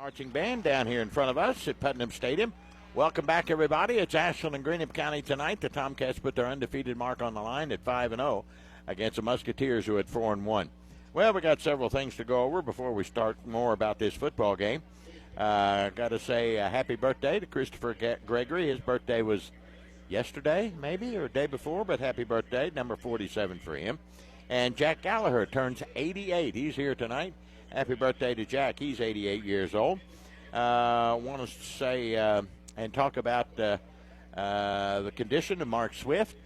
marching band down here in front of us at Putnam Stadium. Welcome back, everybody. It's Ashland and Greenup County tonight. The Tomcats put their undefeated mark on the line at 5-0 against the Musketeers, who at 4-1. Well, we got several things to go over before we start more about this football game. Got to say happy birthday to Christopher Gregory. His birthday was yesterday, maybe, or day before, but happy birthday, number 47 for him. And Jack Gallagher turns 88. He's here tonight. Happy birthday to Jack. He's 88 years old. Want to say and talk about the condition of Mark Swift.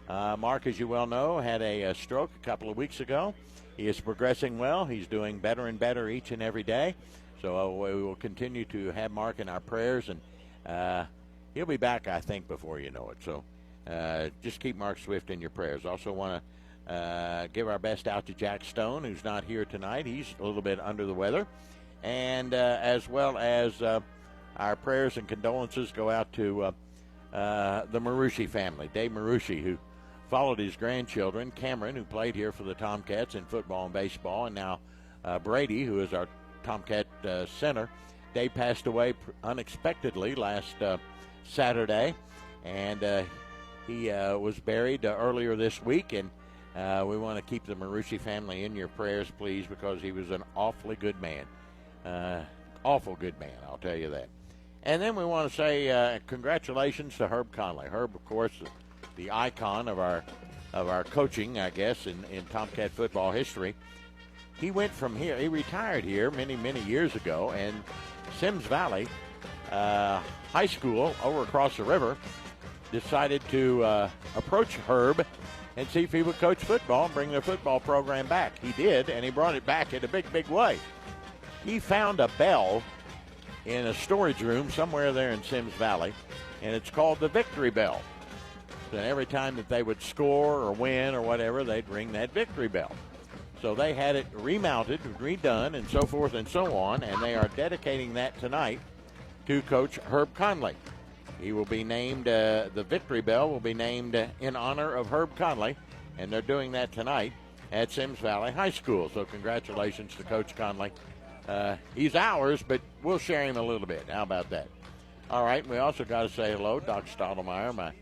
Mark, as you well know, had a stroke a couple of weeks ago. He is progressing well. He's doing better and better each and every day. So we will continue to have Mark in our prayers, and he'll be back, I think, before you know it. So just keep Mark Swift in your prayers. Also want to give our best out to Jack Stone, who's not here tonight. He's a little bit under the weather. And as well as our prayers and condolences go out to the Marucci family. Dave Marucci, who followed his grandchildren, Cameron, who played here for the Tomcats in football and baseball, and now Brady, who is our Tomcat center. Dave passed away unexpectedly last Saturday, and he was buried earlier this week, and we want to keep the Marucci family in your prayers, please, because he was an awfully good man. Awful good man, I'll tell you that. And then we want to say congratulations to Herb Conley. Herb, of course, the icon of our coaching, I guess, in Tomcat football history. He went from here. He retired here many, many years ago, and Sims Valley High School over across the river decided to approach Herb and see if he would coach football and bring their football program back. He did, and he brought it back in a big, big way. He found a bell in a storage room somewhere there in Sims Valley, and it's called the Victory Bell. And every time that they would score or win or whatever, they'd ring that Victory Bell. So they had it remounted, redone, and so forth and so on, and they are dedicating that tonight to Coach Herb Conley. He will be named, the Victory Bell will be named in honor of Herb Conley, and they're doing that tonight at Sims Valley High School. So congratulations to Coach Conley. He's ours, but we'll share him a little bit. How about that? All right, we also got to say hello, Doc Stottlemyre,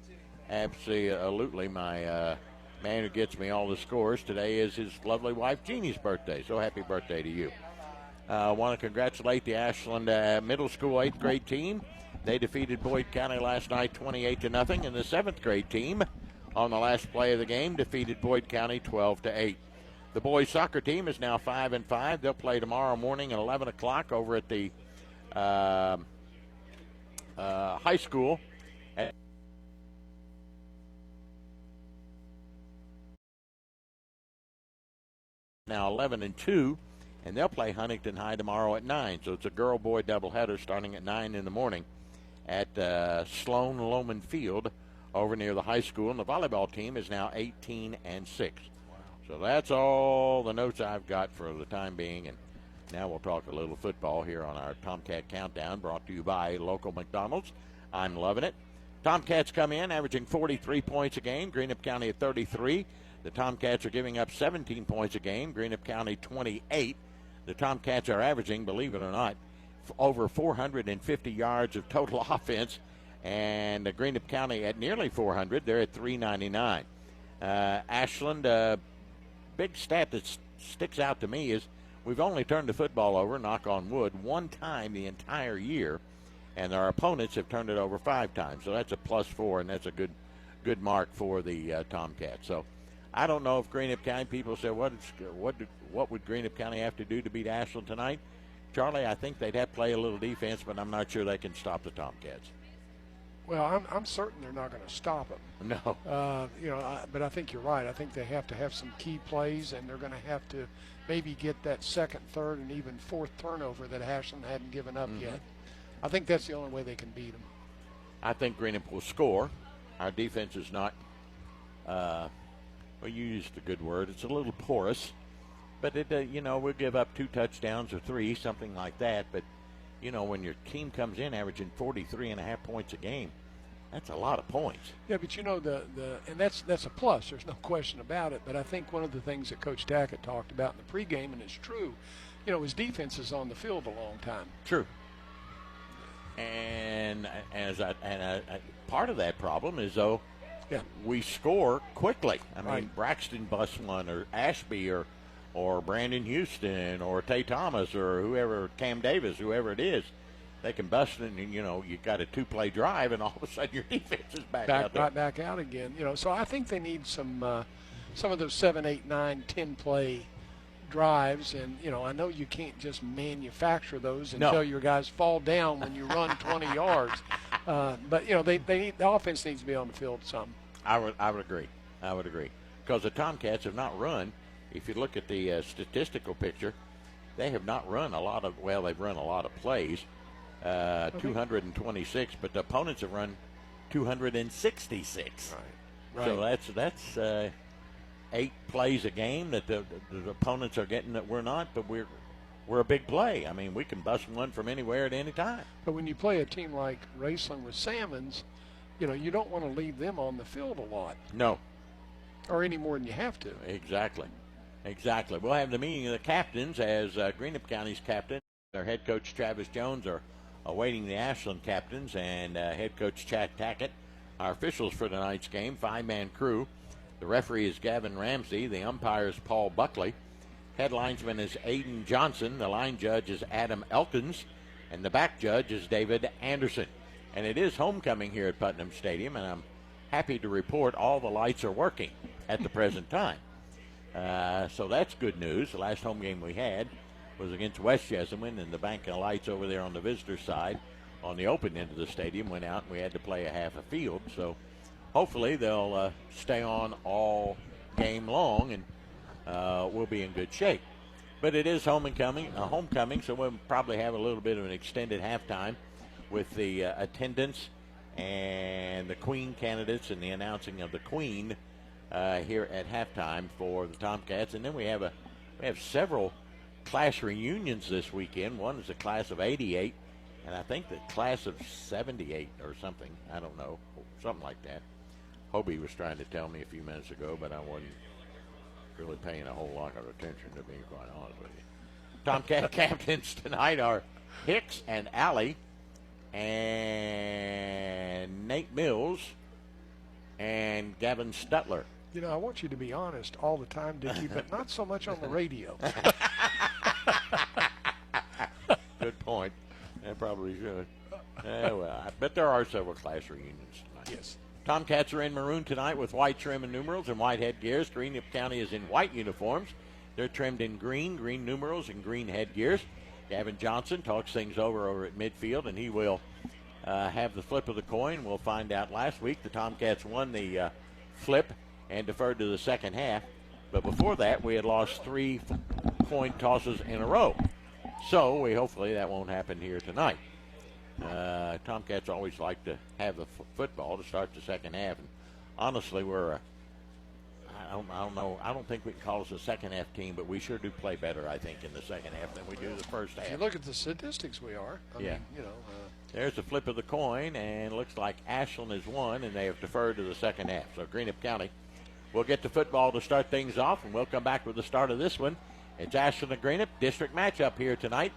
absolutely my man who gets me all the scores. Today is his lovely wife Jeannie's birthday, so happy birthday to you. I want to congratulate the Ashland Middle School 8th grade team. They defeated Boyd County last night 28-0, and the 7th grade team on the last play of the game defeated Boyd County 12-8. The boys soccer team is now 5-5. They'll play tomorrow morning at 11 o'clock over at the high school. Now 11-2, and they'll play Huntington High tomorrow at 9. So it's a girl-boy doubleheader starting at 9 in the morning at Sloan Loman Field over near the high school. And the volleyball team is now 18-6. So that's all the notes I've got for the time being. And now we'll talk a little football here on our Tomcat Countdown, brought to you by local McDonald's. I'm loving it. Tomcats come in averaging 43 points a game. Greenup County at 33. The Tomcats are giving up 17 points a game. Greenup County 28. The Tomcats are averaging, believe it or not, over 450 yards of total offense. And Greenup County at nearly 400. They're at 399. Ashland, big stat that sticks out to me is we've only turned the football over, knock on wood, one time the entire year. And our opponents have turned it over 5 times. So that's a +4, and that's a good mark for the Tomcats. So I don't know if Greenup County people say, what would Greenup County have to do to beat Ashland tonight? Charlie, I think they'd have to play a little defense, but I'm not sure they can stop the Tomcats. Well, I'm certain they're not going to stop them. No. But I think you're right. I think they have to have some key plays, and they're going to have to maybe get that second, third, and even fourth turnover that Ashland hadn't given up yet. I think that's the only way they can beat them. I think Greenup will score. Our defense is not well, you used a good word. It's a little porous, but it, we'll give up 2 touchdowns or 3, something like that. But, when your team comes in averaging 43.5 points a game, that's a lot of points. Yeah, but and that's a plus. There's no question about it. But I think one of the things that Coach Tackett talked about in the pregame, and it's true, his defense is on the field a long time. True. And part of that problem is, though, Yeah. we score quickly. I mean, Right. Braxton busts one, or Ashby, or Brandon Houston, or Tay Thomas, or whoever, Cam Davis, whoever it is. They can bust it, and, you got a two-play drive, and all of a sudden your defense is back out there. Right back out again. So I think they need some of those 7, 8, 9, 10 play drives, and I know you can't just manufacture those until your guys fall down when you run 20 yards. But they need, the offense needs to be on the field some. I would agree. Because the Tomcats have not run. If you look at the statistical picture, they have not run a lot of. Well, they've run a lot of plays, 226, but the opponents have run 266. Right. So that's 8 plays a game that the opponents are getting that we're not, but we're a big play. I mean, we can bust one from anywhere at any time. But when you play a team like Raceland with Salmons, you don't want to leave them on the field a lot. No. Or any more than you have to. Exactly. We'll have the meeting of the captains as Greenup County's captain, their head coach Travis Jones, are awaiting the Ashland captains, and head coach Chad Tackett. Our officials for tonight's game, 5-man crew. The referee is Gavin Ramsey. The umpire is Paul Buckley. Head linesman is Aiden Johnson. The line judge is Adam Elkins. And the back judge is David Anderson. And it is homecoming here at Putnam Stadium, and I'm happy to report all the lights are working at the present time. So that's good news. The last home game we had was against West Jessamine, and the bank of lights over there on the visitor side on the open end of the stadium went out, and we had to play a half a field. So hopefully they'll stay on all game long, and we'll be in good shape. But it is homecoming, so we'll probably have a little bit of an extended halftime with the attendance and the Queen candidates and the announcing of the Queen here at halftime for the Tomcats. And then we have several class reunions this weekend. One is the class of 88, and I think the class of 78 or something. I don't know, something like that. Hobie was trying to tell me a few minutes ago, but I wasn't really paying a whole lot of attention, to be quite honest with you. Tomcat captains tonight are Hicks and Alley, and Nate Mills, and Gavin Stutler. I want you to be honest all the time, Dickie, but not so much on the radio. Good point. I probably should. But there are several class reunions tonight. Yes. Tomcats are in maroon tonight with white trim and numerals and white headgears. Greenup County is in white uniforms. They're trimmed in green numerals, and green headgears. Gavin Johnson talks things over at midfield, and he will have the flip of the coin. We'll find out. Last week the Tomcats won the flip and deferred to the second half. But before that, we had lost 3 coin tosses in a row. So hopefully that won't happen here tonight. Tomcats always like to have the football to start the second half. And honestly, I don't know. I don't think we can call us a second half team, but we sure do play better, I think, in the second half than we do the first half. If you look at the statistics, we are. I mean, There's the flip of the coin, and it looks like Ashland has won, and they have deferred to the second half. So Greenup County will get the football to start things off, and we'll come back with the start of this one. It's Ashland and Greenup district matchup here tonight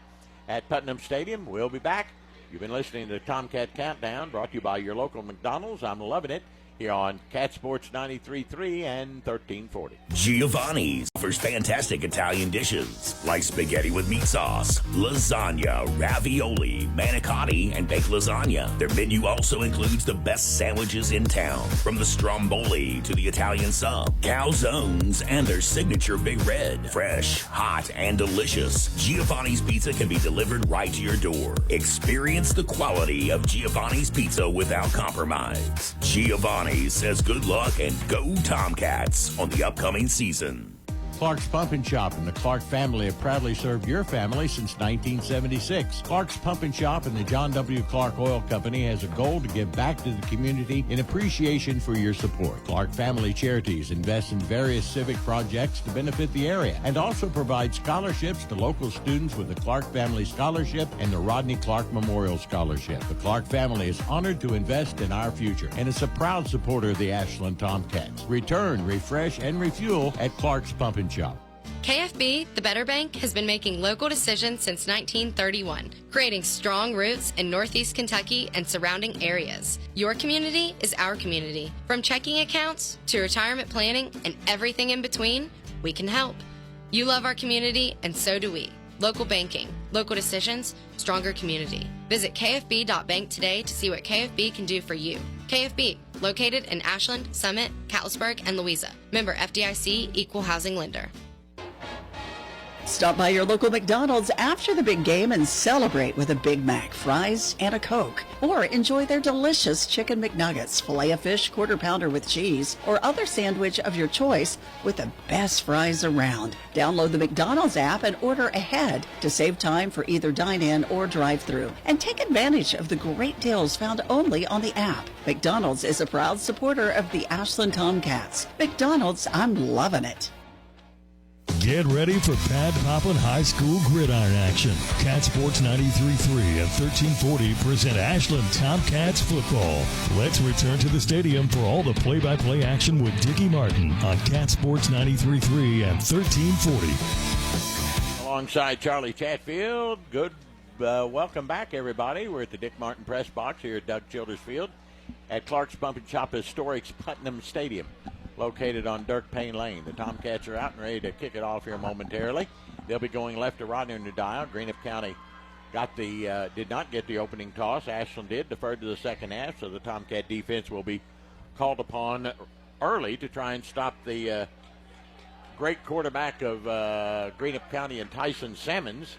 at Putnam Stadium. We'll be back. You've been listening to the Tomcat Countdown, brought to you by your local McDonald's. I'm loving it here on Cat Sports 93.3 and 1340. Giovanni's offers fantastic Italian dishes like spaghetti with meat sauce, lasagna, ravioli, manicotti, and baked lasagna. Their menu also includes the best sandwiches in town, from the stromboli to the Italian sub, calzones, and their signature Big Red. Fresh, hot, and delicious, Giovanni's Pizza can be delivered right to your door. Experience the quality of Giovanni's Pizza without compromise. Giovanni says good luck and go Tomcats on the upcoming season. Clark's Pump and Shop and the Clark family have proudly served your family since 1976. Clark's Pump and Shop and the John W. Clark Oil Company has a goal to give back to the community in appreciation for your support. Clark Family Charities invest in various civic projects to benefit the area and also provide scholarships to local students with the Clark Family Scholarship and the Rodney Clark Memorial Scholarship. The Clark family is honored to invest in our future and is a proud supporter of the Ashland Tomcats. Return, refresh, and refuel at Clark's Pump and Shop. KFB, the Better Bank, has been making local decisions since 1931, creating strong roots in Northeast Kentucky and surrounding areas. Your community is our community. From checking accounts to retirement planning and everything in between, we can help. You love our community, and so do we. Local banking, local decisions, stronger community. Visit kfb.bank today to see what KFB can do for you. KFB, located in Ashland, Summit, Catlettsburg, and Louisa. Member FDIC, Equal Housing Lender. Stop by your local McDonald's after the big game and celebrate with a Big Mac, fries, and a Coke. Or enjoy their delicious Chicken McNuggets, Filet-O-Fish, Quarter Pounder with cheese, or other sandwich of your choice with the best fries around. Download the McDonald's app and order ahead to save time for either dine-in or drive-thru. And take advantage of the great deals found only on the app. McDonald's is a proud supporter of the Ashland Tomcats. McDonald's, I'm loving it. Get ready for Pad Poppin High School gridiron action. Cat Sports 93.3 and 1340 present Ashland Tomcats football. Let's return to the stadium for all the play-by-play action with Dickie Martin on Cat Sports 93.3 and 1340. Alongside Charlie Chatfield, good welcome back, everybody. We're at the Dick Martin Press Box here at Doug Childers Field at Clark's Bump and Chop Historic's Putnam Stadium, located on Dirk Payne Lane. The Tomcats are out and ready to kick it off here momentarily. They'll be going left to right in the dial. Greenup County did not get the opening toss. Ashland did, deferred to the second half, so the Tomcat defense will be called upon early to try and stop the great quarterback of Greenup County and Tyson Sammons.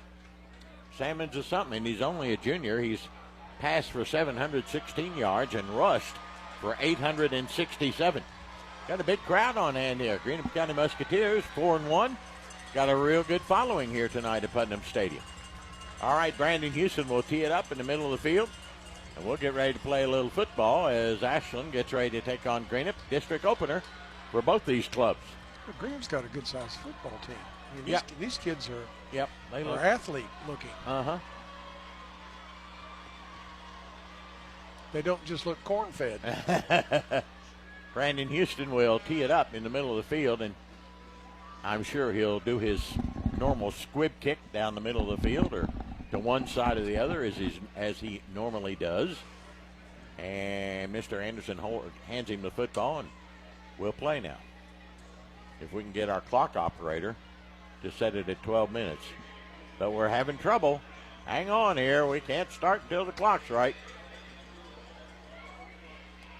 Sammons is something, and he's only a junior. He's passed for 716 yards and rushed for 867. Got a big crowd on hand here. Greenup County Musketeers, 4-1. Got a real good following here tonight at Putnam Stadium. All right, Brandon Houston will tee it up in the middle of the field. And we'll get ready to play a little football as Ashland gets ready to take on Greenup. District opener for both these clubs. Well, Greenup's got a good-sized football team. I mean, these kids are, they are athlete-looking. Uh-huh. They don't just look corn-fed. Brandon Houston will tee it up in the middle of the field, and I'm sure he'll do his normal squib kick down the middle of the field or to one side or the other as he normally does. And Mr. Anderson hands him the football, and we'll play now. If we can get our clock operator to set it at 12 minutes. But we're having trouble. Hang on here. We can't start until the clock's right.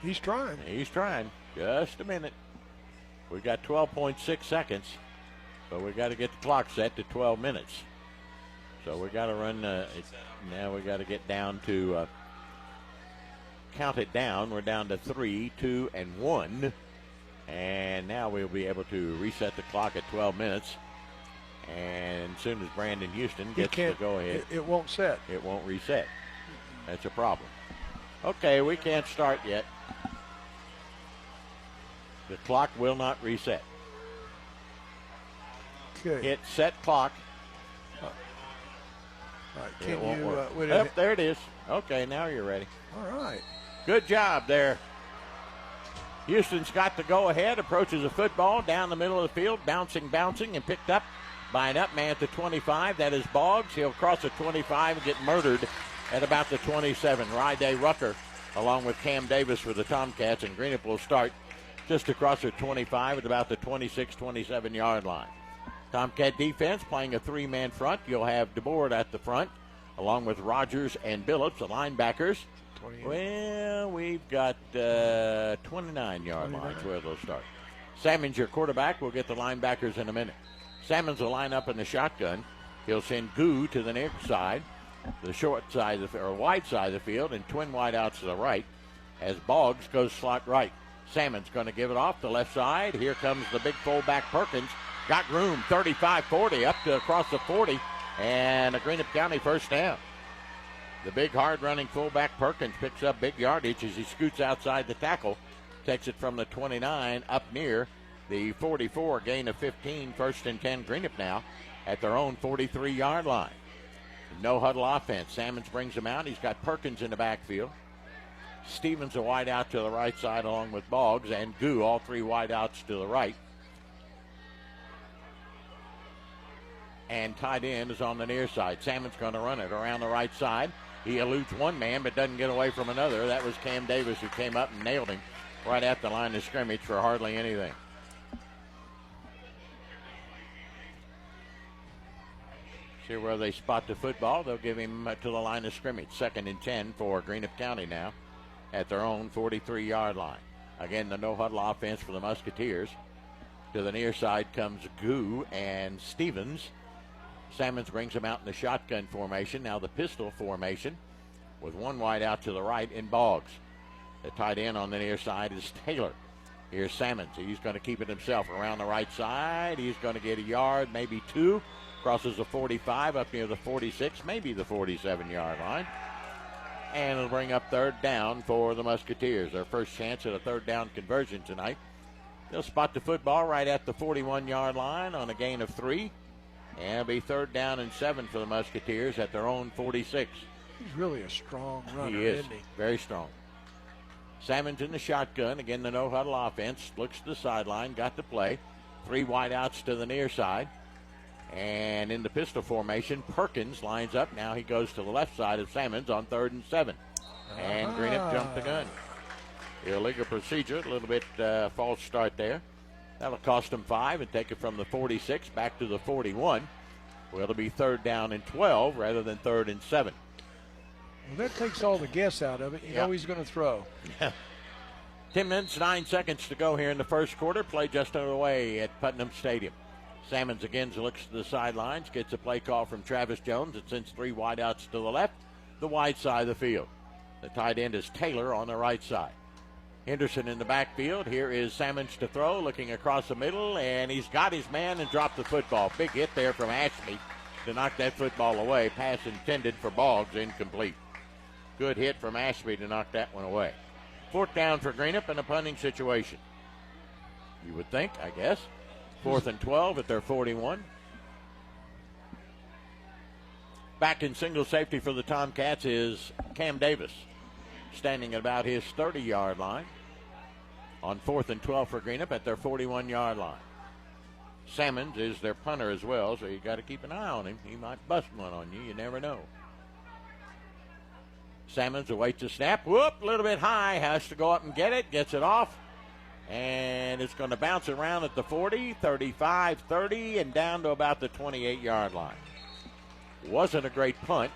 He's trying. He's trying. Just a minute. We've got 12.6 seconds, but we've got to get the clock set to 12 minutes. So we got to run. Now we got to get down to count it down. We're down to 3, 2, and 1. And now we'll be able to reset the clock at 12 minutes. And as soon as Brandon Houston gets to go ahead, it won't set. It won't reset. That's a problem. Okay, we can't start yet. The clock will not reset. Okay. Hit set clock. All right. Can you? There it is. Okay, now you're ready. All right. Good job there. Houston's got to go ahead. Approaches the football down the middle of the field, bouncing, and picked up by an up man at the 25. That is Boggs. He'll cross the 25 and get murdered at about the 27. Ryday Rucker, along with Cam Davis for the Tomcats, and Greenup will start just across the 25 at about the 26, 27-yard line. Tomcat defense playing a three-man front. You'll have DeBoard at the front, along with Rogers and Billups, the linebackers. 28. Well, we've got 29-yard lines where they'll start. Salmon's your quarterback. We'll get the linebackers in a minute. Salmon's will line up in the shotgun. He'll send Goo to the near side, the short side or wide side of the field, and twin wideouts to the right as Boggs goes slot right. Salmon's going to give it off the left side. Here comes the big fullback Perkins. Got room, 35-40, up to across the 40, and a Greenup County first down. The big, hard-running fullback Perkins picks up big yardage as he scoots outside the tackle. Takes it from the 29 up near the 44, gain of 15, first and 10 Greenup now at their own 43-yard line. No huddle offense. Salmons brings him out. He's got Perkins in the backfield. Stevens a wide out to the right side along with Boggs, and Goo, all three wide outs to the right. and tight end is on the near side. Salmon's going to run it around the right side. He eludes one man but doesn't get away from another. That was Cam Davis who came up and nailed him right at the line of scrimmage for hardly anything. See where they spot the football. They'll give him to the line of scrimmage. 2nd and 10 for Greenup County now at their own 43-yard line. Again, the no-huddle offense for the Musketeers. To the near side comes Goo and Stevens. Salmons brings them out in the shotgun formation. Now the pistol formation with one wide out to the right in Boggs. The tight end on the near side is Taylor. Here's Salmons. He's going to keep it himself around the right side. He's going to get a yard, maybe 2. Crosses the 45 up near the 46, maybe the 47-yard line. And it'll bring up 3rd down for the Musketeers. Their first chance at a 3rd down conversion tonight. They'll spot the football right at the 41-yard line on a gain of 3. And it'll be 3rd down and 7 for the Musketeers at their own 46. He's really a strong runner, He is. isn't he? Very strong. Salmon's in the shotgun. Again, the no-huddle offense. Looks to the sideline. Got the play. 3 wideouts to the near side. And in the pistol formation, Perkins lines up. Now he goes to the left side of Salmons on 3rd and 7. And Greenup jumped the gun. Illegal procedure. A little bit false start there. That'll cost them 5 and take it from the 46 back to the 41. Well, it'll be 3rd down and 12 rather than 3rd and 7. Well, that takes all the guess out of it. You know he's going to throw. 10 minutes, 9 seconds to go here in the first quarter. Play just underway at Putnam Stadium. Salmons again looks to the sidelines, gets a play call from Travis Jones and sends 3 wideouts to the left, the wide side of the field. The tight end is Taylor on the right side. Henderson in the backfield. Here is Salmons to throw, looking across the middle, and he's got his man and dropped the football. Big hit there from Ashby to knock that football away. Pass intended for Boggs, incomplete. Good hit from Ashby to knock that one away. 4th down for Greenup in a punting situation. You would think, I guess. 4th and 12 at their 41. Back in single safety for the Tomcats is Cam Davis, standing at about his 30-yard line on 4th and 12 for Greenup at their 41-yard line. Salmons is their punter as well, so you got to keep an eye on him. He might bust one on you. You never know. Salmons awaits the snap. Whoop, a little bit high. Has to go up and get it. Gets it off. And it's going to bounce around at the 40, 35, 30, and down to about the 28-yard line. Wasn't a great punt.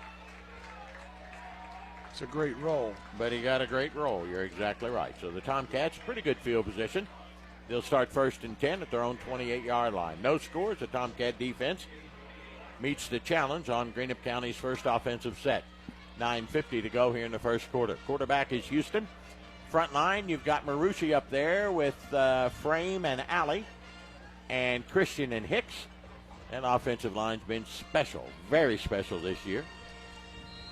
It's a great roll. But he got a great roll. You're exactly right. So the Tomcats, pretty good field position. They'll start 1st and 10 at their own 28-yard line. No scores. The Tomcat defense meets the challenge on Greenup County's first offensive set. 9:50 to go here in the first quarter. Quarterback is Houston. Front line, you've got Marucci up there with Frame and Alley and Christian and Hicks. And offensive line's been special, very special this year.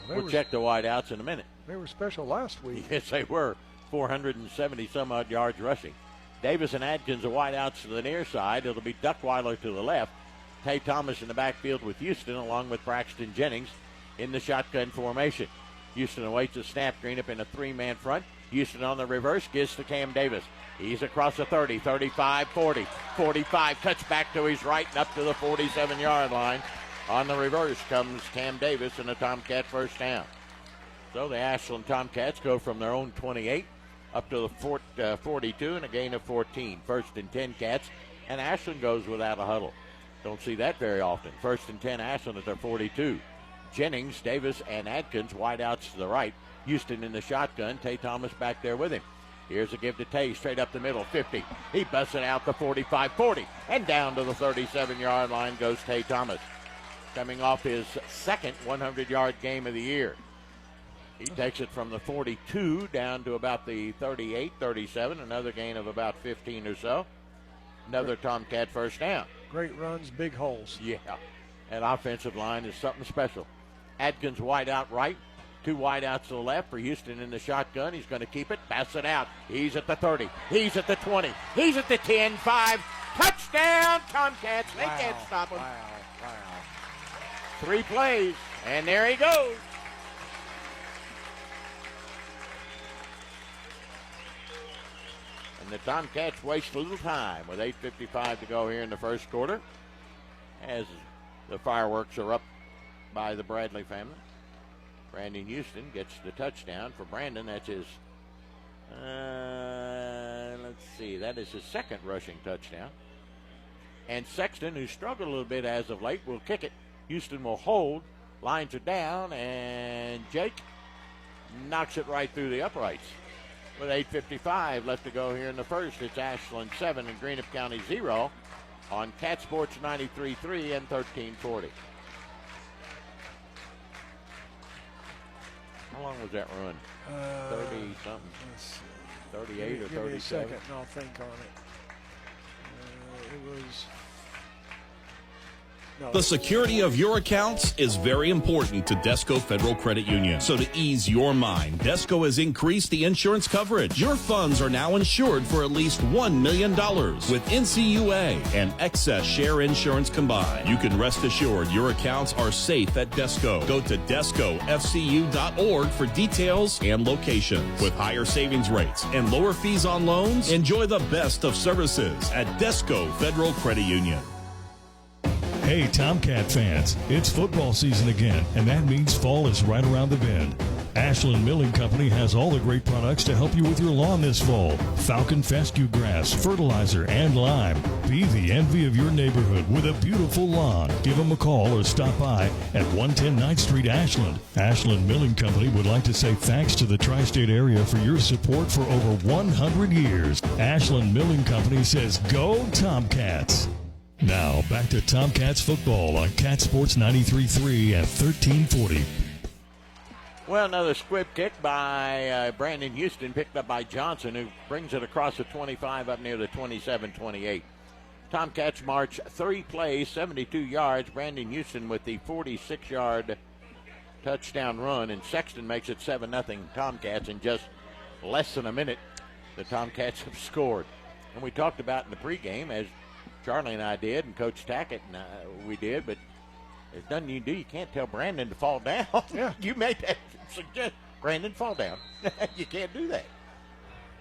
We'll check the wideouts in a minute. They were special last week. Yes, they were. 470-some-odd yards rushing. Davis and Adkins are wideouts to the near side. It'll be Duckweiler to the left. Tay Thomas in the backfield with Houston, along with Braxton Jennings in the shotgun formation. Houston awaits a snap. Greenup in a 3-man front. Houston on the reverse, gives to Cam Davis. He's across the 30, 35, 40, 45, cuts back to his right and up to the 47-yard line. On the reverse comes Cam Davis and a Tomcat first down. So the Ashland Tomcats go from their own 28 up to the 42 and a gain of 14. 1st and 10 Cats, and Ashland goes without a huddle. Don't see that very often. 1st and 10 Ashland at their 42. Jennings, Davis, and Adkins wideouts to the right. Houston in the shotgun. Tay Thomas back there with him. Here's a give to Tay, straight up the middle, 50. He busts it out the 45, 40, and down to the 37-yard line goes Tay Thomas. Coming off his second 100-yard game of the year. He takes it from the 42 down to about the 38, 37, another gain of about 15 or so. Another Tomcat first down. Great runs, big holes. Yeah, that offensive line is something special. Adkins wide out right. 2 wide outs to the left for Houston in the shotgun. He's going to keep it, pass it out. He's at the 30. He's at the 20. He's at the 10, 5. Touchdown, Tomcats. They can't stop him. Wow. 3 plays, and there he goes. And the Tomcats waste a little time with 8:55 to go here in the first quarter, as The fireworks are up by the Bradley family. Brandon Houston gets the touchdown for Brandon. That's his, let's see, that is his second rushing touchdown. And Sexton, who struggled a little bit as of late, will kick it. Houston will hold. Lines are down, and Jake knocks it right through the uprights. With 8:55 left to go here in the first, it's Ashland 7 and Greenup County 0 on Cat Sports 93.3 and 1340. How long was that run? 30-something. 38 or 37? Give me a second, and I'll think on it. It was... No. The security of your accounts is very important to Desco Federal Credit Union. So to ease your mind, Desco has increased the insurance coverage. Your funds are now insured for at least $1 million with NCUA and excess share insurance combined. You can rest assured your accounts are safe at Desco. Go to DescoFCU.org for details and locations. With higher savings rates and lower fees on loans, enjoy the best of services at Desco Federal Credit Union. Hey, Tomcat fans, it's football season again, and that means fall is right around the bend. Ashland Milling Company has all the great products to help you with your lawn this fall. Falcon fescue grass, fertilizer, and lime. Be the envy of your neighborhood with a beautiful lawn. Give them a call or stop by at 110 9th Street, Ashland. Ashland Milling Company would like to say thanks to the tri-state area for your support for over 100 years. Ashland Milling Company says, go Tomcats. Now, back to Tomcats football on Cat Sports 93.3 and 1340. Well, another squib kick by Brandon Houston, picked up by Johnson, who brings it across the 25 up near the 27-28. Tomcats march 3 plays, 72 yards. Brandon Houston with the 46-yard touchdown run, and Sexton makes it 7-0 Tomcats in just less than a minute. The Tomcats have scored. And we talked about in the pregame, as Charlie and I did, and Coach Tackett and we did, but there's nothing you do. You can't tell Brandon to fall down. Yeah. You made that suggest. Brandon, fall down. You can't do that.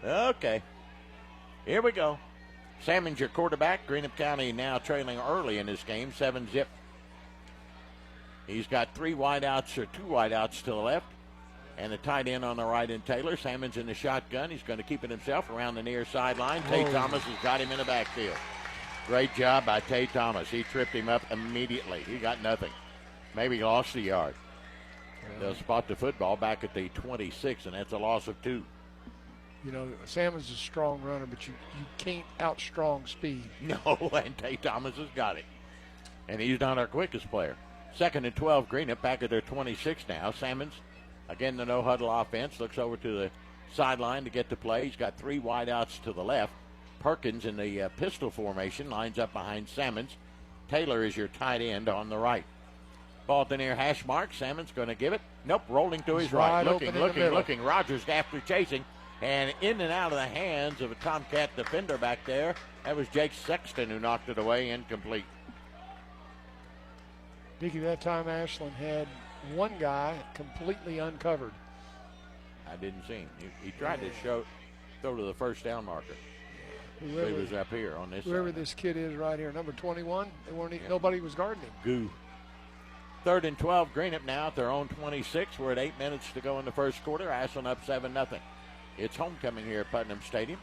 Okay. Here we go. Salmon's your quarterback. Greenup County now trailing early in this game, 7-0. He's got 3 wideouts or 2 wideouts to the left, and a tight end on the right in Taylor. Salmon's in the shotgun. He's going to keep it himself around the near sideline. Tate Thomas has got him in the backfield. Great job by Tay Thomas. He tripped him up immediately. He got nothing. Maybe lost a yard. They'll spot the football back at the 26, and that's a loss of 2. You know, Salmon's a strong runner, but you can't out-strong speed. No, and Tay Thomas has got it. And he's not our quickest player. 2nd and 12, Greenup back at their 26 now. Salmons, again, the no-huddle offense, looks over to the sideline to get the play. He's got 3 wideouts to the left. Perkins in the pistol formation lines up behind Salmons. Taylor is your tight end on the right. Ball at the near hash mark. Salmon's going to give it. Nope, rolling to his right. Looking. Rogers after chasing. And in and out of the hands of a Tomcat defender back there. That was Jake Sexton who knocked it away, incomplete. Dickie, that time Ashland had one guy completely uncovered. I didn't see him. He tried to throw to the first down marker. Whoever he was up here on this Whoever side. this kid is right here, number 21, nobody was guarding him. Goo. 3rd and 12, Greenup now at their own 26. We're at 8 minutes to go in the first quarter. Ashland up 7-0. It's homecoming here at Putnam Stadium.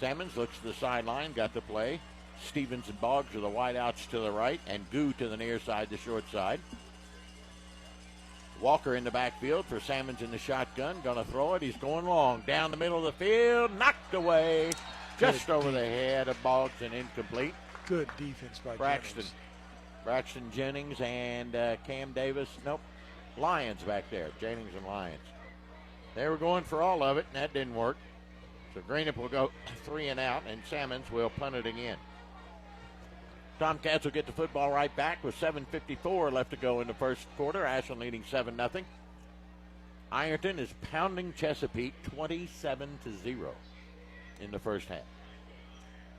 Salmons looks to the sideline, got the play. Stevens and Boggs are the wideouts to the right, and Goo to the near side, the short side. Walker in the backfield for Salmons in the shotgun. Going to throw it. He's going long. Down the middle of the field. Knocked away. Just over the head of Boggs and incomplete. Good defense by Braxton. Jennings. Braxton Jennings and Cam Davis. Nope. Lyons back there. Jennings and Lyons. They were going for all of it, and that didn't work. So Greenup will go 3 and out, and Salmons will punt it again. Tomcats will get the football right back with 7:54 left to go in the first quarter. Ashland leading 7-0. Ironton is pounding Chesapeake 27-0 in the first half.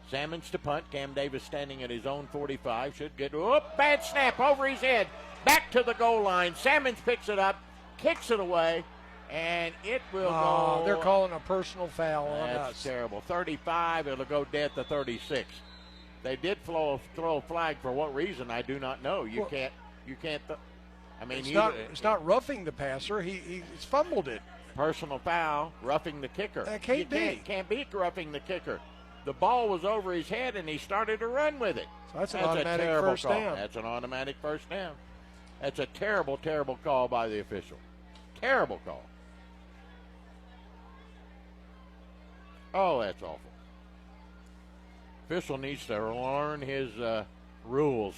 Salmons to punt. Cam Davis standing at his own 45. Should get, bad snap over his head. Back to the goal line. Salmons picks it up, kicks it away, and it will go. They're calling a personal foul on us. That's terrible. 35, it'll go dead to 36. They did throw a flag for what reason, I do not know. You can't. I mean, it's not roughing the passer. He's fumbled it. Personal foul, roughing the kicker. That can't be. Can't be roughing the kicker. The ball was over his head, and he started to run with it. So that's an automatic first down. That's an automatic first down. That's a terrible, terrible call by the official. Terrible call. Oh, that's awful. Official needs to learn his rules.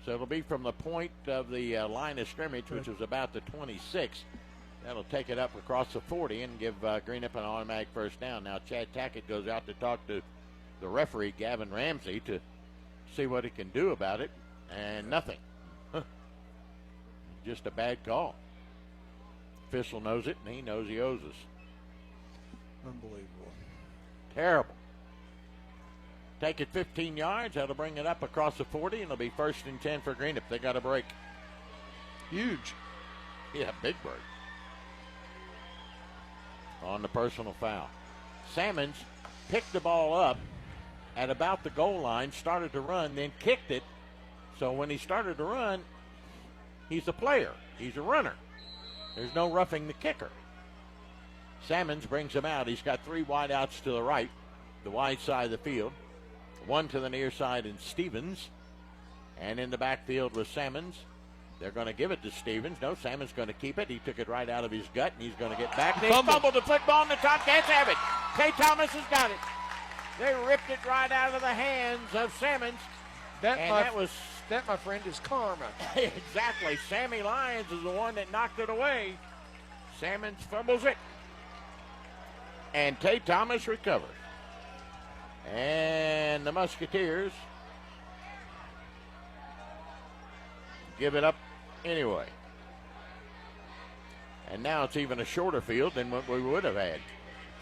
So it'll be from the point of the line of scrimmage, which is about the 26. That'll take it up across the 40 and give Greenup an automatic first down. Now Chad Tackett goes out to talk to the referee, Gavin Ramsey, to see what he can do about it, and nothing. Just a bad call. Official knows it, and he knows he owes us. Unbelievable. Terrible. Take it 15 yards. That'll bring it up across the 40, and it'll be 1st and 10 for Greenup. They got a break. Huge. Yeah, big break. On the personal foul. Salmons picked the ball up at about the goal line, started to run, then kicked it. So when he started to run, he's a player. He's a runner. There's no roughing the kicker. Salmons brings him out. He's got 3 wideouts to the right, the wide side of the field. 1 to the near side in Stevens. And in the backfield with Salmons. They're going to give it to Stevens. No, Salmon's going to keep it. He took it right out of his gut, and he's going to get back. They fumbled the football, and the Tomcats have it. Tay Thomas has got it. They ripped it right out of the hands of Salmons. That, my friend, is karma. Exactly. Sammy Lyons is the one that knocked it away. Salmons fumbles it. And Tay Thomas recovers. And the Musketeers give it up anyway. And now it's even a shorter field than what we would have had.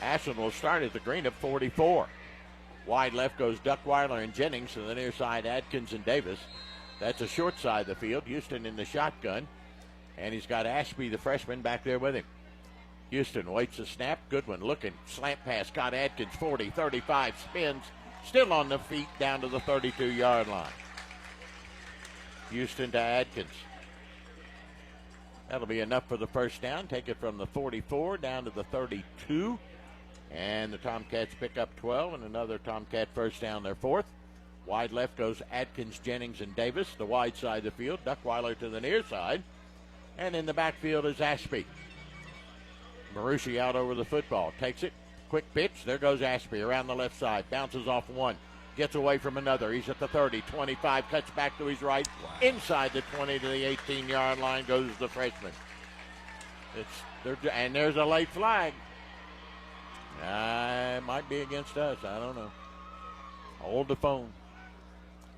Ashland will start at the Greenup 44. Wide left goes Duckweiler and Jennings, to the near side Adkins and Davis. That's a short side of the field. Houston in the shotgun. And he's got Ashby, the freshman, back there with him. Houston waits the snap. Goodwin looking. Slant pass. Got Adkins 40, 35. Spins. Still on the feet down to the 32-yard line. Houston to Adkins. That'll be enough for the first down. Take it from the 44 down to the 32. And the Tomcats pick up 12 and another Tomcat first down, their 4th. Wide left goes Adkins, Jennings, and Davis. The wide side of the field. Duckweiler to the near side. And in the backfield is Ashby. Marucci out over the football. Takes it. Quick pitch. There goes Ashby around the left side. Bounces off one. Gets away from another. He's at the 30, 25, cuts back to his right. Wow. Inside the 20 to the 18-yard line goes the freshman. And there's a late flag. It might be against us. I don't know. Hold the phone.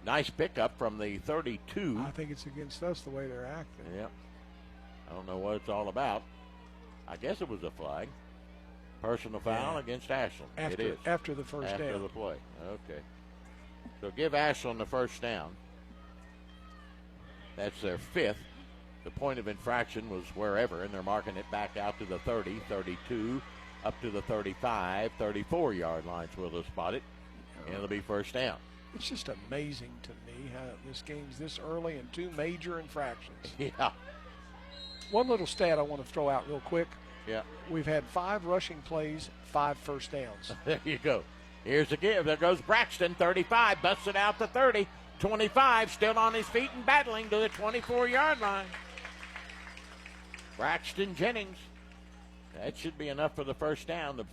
Nice pickup from the 32. I think it's against us the way they're acting. Yep. I don't know what it's all about. I guess it was a flag. Personal foul against Ashland. It is. After the first down. After the play. Okay. So give Ashland the first down. That's their 5th. The point of infraction was wherever, and they're marking it back out to the 30, 32, up to the 35, 34-yard lines where they'll spot it. And it'll be first down. It's just amazing to me how this game's this early and 2 major infractions. Yeah. One little stat I want to throw out real quick. Yeah. We've had 5 rushing plays, 5 first downs. There you go. Here's the give. There goes Braxton, 35, busts it out to 30. 25, still on his feet and battling to the 24-yard line. Braxton Jennings. That should be enough for the first down. The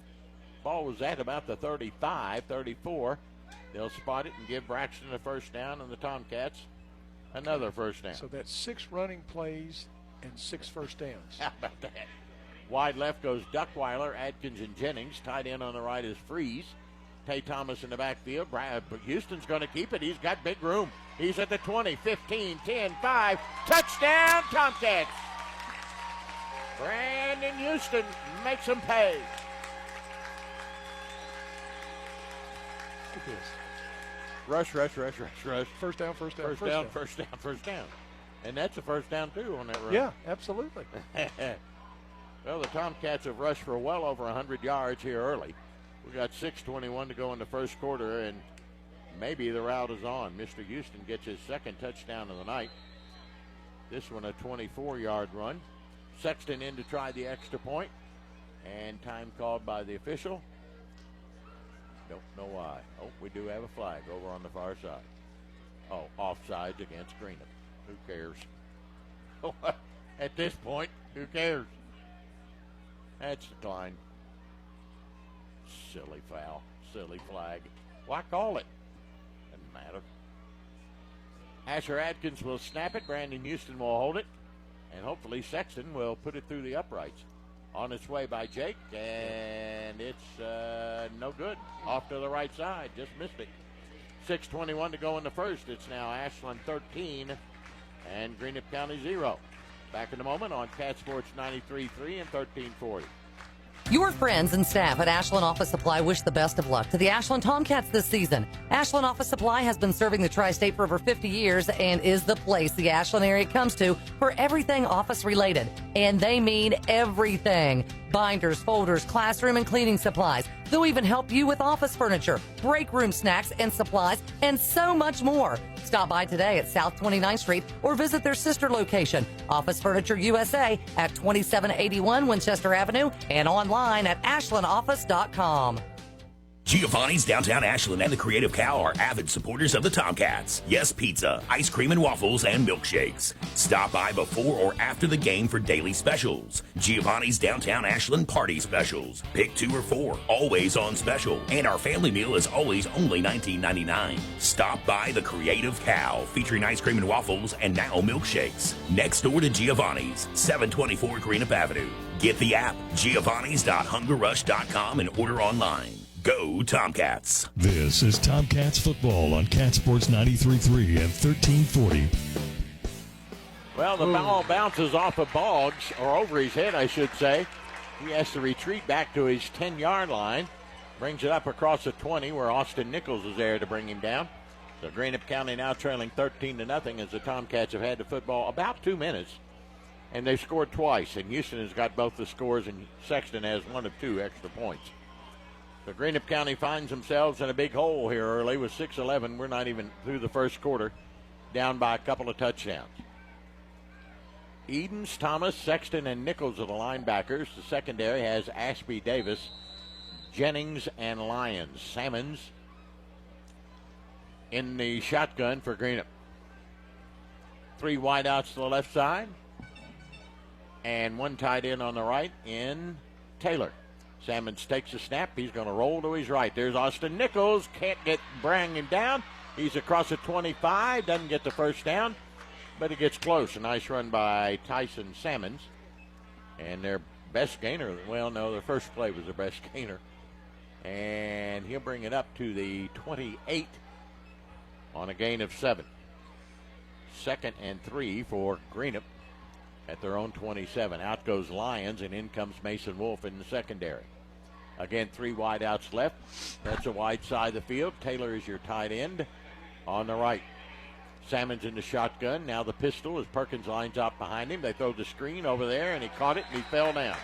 ball was at about the 35, 34. They'll spot it and give Braxton a first down, and the Tomcats another first down. So that's 6 running plays and 6 first downs. How about that? Wide left goes Duckweiler, Adkins, and Jennings. Tight end on the right is Freeze. Tay Thomas in the backfield. Houston's going to keep it. He's got big room. He's at the 20, 15, 10, 5. Touchdown, Tomcats. Brandon Houston makes them pay. Look at this. Rush. First down. First down. And that's a first down, too, on that run. Yeah, absolutely. Well, the Tomcats have rushed for well over 100 yards here early. We got 6:21 to go in the first quarter, and maybe the route is on. Mr. Houston gets his second touchdown of the night. This one a 24-yard run. Sexton in to try the extra point, and time called by the official. Don't know why. Oh, we do have a flag over on the far side. Oh, offsides against Greenup. Who cares? At this point, who cares? That's declined. Silly foul. Silly flag. Why call it? Doesn't matter. Asher Adkins will snap it. Brandon Houston will hold it. And hopefully Sexton will put it through the uprights. On its way by Jake. And it's no good. Off to the right side. Just missed it. 6:21 to go in the first. It's now Ashland 13 and Greenup County 0. Back in a moment on Cat Sports 93.3 and 1340. Your friends and staff at Ashland Office Supply wish the best of luck to the Ashland Tomcats this season. Ashland Office Supply has been serving the tri-state for over 50 years and is the place the Ashland area comes to for everything office related. And they mean everything. Binders, folders, classroom and cleaning supplies. They'll even help you with office furniture, break room snacks and supplies, and so much more. Stop by today at South 29th Street or visit their sister location, Office Furniture USA at 2781 Winchester Avenue and online at ashlandoffice.com. Giovanni's Downtown Ashland and the Creative Cow are avid supporters of the Tomcats. Yes, pizza, ice cream and waffles, and milkshakes. Stop by before or after the game for daily specials. Giovanni's Downtown Ashland Party Specials. Pick 2 or 4, always on special. And our family meal is always only $19.99. Stop by the Creative Cow, featuring ice cream and waffles and now milkshakes. Next door to Giovanni's, 724 Greenup Avenue. Get the app, giovannis.hungerrush.com, and order online. Go Tomcats. This is Tomcats football on Cat Sports 93.3 and 1340. Well, the ball bounces off of Boggs, or over his head, I should say. He has to retreat back to his 10-yard line. Brings it up across the 20 where Austin Nichols is there to bring him down. So Greenup County now trailing 13-0 as the Tomcats have had the football about 2 minutes. And they've scored twice. And Houston has got both the scores, and Sexton has 1 of 2 extra points. So Greenup County finds themselves in a big hole here early with 6:11. We're not even through the first quarter, down by a couple of touchdowns. Edens, Thomas, Sexton, and Nichols are the linebackers. The secondary has Ashby Davis, Jennings, and Lyons. Salmons in the shotgun for Greenup. 3 wideouts to the left side, and 1 tight end on the right in Taylor. Salmons takes a snap. He's going to roll to his right. There's Austin Nichols. Can't bring him down. He's across the 25. Doesn't get the first down, but he gets close. A nice run by Tyson Salmons. And their best gainer, well, no, their first play was their best gainer. And he'll bring it up to the 28 on a gain of 7. 2nd and 3 for Greenup at their own 27. Out goes Lyons, and in comes Mason Wolf in the secondary. Again, 3 wideouts left. That's a wide side of the field. Taylor is your tight end on the right. Salmons in the shotgun. Now the pistol as Perkins lines up behind him. They throw the screen over there, and he caught it, and he fell down.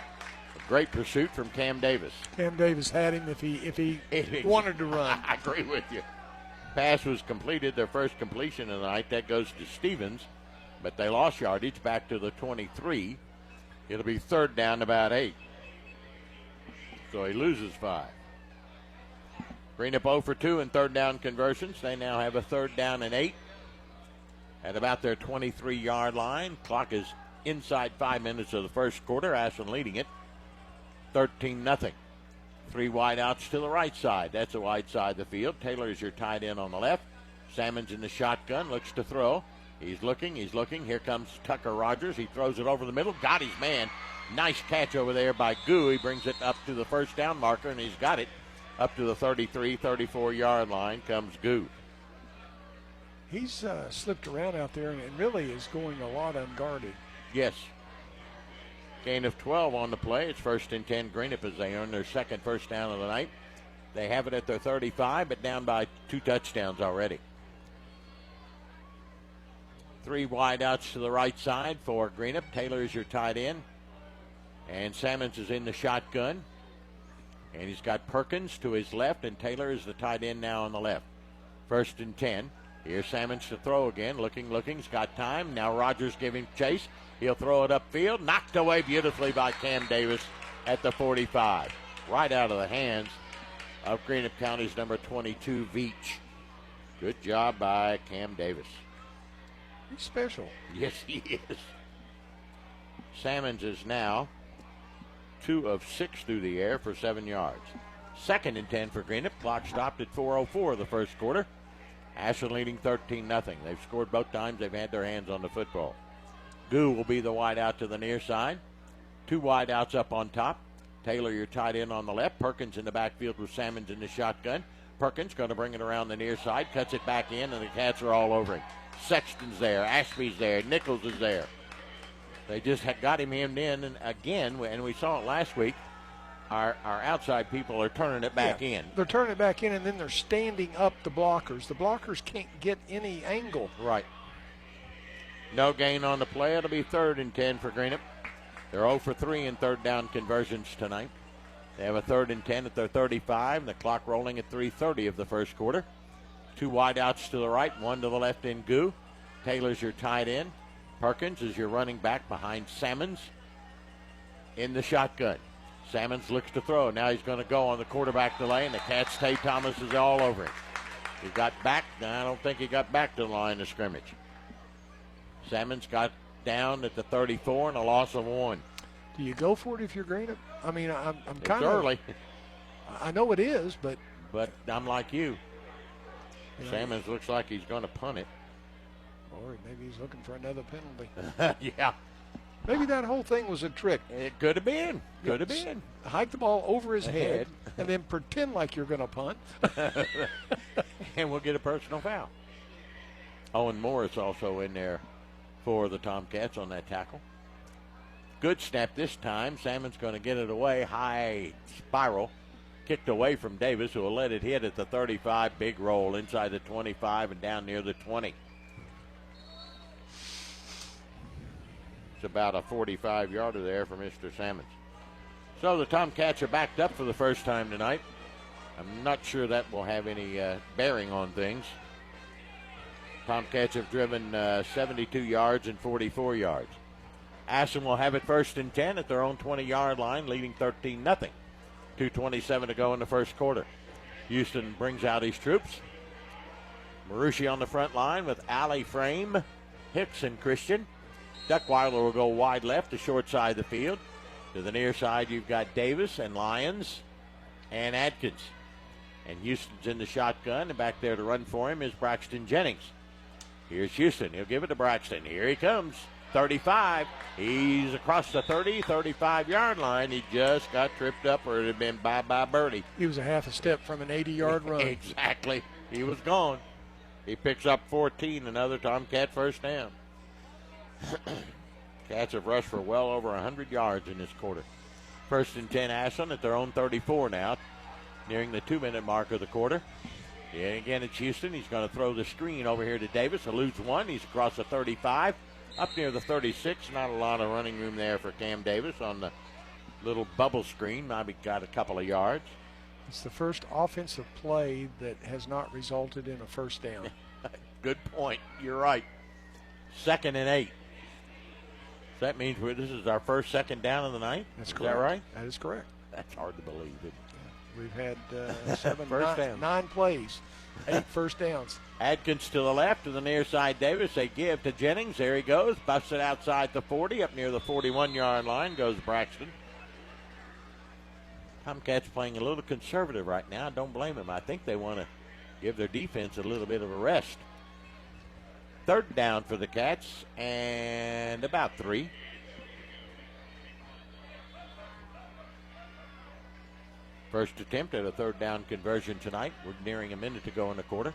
A great pursuit from Cam Davis. Cam Davis had him if he wanted to run. I agree with you. Pass was completed, their first completion of the night. That goes to Stevens, but they lost yardage back to the 23. It'll be 3rd down, about 8. So he loses 5. Greenup 0 for 2 in 3rd down conversions. They now have a 3rd down and 8 at about their 23-yard line. Clock is inside 5 minutes of the first quarter. Ashland leading it 13-0. 3 wideouts to the right side. That's a wide side of the field. Taylor is your tight end on the left. Salmons in the shotgun, looks to throw. He's looking. Here comes Tucker Rogers. He throws it over the middle. Got his man. Nice catch over there by Goo. He brings it up to the first down marker, and he's got it up to the 33, 34-yard line comes Goo. He's slipped around out there and really is going a lot unguarded. Yes. Gain of 12 on the play. It's 1st and 10 Greenup as they earn their 2nd first down of the night. They have it at their 35, but down by 2 touchdowns already. 3 wideouts to the right side for Greenup. Taylor is your tight end. And Salmons is in the shotgun. And he's got Perkins to his left, and Taylor is the tight end now on the left. First and 10. Here's Salmons to throw again. Looking. He's got time. Now Rogers giving chase. He'll throw it upfield. Knocked away beautifully by Cam Davis at the 45. Right out of the hands of Greenup County's number 22, Veach. Good job by Cam Davis. He's special. Yes, he is. Salmons is now 2 of 6 through the air for 7 yards. Second and 10 for Greenup. Clock stopped at 4:04 of the first quarter. Ashland leading 13-0. They've scored both times they've had their hands on the football. Goo will be the wide out to the near side. 2 wide outs up on top. Taylor, your tight end on the left. Perkins in the backfield with Salmons in the shotgun. Perkins going to bring it around the near side, cuts it back in, and the Cats are all over him. Sexton's there, Ashby's there, Nichols is there. They just got him hemmed in, and again, and we saw it last week, our outside people are turning it back in. They're turning it back in, and then they're standing up the blockers. The blockers can't get any angle. Right. No gain on the play. It'll be 3rd and 10 for Greenup. They're 0 for 3 in third down conversions tonight. They have a 3rd and 10 at their 35, and the clock rolling at 3:30 of the first quarter. 2 wide outs to the right, 1 to the left in Goo. Taylor's your tight end. Perkins is your running back behind Salmons in the shotgun. Salmons looks to throw. Now he's going to go on the quarterback delay, and the Cats, Tay Thomas is all over him. He got back. I don't think he got back to the line of scrimmage. Salmons got down at the 34 and a loss of 1. Do you go for it if you're Greenup? I mean, I'm It's kind of early. I know it is, but I'm like you. Salmons looks like he's going to punt it. Or maybe he's looking for another penalty. Yeah. Maybe that whole thing was a trick. It could have been. Could have been. Hike the ball over his head and then pretend like you're going to punt. And we'll get a personal foul. Owen Morris also in there for the Tomcats on that tackle. Good snap this time. Salmon's going to get it away. High spiral. Kicked away from Davis, who will let it hit at the 35. Big roll inside the 25 and down near the 20. It's about a 45-yarder there for Mr. Salmons. So the Tomcats are backed up for the first time tonight. I'm not sure that will have any bearing on things. Tomcats have driven 72 yards and 44 yards. Ashland will have it 1st and 10 at their own 20-yard line, leading 13-0. 2:27 to go in the first quarter. Houston brings out his troops. Marucci on the front line with Alley, Frame, Hicks, and Christian. Duckweiler will go wide left, the short side of the field. To the near side, you've got Davis and Lyons and Adkins. And Houston's in the shotgun, and back there to run for him is Braxton Jennings. Here's Houston. He'll give it to Braxton. Here he comes. 35. He's across the 30, 35-yard line. He just got tripped up, or it had been bye-bye birdie. He was a half a step from an 80-yard run. Exactly. He was gone. He picks up 14, another Tomcat first down. Cats have rushed for well over 100 yards in this quarter. 1st and 10 Ashland at their own 34 now, nearing the 2-minute mark of the quarter. And again, it's Houston. He's going to throw the screen over here to Davis. Eludes one. He's across the 35. Up near the 36. Not a lot of running room there for Cam Davis on the little bubble screen. Maybe got a couple of yards. It's the first offensive play that has not resulted in a first down. Good point. You're right. 2nd and 8. So that means this is our first second down of the night? That's correct. Is that right? That is correct. That's hard to believe, isn't it? We've had nine plays, 8 first downs. Adkins to the left, to the near side Davis. They give to Jennings. There he goes. Busts it outside the 40. Up near the 41-yard line goes Braxton. Tomcats playing a little conservative right now. I don't blame them. I think they want to give their defense a little bit of a rest. 3rd down for the Cats, and about 3. First attempt at a 3rd down conversion tonight. We're nearing a minute to go in the quarter.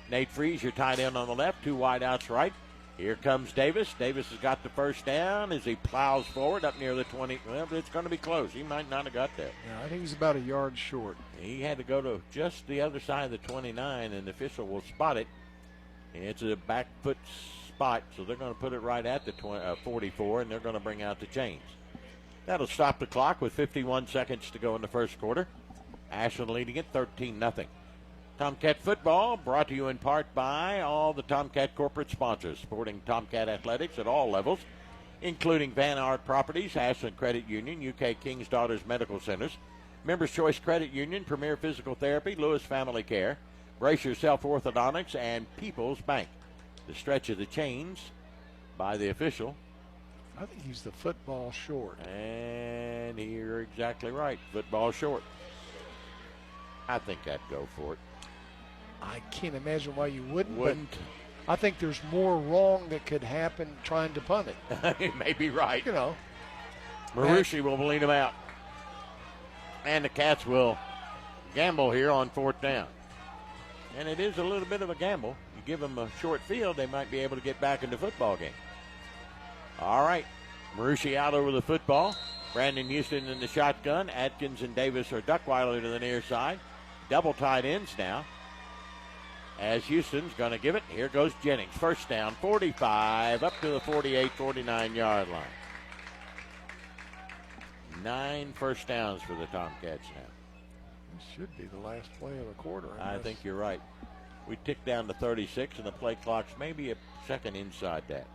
Nate Freeze, your tight end on the left, 2 wide outs right. Here comes Davis. Davis has got the first down as he plows forward up near the 20. Well, it's going to be close. He might not have got there. Yeah, I think he's about a yard short. He had to go to just the other side of the 29, and the official will spot it. And it's a back foot spot, so they're going to put it right at the 44, and they're going to bring out the chains. That'll stop the clock with 51 seconds to go in the first quarter. Ashland leading it 13-0. Tomcat football brought to you in part by all the Tomcat corporate sponsors, supporting Tomcat athletics at all levels, including Van Art Properties, Ashland Credit Union, UK King's Daughters Medical Centers, Members Choice Credit Union, Premier Physical Therapy, Lewis Family Care, Brace Yourself Orthodontics, and People's Bank. The stretch of the chains by the official. I think he's the football short. And you're exactly right. Football short. I think I'd go for it. I can't imagine why you wouldn't. Wouldn't. But I think there's more wrong that could happen trying to punt it. You may be right. You know. Marucci will lead him out. And the Cats will gamble here on 4th down. And it is a little bit of a gamble. You give them a short field, they might be able to get back in the football game. All right. Marucci out over the football. Brandon Houston in the shotgun. Atkins and Davis or Duckweiler to the near side. Double tight ends now. As Houston's going to give it. Here goes Jennings. First down, 45, up to the 48, 49-yard line. 9 first downs for the Tomcats now. This should be the last play of the quarter. I think you're right. We tick down to 36, and the play clock's maybe a second inside that.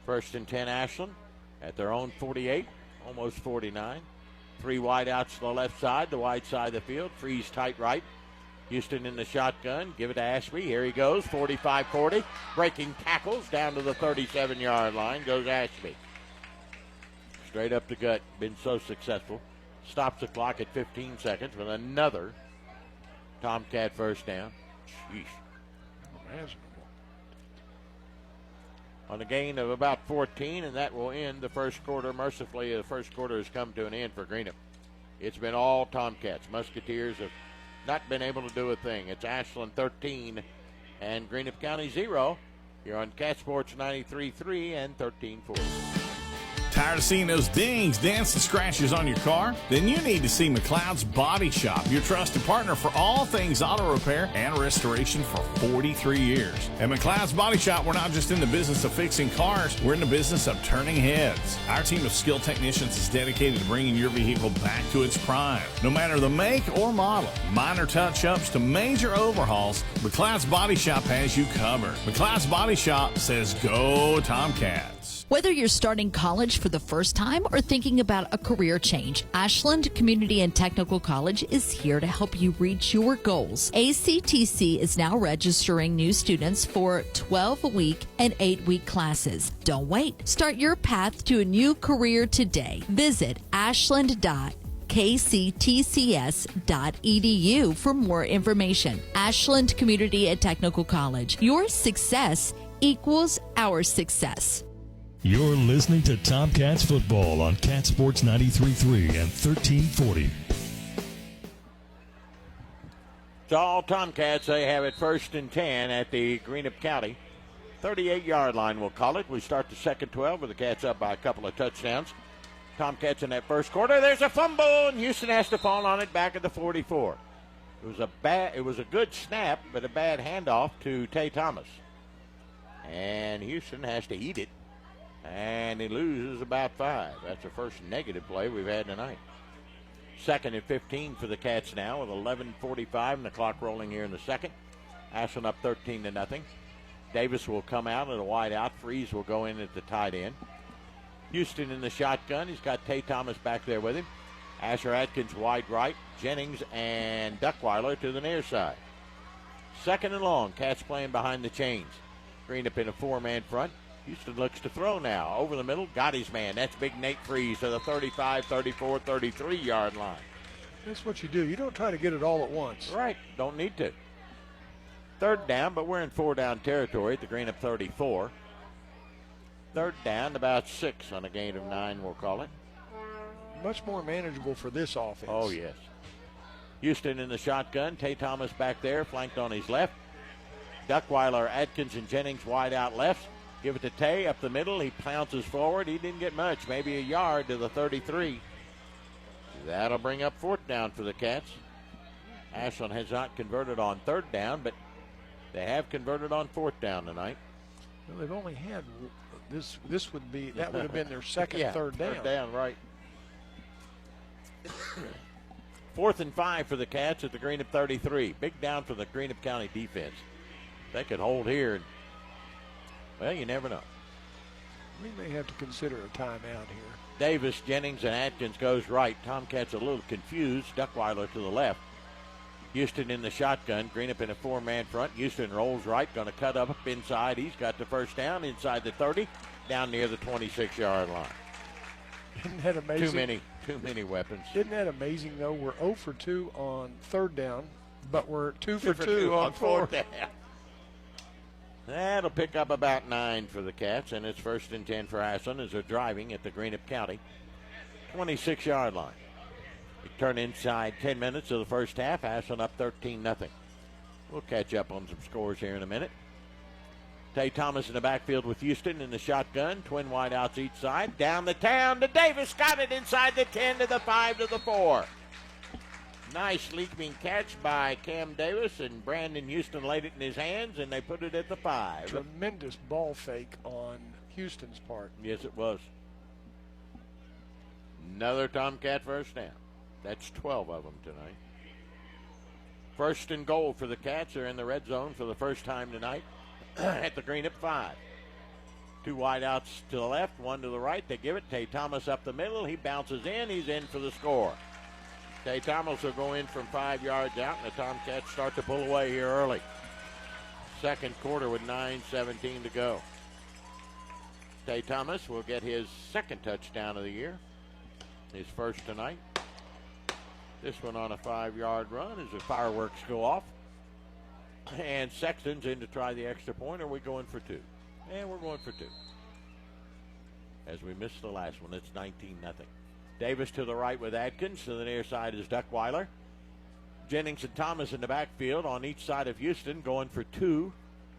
1st and 10 Ashland at their own 48, almost 49. 3 wide outs to the left side, the wide side of the field. Freeze tight right. Houston in the shotgun. Give it to Ashby. Here he goes, 45-40. Breaking tackles down to the 37-yard line goes Ashby. Straight up the gut. Been so successful. Stops the clock at 15 seconds with another Tomcat first down. Sheesh. Imaginable. On a gain of about 14, and that will end the first quarter. Mercifully, the first quarter has come to an end for Greenup. It's been all Tomcats. Musketeers have not been able to do a thing. It's Ashland 13 and Greenup County 0. You're on Cat Sports 93.3 and 1340. Tired of seeing those dings, dents, and scratches on your car? Then you need to see McLeod's Body Shop, your trusted partner for all things auto repair and restoration for 43 years. At McLeod's Body Shop, we're not just in the business of fixing cars, we're in the business of turning heads. Our team of skilled technicians is dedicated to bringing your vehicle back to its prime. No matter the make or model, minor touch-ups to major overhauls, McLeod's Body Shop has you covered. McLeod's Body Shop says go Tomcats. Whether you're starting college for the first time or thinking about a career change, Ashland Community and Technical College is here to help you reach your goals. ACTC is now registering new students for 12-week and 8-week classes. Don't wait. Start your path to a new career today. Visit ashland.kctcs.edu for more information. Ashland Community and Technical College. Your success equals our success. You're listening to Tomcats football on Cat Sports 93.3 and 1340. So all Tomcats, they have it 1st and 10 at the Greenup County 38-yard line, we'll call it. We start the second 12 with the Cats up by a couple of touchdowns. Tomcats in that first quarter. There's a fumble, and Houston has to fall on it back at the 44. It was a good snap, but a bad handoff to Tay Thomas. And Houston has to eat it. And he loses about 5. That's the first negative play we've had tonight. 2nd and 15 for the Cats now with 11:45 and the clock rolling here in the second. Ashland up 13-0. Davis will come out at a wide out. Freeze will go in at the tight end. Houston in the shotgun. He's got Tay Thomas back there with him. Asher Atkins wide right. Jennings and Duckweiler to the near side. 2nd and long. Cats playing behind the chains. Greenup in a 4-man front. Houston looks to throw now. Over the middle, got his man. That's big Nate Freeze to the 35, 34, 33-yard line. That's what you do. You don't try to get it all at once. Right. Don't need to. 3rd down, but we're in 4-down territory at the Greenup 34. 3rd down, about 6 on a gain of 9, we'll call it. Much more manageable for this offense. Oh, yes. Houston in the shotgun. Tay Thomas back there, flanked on his left. Duckweiler, Atkins, and Jennings wide out left. Give it to Tay up the middle. He pounces forward. He didn't get much, maybe a yard to the 33. That'll bring up 4th down for the Cats. Ashland has not converted on 3rd down, but they have converted on 4th down tonight. Well, they've only had this. That would have been their second yeah, 3rd down. 3rd down, right. 4th and 5 for the Cats at the Greenup 33. Big down for the Greenup County defense. They could hold here. Well, you never know. We may have to consider a timeout here. Davis, Jennings, and Atkins goes right. Tomcats a little confused. Duckweiler to the left. Houston in the shotgun. Greenup in a 4-man front. Houston rolls right. Going to cut up inside. He's got the first down inside the 30. Down near the 26-yard line. Isn't that amazing? Too many weapons. Isn't that amazing, though? We're 0 for 2 on 3rd down, but we're 2 for 2 on 4th down. That'll pick up about 9 for the Cats, and it's 1st and 10 for Ashland as they're driving at the Greenup County 26-yard line. We turn inside 10 minutes of the first half. Ashland up 13-0. We'll catch up on some scores here in a minute. Tay Thomas in the backfield with Houston in the shotgun. Twin wideouts each side. Down the town to Davis. Got it inside the 10 to the 5 to the 4. Nice leaping catch by Cam Davis, and Brandon Houston laid it in his hands, and they put it at the 5. Tremendous ball fake on Houston's part. Yes, it was. Another Tomcat first down. That's 12 of them tonight. 1st and goal for the Cats. They're in the red zone for the first time tonight at the Greenup 5. 2 wideouts to the left, 1 to the right. They give it. Tay Thomas up the middle. He bounces in. He's in for the score. Tay Thomas will go in from 5 yards out, and the Tomcats start to pull away here early. Second quarter with 9:17 to go. Tay Thomas will get his second touchdown of the year. His first tonight. This one on a 5-yard run as the fireworks go off. And Sexton's in to try the extra point. Are we going for 2? And we're going for 2. As we missed the last one, it's 19-0. Davis to the right with Atkins. To the near side is Duckweiler. Jennings and Thomas in the backfield on each side of Houston going for 2.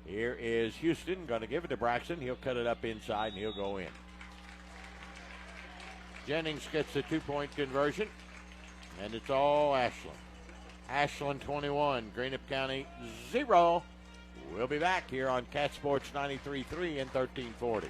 Here is Houston going to give it to Braxton. He'll cut it up inside and he'll go in. Jennings gets the 2-point conversion. And it's all Ashland. Ashland 21, Greenup County 0. We'll be back here on Cat Sports 93.3 and 1340.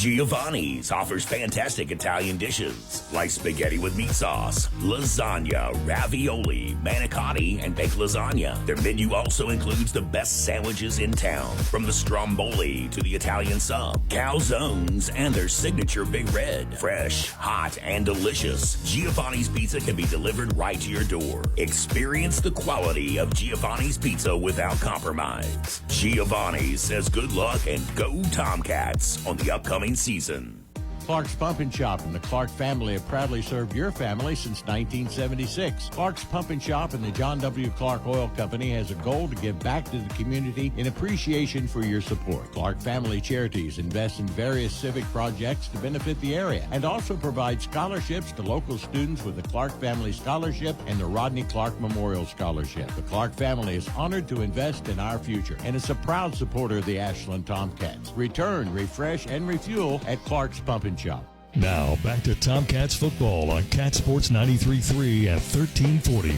Giovanni's offers fantastic Italian dishes like spaghetti with meat sauce, lasagna, ravioli, manicotti, and baked lasagna. Their menu also includes the best sandwiches in town, from the stromboli to the Italian sub, calzones, and their signature Big Red. Fresh, hot, and delicious, Giovanni's Pizza can be delivered right to your door. Experience the quality of Giovanni's Pizza without compromise. Giovanni's says good luck and go Tomcats on the upcoming season. Clark's Pump and Shop and the Clark family have proudly served your family since 1976. Clark's Pump and Shop and the John W. Clark Oil Company has a goal to give back to the community in appreciation for your support. Clark Family Charities invest in various civic projects to benefit the area and also provide scholarships to local students with the Clark Family Scholarship and the Rodney Clark Memorial Scholarship. The Clark family is honored to invest in our future and is a proud supporter of the Ashland Tomcats. Return, refresh, and refuel at Clark's Pump and Shop. Now, back to Tomcats football on Cat Sports 93.3 and 1340.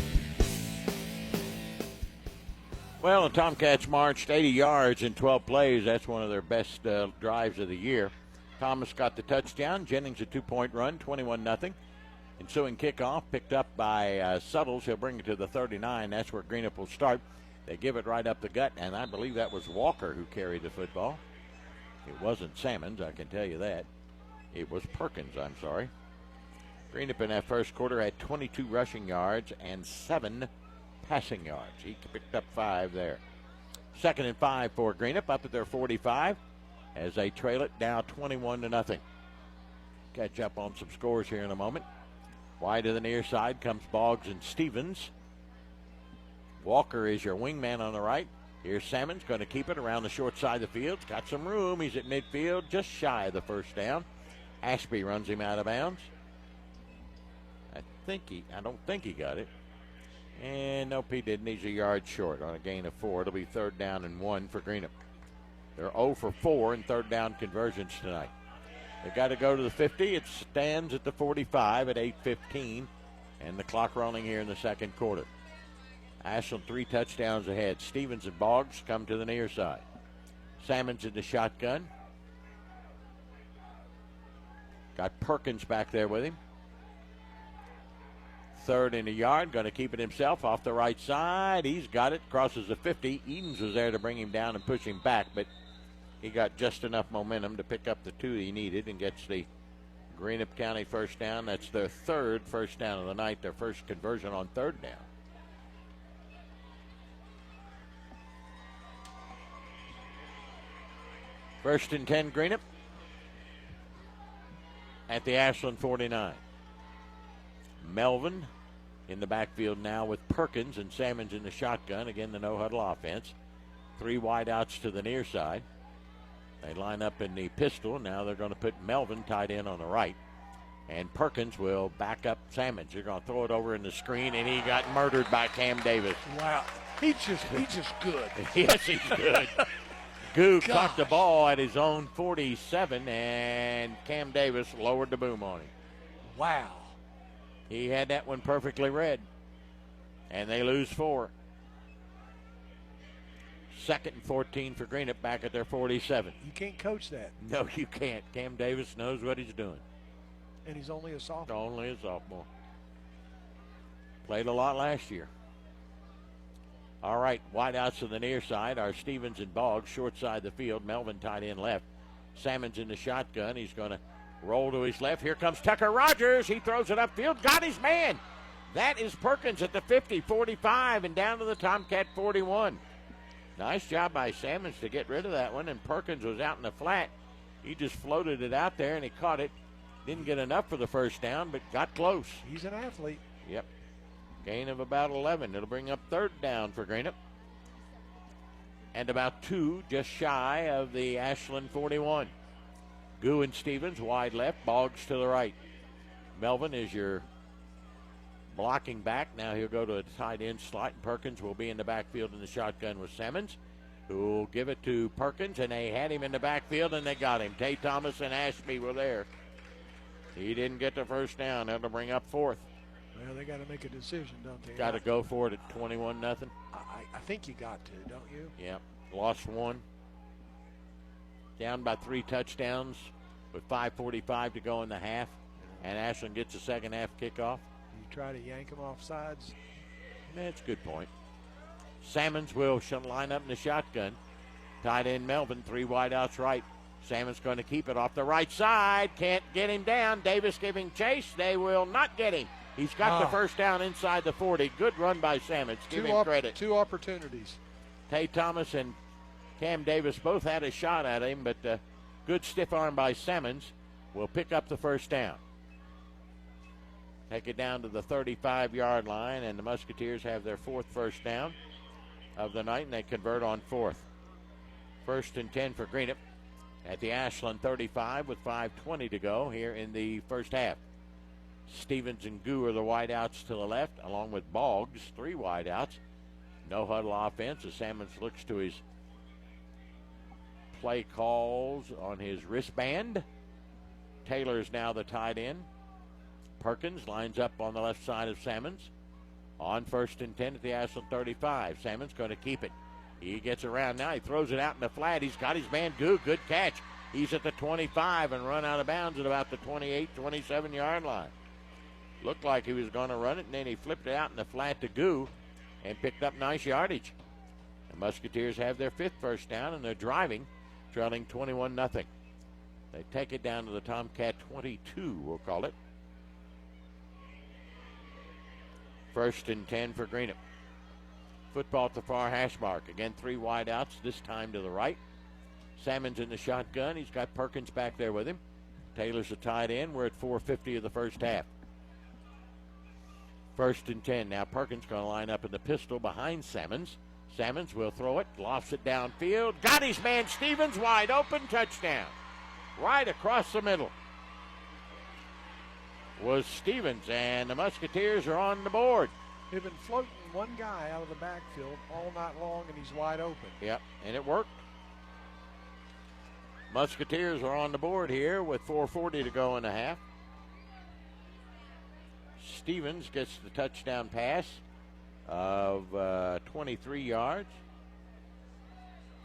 Well, the Tomcats marched 80 yards in 12 plays. That's one of their best drives of the year. Thomas got the touchdown. Jennings a 2-point run, 21-0. Ensuing kickoff picked up by Suttles. He'll bring it to the 39. That's where Greenup will start. They give it right up the gut, and I believe that was Walker who carried the football. It wasn't Sammons, I can tell you that. It was Perkins, I'm sorry. Greenup in that first quarter had 22 rushing yards and 7 passing yards. He picked up 5 there. 2nd and 5 for Greenup up at their 45 as they trail it now 21-0. Catch up on some scores here in a moment. Wide to the near side comes Boggs and Stevens. Walker is your wingman on the right. Here's Salmon's going to keep it around the short side of the field. He's got some room. He's at midfield, just shy of the first down. Ashby runs him out of bounds. I don't think he got it. And nope, he didn't. He's a yard short on a gain of 4. It'll be 3rd down and 1 for Greenup. They're 0 for 4 in third down conversions tonight. They've got to go to the 50. It stands at the 45 at 8:15, and the clock running here in the second quarter. Ashland 3 touchdowns ahead. Stevens and Boggs come to the near side. Salmon's in the shotgun. Got Perkins back there with him. 3rd and a yard. Going to keep it himself off the right side. He's got it. Crosses the 50. Edens was there to bring him down and push him back, but he got just enough momentum to pick up the 2 he needed and gets the Greenup County first down. That's their 3rd first down of the night, their first conversion on 3rd down. First and 10, Greenup at the Ashland 49. Melvin in the backfield now with Perkins, and Salmon's in the shotgun. Again, the no-huddle offense. 3 wideouts to the near side. They line up in the pistol. Now they're going to put Melvin tight end on the right. And Perkins will back up Salmons. You're going to throw it over in the screen, and he got murdered by Cam Davis. Wow. He's just good. Yes, he's good. Goo caught the ball at his own 47, and Cam Davis lowered the boom on him. Wow. He had that one perfectly read. And they lose 4. 2nd and 14 for Greenup back at their 47. You can't coach that. No, you can't. Cam Davis knows what he's doing. And he's only a sophomore. Only a sophomore. Played a lot last year. All right, wideouts to the near side are Stevens and Boggs, short side of the field. Melvin tight end left. Salmon's in the shotgun. He's going to roll to his left. Here comes Tucker Rogers. He throws it upfield. Got his man. That is Perkins at the 50, 45, and down to the Tomcat 41. Nice job by Salmons to get rid of that one, and Perkins was out in the flat. He just floated it out there, and he caught it. Didn't get enough for the first down, but got close. He's an athlete. Yep. Gain of about 11. It'll bring up 3rd down for Greenup. And about 2 just shy of the Ashland 41. Goo and Stevens wide left, Boggs to the right. Melvin is your blocking back. Now he'll go to a tight end slot, and Perkins will be in the backfield in the shotgun with Salmons, who will give it to Perkins, and they had him in the backfield, and they got him. Tay Thomas and Ashby were there. He didn't get the first down. That'll bring up 4th. Well, they got to make a decision, don't they? Got to go for it at 21-0. I think you got to, don't you? Yep. Lost 1. Down by 3 touchdowns with 5:45 to go in the half. And Ashland gets a second half kickoff. You try to yank them off sides. That's a good point. Salmons will line up in the shotgun. Tight end Melvin, 3 wideouts right. Salmon's going to keep it off the right side. Can't get him down. Davis giving chase. They will not get him. He's got the first down inside the 40. Good run by Salmons. Give him credit. 2 opportunities. Tay Thomas and Cam Davis both had a shot at him, but good stiff arm by Salmons will pick up the first down. Take it down to the 35-yard line, and the Musketeers have their 4th first down of the night, and they convert on 4th. 1st and 10 for Greenup at the Ashland 35 with 5:20 to go here in the first half. Stevens and Goo are the wideouts to the left, along with Boggs, 3 wideouts. No huddle offense as Salmons looks to his play calls on his wristband. Taylor is now the tight end. Perkins lines up on the left side of Salmons. On 1st and 10 at the Ashland 35. Salmons going to keep it. He gets around now. He throws it out in the flat. He's got his man Goo. Good catch. He's at the 25 and run out of bounds at about the 28, 27-yard line. Looked like he was going to run it, and then he flipped it out in the flat to Goo and picked up nice yardage. The Musketeers have their 5th first down, and they're driving, trailing 21-0. They take it down to the Tomcat 22, we'll call it. 1st and 10 for Greenup. Football at the far hash mark. Again, 3 wideouts, this time to the right. Salmon's in the shotgun. He's got Perkins back there with him. Taylor's the tight end. We're at 4:50 of the first half. 1st and 10. Now Perkins going to line up in the pistol behind Salmons. Sammons will throw it, lofts it downfield. Got his man Stevens wide open, touchdown. Right across the middle was Stevens, and the Musketeers are on the board. They've been floating one guy out of the backfield all night long, and he's wide open. Yep, and it worked. Musketeers are on the board here with 4:40 to go in the half. Stevens gets the touchdown pass of 23 yards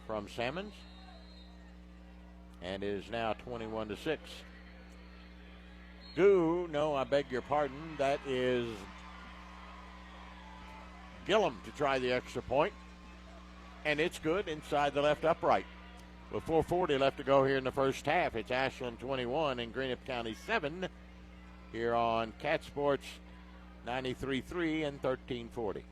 from Sammons, and is now 21-6. I beg your pardon, that is Gillum to try the extra point, and it's good inside the left upright. With 4:40 left to go here in the first half, it's Ashland 21 and Greenup County 7 here on Cat Sports 93.3 and 1340.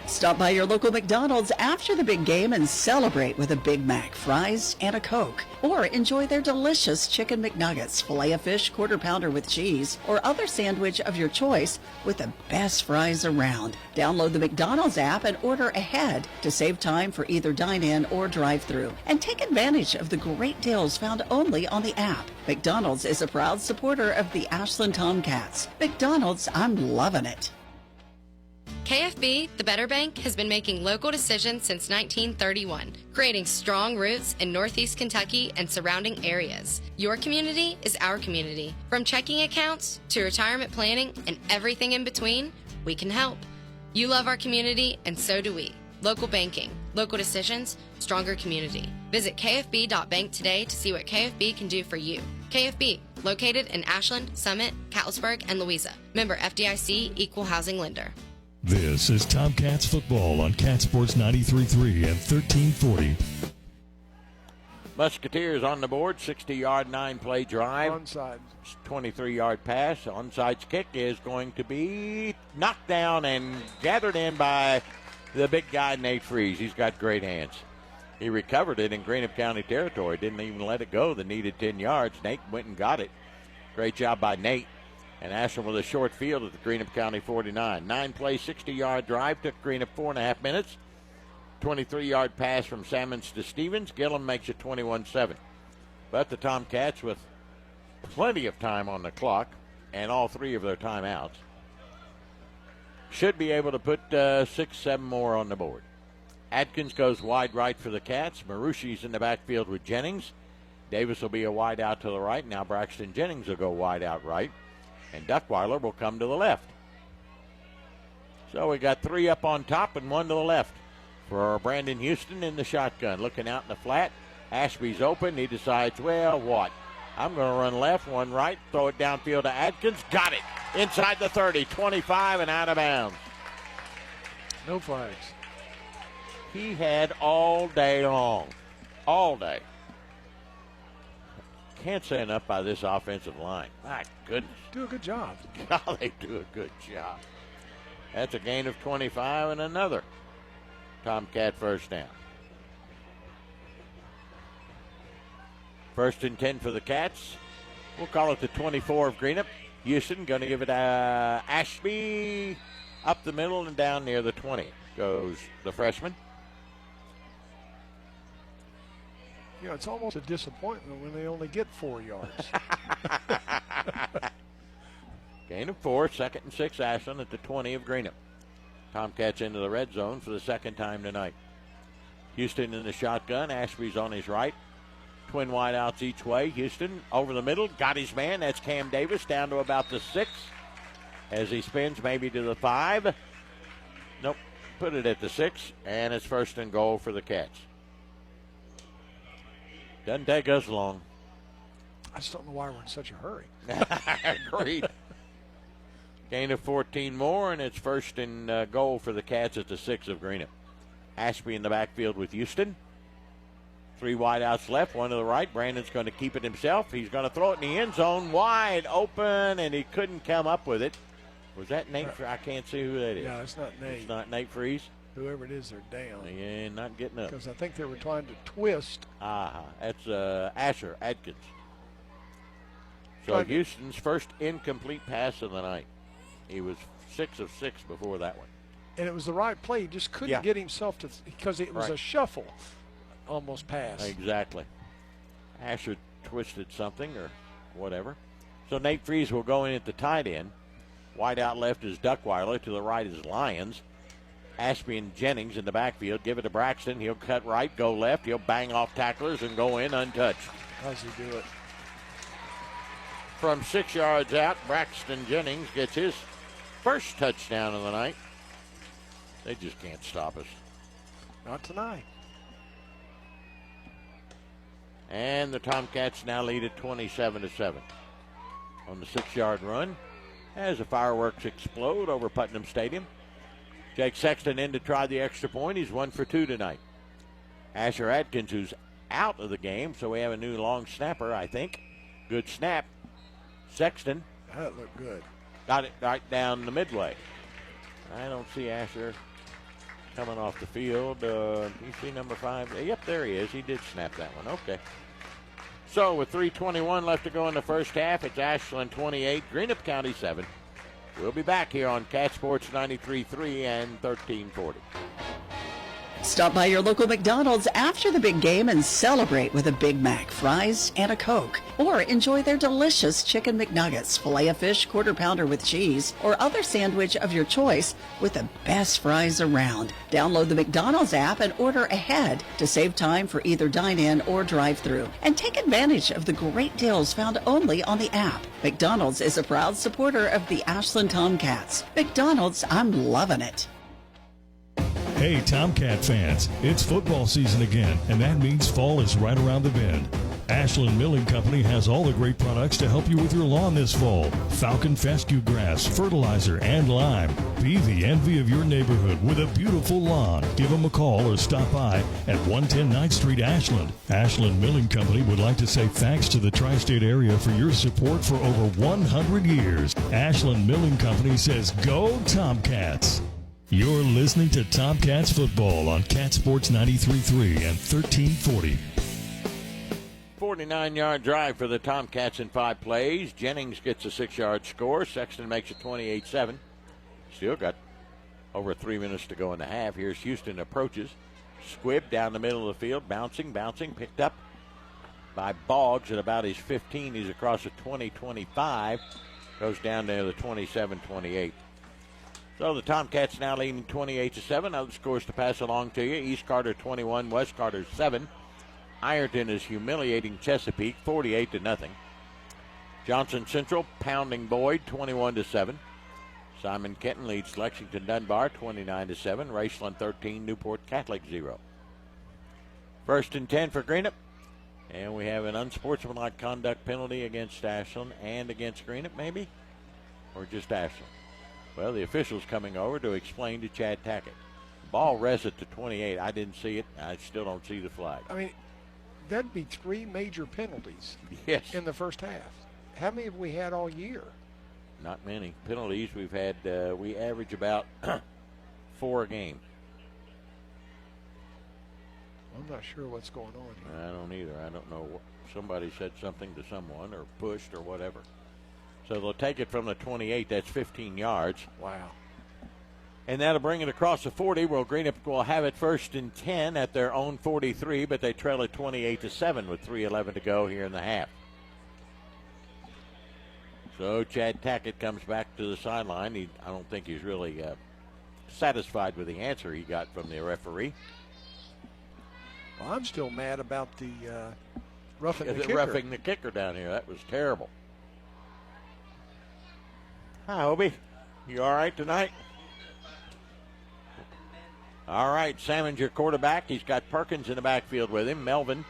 Stop by your local McDonald's after the big game and celebrate with a Big Mac, fries, and a Coke. Or enjoy their delicious Chicken McNuggets, Filet-O-Fish, Quarter Pounder with cheese, or other sandwich of your choice with the best fries around. Download the McDonald's app and order ahead to save time for either dine-in or drive-thru. And take advantage of the great deals found only on the app. McDonald's is a proud supporter of the Ashland Tomcats. McDonald's, I'm loving it. KFB, the Better Bank, has been making local decisions since 1931, creating strong roots in Northeast Kentucky and surrounding areas. Your community is our community. From checking accounts to retirement planning and everything in between, we can help. You love our community, and so do we. Local banking, local decisions, stronger community. Visit kfb.bank today to see what KFB can do for you. KFB, located in Ashland, Summit, Catlettsburg, and Louisa. Member FDIC, Equal Housing Lender. This is Tomcats football on Cat Sports 93.3 and 1340. Musketeers on the board, 60-yard, 9-play drive. Onside. 23-yard pass. Onside's kick is going to be knocked down and gathered in by the big guy, Nate Freeze. He's got great hands. He recovered it in Greenup County territory. Didn't even let it go. The needed 10 yards. Nate went and got it. Great job by Nate. And Ashland with a short field at the Greenup County 49. 9-play, 60-yard drive took Greenup 4.5 minutes. 23-yard pass from Sammons to Stevens. Gillum makes it 21-7. But the Tomcats, with plenty of time on the clock and all three of their timeouts, should be able to put 6-7 more on the board. Atkins goes wide right for the Cats. Marushi's in the backfield with Jennings. Davis will be a wide out to the right. Now Braxton Jennings will go wide out right. And Duckweiler will come to the left. So we got three up on top and one to the left for Brandon Houston in the shotgun. Looking out in the flat. Ashby's open. He decides, well, what? I'm going to run left, one right, throw it downfield to Atkins. Got it. Inside the 30, 25 and out of bounds. No flags. He had all day long. All day. Can't say enough by this offensive line. My goodness. Do a good job. Oh, they do a good job. That's a gain of 25 and another Tomcat first down. First and 10 for the Cats. We'll call it the 24 of Greenup. Houston going to give it Ashby up the middle and down near the 20 goes the freshman. You know, it's almost a disappointment when they only get 4 yards. Gain of 4, 2nd and 6, Ashland at the 20 of Greenup. Tomcats into the red zone for the second time tonight. Houston in the shotgun. Ashby's on his right. Twin wideouts each way. Houston over the middle. Got his man. That's Cam Davis down to about the 6 as he spins maybe to the 5. Nope. Put it at the 6, and it's first and goal for the Cats. Doesn't take us long. I just don't know why we're in such a hurry. Agreed. Gain of 14 more, and it's first and goal for the Cats at the 6 of Greenup. Ashby in the backfield with Houston. 3 wideouts left, one to the right. Brandon's going to keep it himself. He's going to throw it in the end zone, wide open, and he couldn't come up with it. Was that Nate? I can't see who that is. Yeah, it's not Nate. It's not Nate Freeze. Whoever it is, they're down. Yeah, not getting up. Because I think they were trying to twist. That's Asher Adkins. So Houston's first incomplete pass of the night. He was 6 of 6 before that one. And it was the right play. He just couldn't get himself to, because it was a shuffle almost pass. Exactly. Asher twisted something or whatever. So Nate Freeze will go in at the tight end. Wide out left is Duckweiler. To the right is Lyons. Ashby and Jennings in the backfield. Give it to Braxton. He'll cut right, go left. He'll bang off tacklers and go in untouched. How's he do it? From 6 yards out, Braxton Jennings gets his first touchdown of the night. They just can't stop us. Not tonight. And the Tomcats now lead at 27-7. On the 6-yard run, as the fireworks explode over Putnam Stadium. Jake Sexton in to try the extra point. He's 1 for 2 tonight. Asher Adkins, who's out of the game, so we have a new long snapper, I think. Good snap. Sexton. That looked good. Got it right down the midway. I don't see Asher coming off the field. You see number 5? Yep, there he is. He did snap that one. Okay. So with 3:21 left to go in the first half, it's Ashland 28, Greenup County 7. We'll be back here on Cat Sports 93.3 and 1340. Stop by your local McDonald's after the big game and celebrate with a Big Mac, fries, and a Coke. Or enjoy their delicious Chicken McNuggets, Filet-O-Fish, Quarter Pounder with cheese, or other sandwich of your choice with the best fries around. Download the McDonald's app and order ahead to save time for either dine-in or drive-thru. And take advantage of the great deals found only on the app. McDonald's is a proud supporter of the Ashland Tomcats. McDonald's, I'm loving it. Hey, Tomcat fans, it's football season again, and that means fall is right around the bend. Ashland Milling Company has all the great products to help you with your lawn this fall. Falcon fescue grass, fertilizer, and lime. Be the envy of your neighborhood with a beautiful lawn. Give them a call or stop by at 110 9th Street, Ashland. Ashland Milling Company would like to say thanks to the tri-state area for your support for over 100 years. Ashland Milling Company says, go Tomcats! You're listening to Tomcats football on Cat Sports 93.3 and 1340. 49-yard drive for the Tomcats in 5 plays. Jennings gets a 6-yard score. Sexton makes it 28-7. Still got over 3 minutes to go in the half. Here's Houston approaches. Squibb down the middle of the field, bouncing, picked up by Boggs at about his 15. He's across the 20-25. Goes down to the 27-28. So the Tomcats now leading 28-7. Other scores to pass along to you. East Carter 21, West Carter 7. Ironton is humiliating Chesapeake 48-0. Johnson Central pounding Boyd 21-7. Simon Kenton leads Lexington Dunbar 29-7. Raceland 13, Newport Catholic 0. 1st and 10 for Greenup. And we have an unsportsmanlike conduct penalty against Ashland and against Greenup, maybe? Or just Ashland? Well, the official's coming over to explain to Chad Tackett. Ball rests at the 28. I didn't see it. I still don't see the flag. I mean, that'd be 3 major penalties in the first half. How many have we had all year? Not many. Penalties we've had, we average about 4 a game. I'm not sure what's going on here. I don't either. I don't know. Somebody said something to someone or pushed or whatever. So they'll take it from the 28. That's 15 yards. Wow. And that'll bring it across the 40. Well, Greenup will have it 1st and 10 at their own 43, but they trail it 28-7 with 3:11 to go here in the half. So Chad Tackett comes back to the sideline. I don't think he's really satisfied with the answer he got from the referee. Well, I'm still mad about the roughing the kicker. Roughing the kicker down here. That was terrible. Hi, Obie. You all right tonight? All right, Salmon's your quarterback. He's got Perkins in the backfield with him. Melvin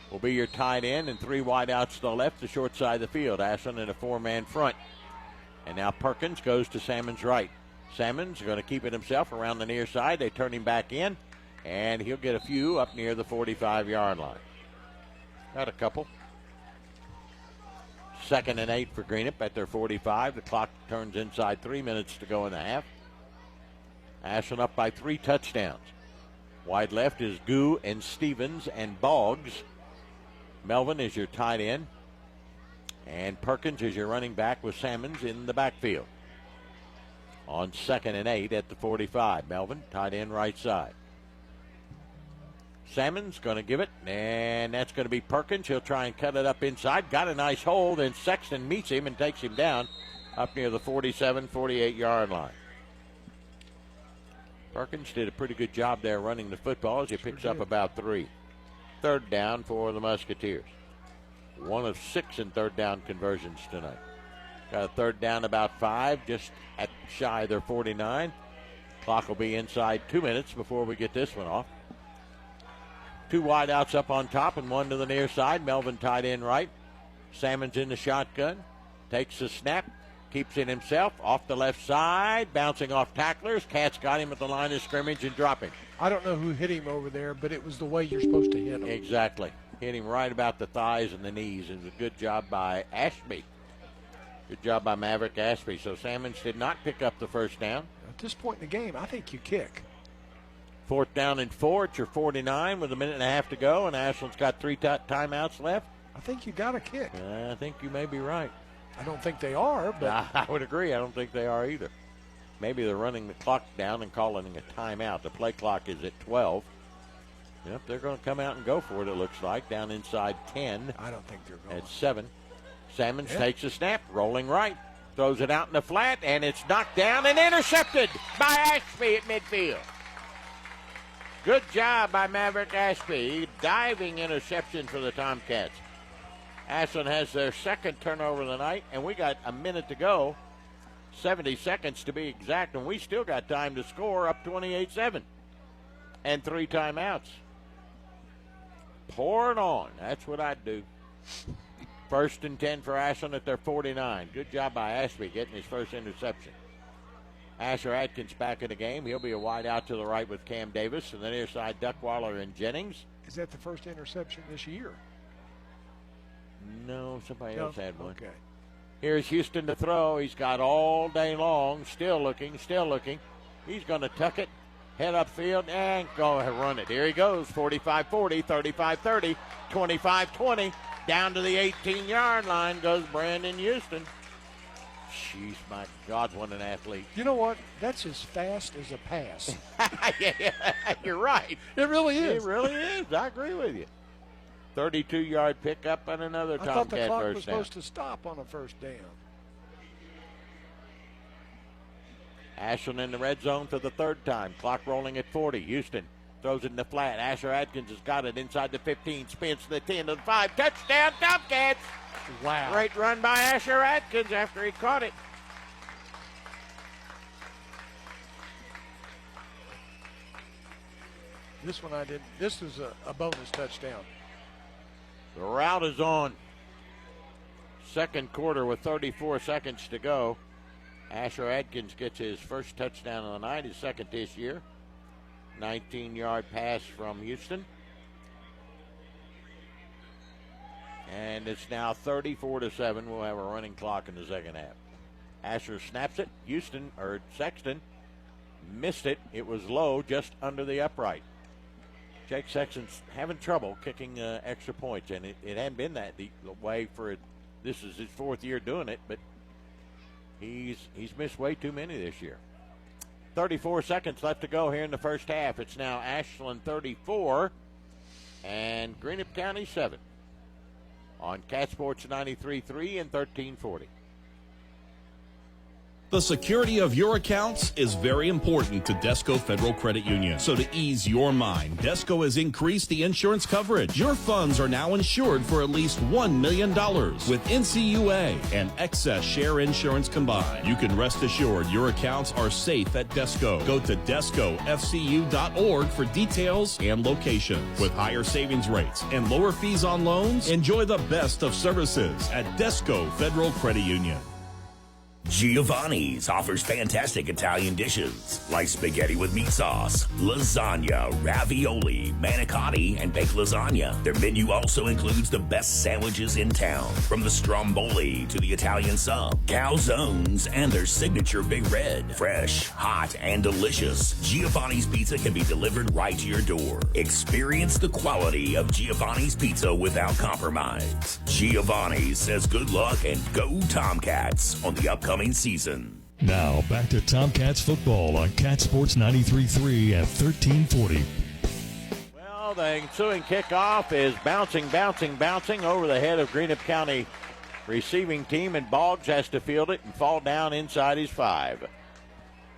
will be your tight end, and 3 wide outs to the left, the short side of the field. Ashland in a 4-man front. And now Perkins goes to Salmon's right. Salmon's going to keep it himself around the near side. They turn him back in, and he'll get a few up near the 45-yard line. Got a couple. 2nd and 8 for Greenup at their 45. The clock turns inside 3 minutes to go in the half. Ashland up by 3 touchdowns. Wide left is Goo and Stevens and Boggs. Melvin is your tight end. And Perkins is your running back with Sammons in the backfield. On 2nd and 8 at the 45. Melvin, tight end right side. Sammons going to give it, and that's going to be Perkins. He'll try and cut it up inside. Got a nice hold, and Sexton meets him and takes him down up near the 47, 48-yard line. Perkins did a pretty good job there running the football as he picks up about 3. 3rd down for the Musketeers. 1 of 6 in 3rd down conversions tonight. Got a 3rd down about 5, just at shy of their 49. Clock will be inside 2 minutes before we get this one off. 2 wideouts up on top and 1 to the near side. Melvin tight end right. Sammons in the shotgun. Takes the snap. Keeps it himself. Off the left side. Bouncing off tacklers. Cats got him at the line of scrimmage and dropping. I don't know who hit him over there, but it was the way you're supposed to hit him. Exactly. Hit him right about the thighs and the knees. It was a good job by Ashby. Good job by Maverick Ashby. So Sammons did not pick up the 1st down. At this point in the game, I think you kick. 4th down and 4 at your 49 with a minute and a half to go, and Ashland's got 3 timeouts left. I think you got to kick. I think you may be right. I don't think they are, but I would agree. I don't think they are either. Maybe they're running the clock down and calling a timeout. The play clock is at 12. Yep, they're going to come out and go for it, it looks like, down inside 10. I don't think they're going. At 7. Sammons takes a snap, rolling right, throws it out in the flat, and it's knocked down and intercepted by Ashby at midfield. Good job by Maverick Ashby. Diving interception for the Tomcats. Ashland has their 2nd turnover of the night, and we got a minute to go. 70 seconds to be exact, and we still got time to score up 28-7. And 3 timeouts. Pouring on. That's what I'd do. 1st and 10 for Ashland at their 49. Good job by Ashby getting his first interception. Asher Atkins back in the game. He'll be a wide out to the right with Cam Davis. And the near side, Duckwaller and Jennings. Is that the first interception this year? No, somebody else had one. Okay. Here's Houston to throw. He's got all day long. Still looking, still looking. He's going to tuck it, head upfield, and go and run it. Here he goes, 45-40, 35-30, 25-20. Down to the 18-yard line goes Brandon Houston. Jeez, my God, what an athlete. You know what? That's as fast as a pass. Yeah, you're right. It really is. It really is. I agree with you. 32-yard pickup and another Tomcat I thought the clock first was down. supposed to stop on a 1st down. Ashland in the red zone for the 3rd time. Clock rolling at 40. Houston throws it in the flat. Asher Atkins has got it inside the 15. Spins to the 10 to the 5. Touchdown, Tomcats. Wow. Great run by Asher Atkins after he caught it. This one I did. This was a bonus touchdown. The route is on. 2nd quarter with 34 seconds to go. Asher Atkins gets his first touchdown of the night, his 2nd this year. 19-yard pass from Houston. And it's now 34-7. We'll have a running clock in the 2nd half. Asher snaps it. Sexton missed it. It was low, just under the upright. Jake Sexton's having trouble kicking extra points, and it hadn't been that the way for it. This is his 4th year doing it, but he's missed way too many this year. 34 seconds left to go here in the 1st half. It's now Ashland 34 and Greenup County 7 on Cat Sports 93.3 and 1340. The security of your accounts is very important to Desco Federal Credit Union. So to ease your mind, Desco has increased the insurance coverage. Your funds are now insured for at least $1 million with NCUA and excess share insurance combined. You can rest assured your accounts are safe at Desco. Go to DescoFCU.org for details and locations. With higher savings rates and lower fees on loans, enjoy the best of services at Desco Federal Credit Union. Giovanni's offers fantastic Italian dishes like spaghetti with meat sauce, lasagna, ravioli, manicotti, and baked lasagna. Their menu also includes the best sandwiches in town, from the stromboli to the Italian sub, calzones, and their signature Big Red. Fresh, hot, and delicious, Giovanni's Pizza can be delivered right to your door. Experience the quality of Giovanni's Pizza without compromise. Giovanni's says good luck and go Tomcats on the upcoming season. Now, back to Tomcats football on Cat Sports 93.3 at 1340. Well, the ensuing kickoff is bouncing over the head of Greenup County receiving team, and Boggs has to field it and fall down inside his 5.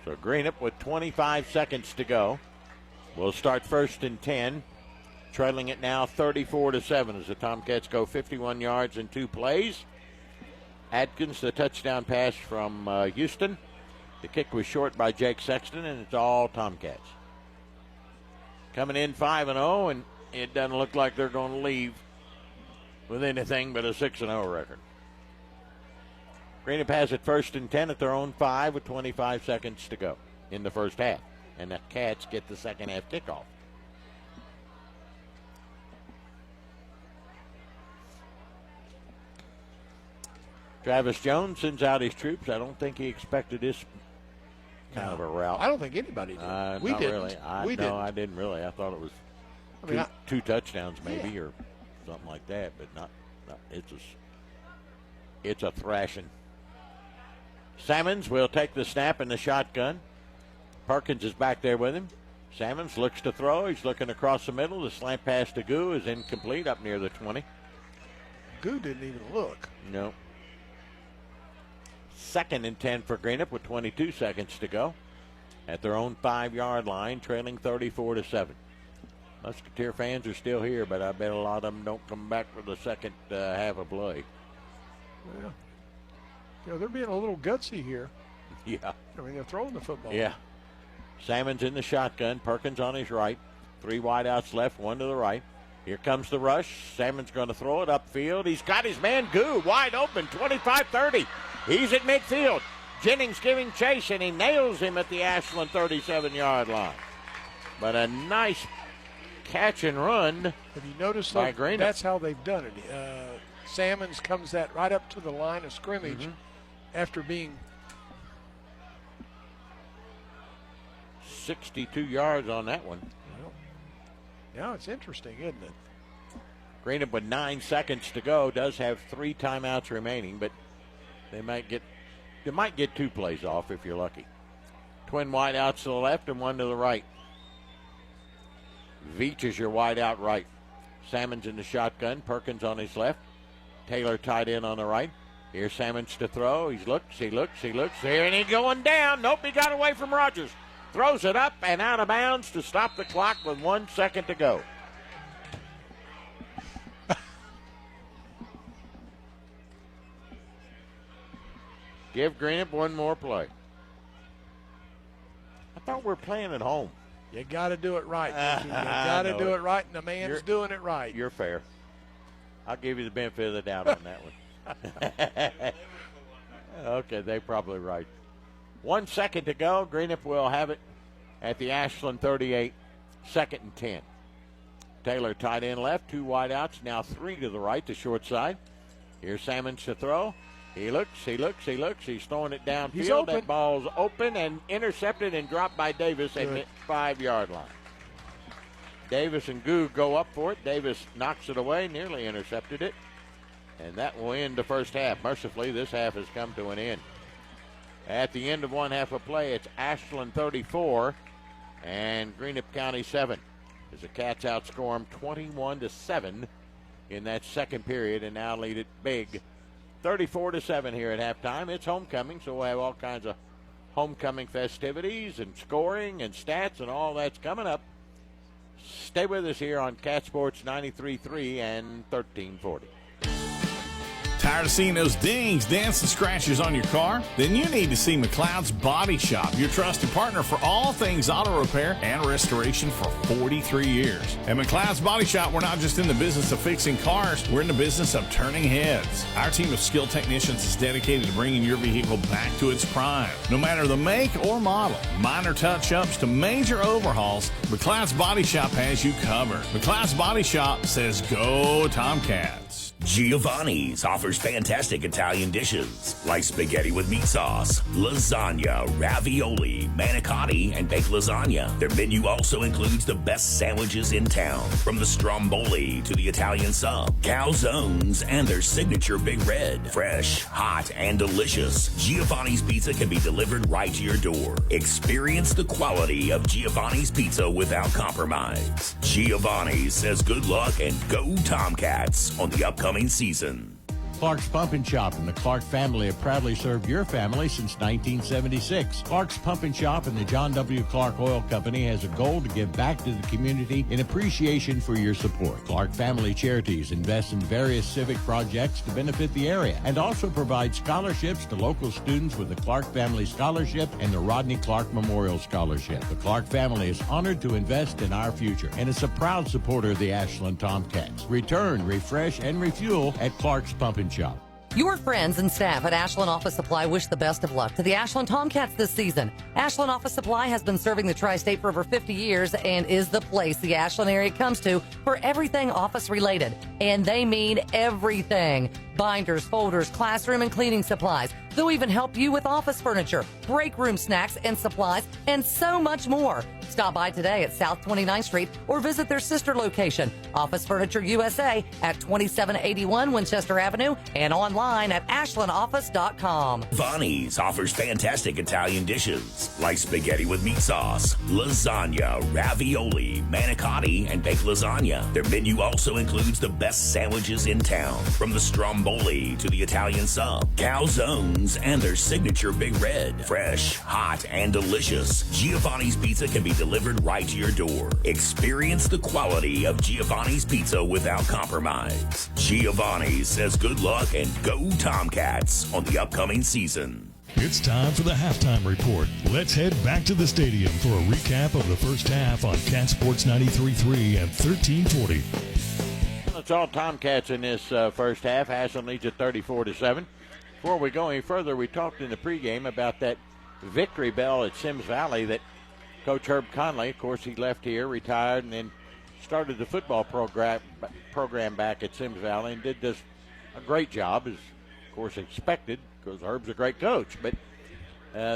So Greenup with 25 seconds to go will start first and 10, trailing it now 34-7 as the Tomcats go 51 yards in 2 plays. Adkins, the touchdown pass from Houston. The kick was short by Jake Sexton, and it's all Tomcats. Coming in 5-0, and it doesn't look like they're going to leave with anything but a 6-0 record. Greenup has it first and 10 at their own 5 with 25 seconds to go in the first half. And the Cats get the second half kickoff. Travis Jones sends out his troops. I don't think he expected this kind of a route. I don't think anybody did. We didn't. Really. I didn't really. I thought it was two touchdowns maybe or something like that, but not it's a thrashing. Sammons will take the snap in the shotgun. Perkins is back there with him. Sammons looks to throw. He's looking across the middle. The slant pass to Goo is incomplete up near the 20. Goo didn't even look. No. Second and 10 for Greenup with 22 seconds to go at their own 5-yard line, trailing 34-7. Musketeer fans are still here, but I bet a lot of them don't come back for the second half of play. Well, they're being a little gutsy here. Yeah. I mean, they're throwing the football. Yeah. Salmon's in the shotgun. Perkins on his right. 3 wideouts left, 1 to the right. Here comes the rush. Salmon's going to throw it upfield. He's got his man Goo wide open, 25-30. He's at midfield. Jennings giving chase, and he nails him at the Ashland 37-yard line. But a nice catch and run. Have you noticed by Greenup? That's how they've done it. Salmons comes that right up to the line of scrimmage after being 62 yards on that one. Well, now it's interesting, isn't it? Greenup with 9 seconds to go does have 3 timeouts remaining, but they might get 2 plays off if you're lucky. Twin wideouts to the left and 1 to the right. Veach is your wideout right. Salmon's in the shotgun. Perkins on his left. Taylor tied in on the right. Here's Salmons to throw. He looks. There, and he's going down. Nope, he got away from Rogers. Throws it up and out of bounds to stop the clock with 1 second to go. Give Greenup 1 more play. I thought we were playing at home. You got to do it right. You got to do it right, and the man's doing it right. You're fair. I'll give you the benefit of the doubt on that one. Okay, they're probably right. 1 second to go. Greenup will have it at the Ashland 38, 2nd and 10. Taylor tight end left, 2 wideouts, now 3 to the right, the short side. Here's Salmons to throw. He looks. He's throwing it downfield. That ball's open and intercepted and dropped by Davis at the 5-yard line. Davis and Goo go up for it. Davis knocks it away, nearly intercepted it. And that will end the first half. Mercifully, this half has come to an end. At the end of one half of play, it's Ashland 34 and Greenup County 7. As the Cats outscore them 21-7 in that second period and now lead it big 34-7 here at halftime. It's homecoming, so we'll have all kinds of homecoming festivities and scoring and stats and all that's coming up. Stay with us here on Cat Sports 93.3 and 1340. Tired of seeing those dings, dents, and scratches on your car? Then you need to see McLeod's Body Shop, your trusted partner for all things auto repair and restoration for 43 years. At McLeod's Body Shop, we're not just in the business of fixing cars, we're in the business of turning heads. Our team of skilled technicians is dedicated to bringing your vehicle back to its prime. No matter the make or model, minor touch-ups to major overhauls, McLeod's Body Shop has you covered. McLeod's Body Shop says go Tomcats. Giovanni's offers fantastic Italian dishes like spaghetti with meat sauce, lasagna, ravioli, manicotti, and baked lasagna. Their menu also includes the best sandwiches in town, from the stromboli to the Italian sub, calzones, and their signature Big Red. Fresh, hot, and delicious, Giovanni's Pizza can be delivered right to your door. Experience the quality of Giovanni's Pizza without compromise. Giovanni's says good luck and go Tomcats on the upcoming season. Clark's Pump and Shop and the Clark family have proudly served your family since 1976. Clark's Pump and Shop and the John W. Clark Oil Company has a goal to give back to the community in appreciation for your support. Clark Family Charities invest in various civic projects to benefit the area and also provide scholarships to local students with the Clark Family Scholarship and the Rodney Clark Memorial Scholarship. The Clark family is honored to invest in our future and is a proud supporter of the Ashland Tomcats. Return, refresh, and refuel at Clark's Pump and Shop. Your friends and staff at Ashland Office Supply wish the best of luck to the Ashland Tomcats this season. Ashland Office Supply has been serving the tri-state for over 50 years and is the place the Ashland area comes to for everything office related. And they mean everything. Binders, folders, classroom and cleaning supplies. They'll even help you with office furniture, break room snacks and supplies, and so much more. Stop by today at South 29th Street or visit their sister location, Office Furniture USA at 2781 Winchester Avenue and online at ashlandoffice.com. Vonnie's offers fantastic Italian dishes like spaghetti with meat sauce, lasagna, ravioli, manicotti, and baked lasagna. Their menu also includes the best sandwiches in town, from the stromboli to the Italian sub, calzones, and their signature Big Red. Fresh, hot, and delicious, Giovanni's Pizza can be delivered right to your door. Experience the quality of Giovanni's Pizza without compromise. Giovanni's says good luck and go Tomcats on the upcoming season. It's time for the halftime report. Let's head back to the stadium for a recap of the first half on Cat Sports 93.3 and 1340. It's all Tomcats in this first half. Ashland leads at 34-7. Before we go any further, we talked in the pregame about that victory bell at Sims Valley that Coach Herb Conley, of course, he left here, retired, and then started the football program back at Sims Valley and did this a great job, as of course expected, because Herb's a great coach. But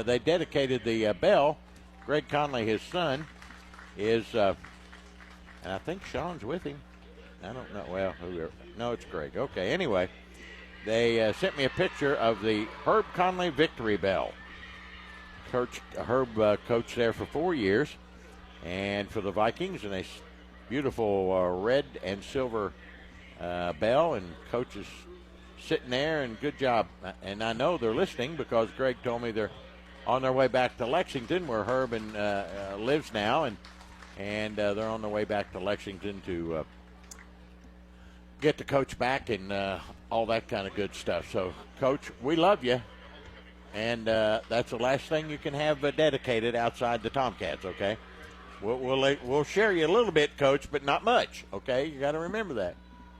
they dedicated the bell. Greg Conley, his son, is, and I think Sean's with him. I don't know. Well, whoever. No, it's Greg. Okay, anyway, they sent me a picture of the Herb Conley victory bell. Herb coached there for 4 years, and for the Vikings, and a beautiful red and silver bell, and Coach is sitting there, and good job. And I know they're listening because Greg told me they're on their way back to Lexington, where Herb lives now, and they're on their way back to Lexington to get the coach back and all that kind of good stuff. So, Coach, we love you. And that's the last thing you can have dedicated outside the Tomcats, okay? We'll share you a little bit, Coach, but not much, okay? You got to remember that.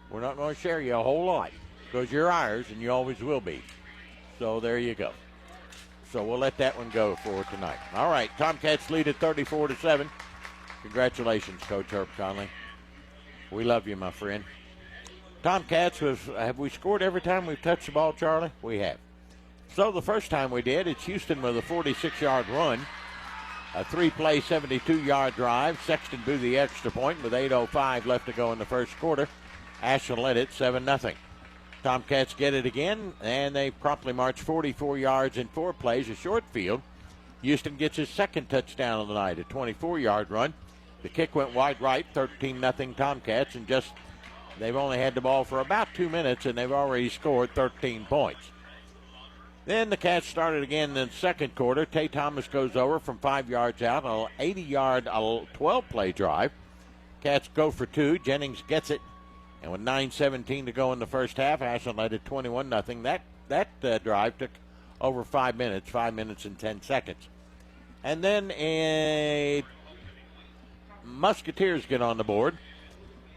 We're not going to share you a whole lot because you're ours and you always will be. So there you go. So we'll let that one go for tonight. All right, Tomcats lead at 34-7. Congratulations, Coach Herb Conley. We love you, my friend. Tomcats, have we scored every time we've touched the ball, Charlie? We have. So the first time we did, it's Houston with a 46-yard run, a 3-play, 72-yard drive. Sexton blew the extra point with 8:05 left to go in the first quarter. Ashland led it 7-0. Tomcats get it again, and they promptly march 44 yards in 4 plays, a short field. Houston gets his second touchdown of the night, a 24-yard run. The kick went wide right, 13-0 Tomcats, and they've only had the ball for about 2 minutes, and they've already scored 13 points. Then the Cats started again in the second quarter. Tay Thomas goes over from 5 yards out on an 80-yard, 12-play drive. Cats go for 2. Jennings gets it And with 9:17 to go in the first half, Ashland led at 21-0. That drive took over 5 minutes, 5 minutes and 10 seconds. And then Musketeers get on the board.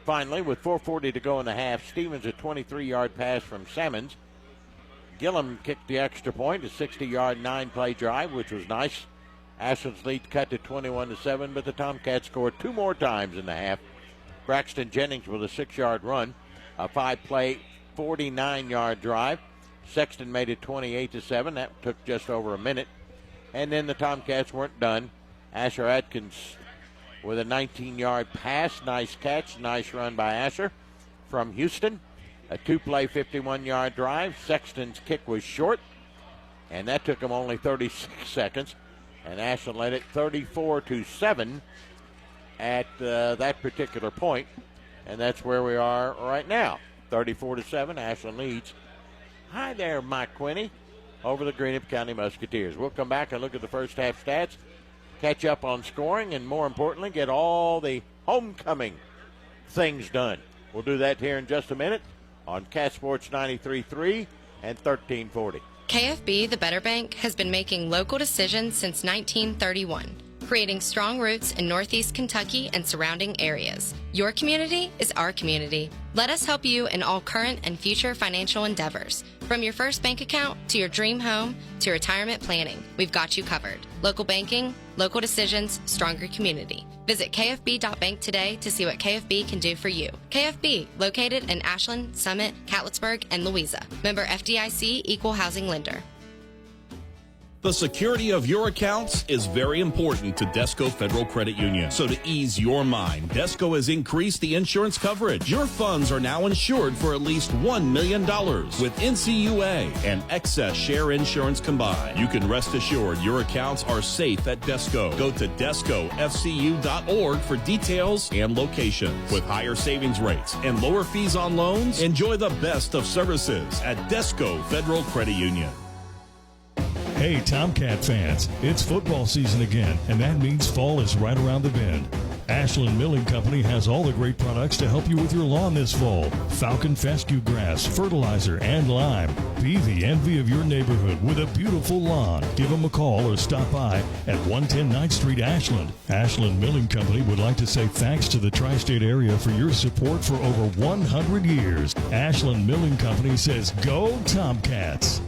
Finally, with 4:40 to go in the half, Stevens a 23-yard pass from Sammons. Gillum kicked the extra point, a 60-yard 9-play drive, which was nice. Ashland's lead cut to 21-7, but the Tomcats scored 2 more times in the half. Braxton Jennings with a 6-yard run, a 5-play, 49-yard drive. Sexton made it 28-7. That took just over a minute. And then the Tomcats weren't done. Asher Atkins with a 19-yard pass. Nice catch, nice run by Asher from Houston. A 2-play, 51-yard drive. Sexton's kick was short, and that took him only 36 seconds. And Ashland led it 34-7 at that particular point. And that's where we are right now. 34-7, Ashland leads. Hi there, Mike Quinney, over the Greenup County Musketeers. We'll come back and look at the first half stats, catch up on scoring, and more importantly, get all the homecoming things done. We'll do that here in just a minute on Cat Sports 93.3 and 1340. KFB, the Better Bank, has been making local decisions since 1931, creating strong roots in Northeast Kentucky and surrounding areas. Your community is our community. Let us help you in all current and future financial endeavors. From your first bank account to your dream home to retirement planning, we've got you covered. Local banking, local decisions, stronger community. Visit KFB.bank today to see what KFB can do for you. KFB, located in Ashland, Summit, Catlettsburg, and Louisa. Member FDIC, Equal Housing Lender. The security of your accounts is very important to Desco Federal Credit Union. So to ease your mind, Desco has increased the insurance coverage. Your funds are now insured for at least $1 million with NCUA and excess share insurance combined. You can rest assured your accounts are safe at Desco. Go to DescoFCU.org for details and locations. With higher savings rates and lower fees on loans, enjoy the best of services at Desco Federal Credit Union. Hey, Tomcat fans, it's football season again, and that means fall is right around the bend. Ashland Milling Company has all the great products to help you with your lawn this fall. Falcon fescue grass, fertilizer, and lime. Be the envy of your neighborhood with a beautiful lawn. Give them a call or stop by at 110 9th Street, Ashland. Ashland Milling Company would like to say thanks to the tri-state area for your support for over 100 years. Ashland Milling Company says, go Tomcats.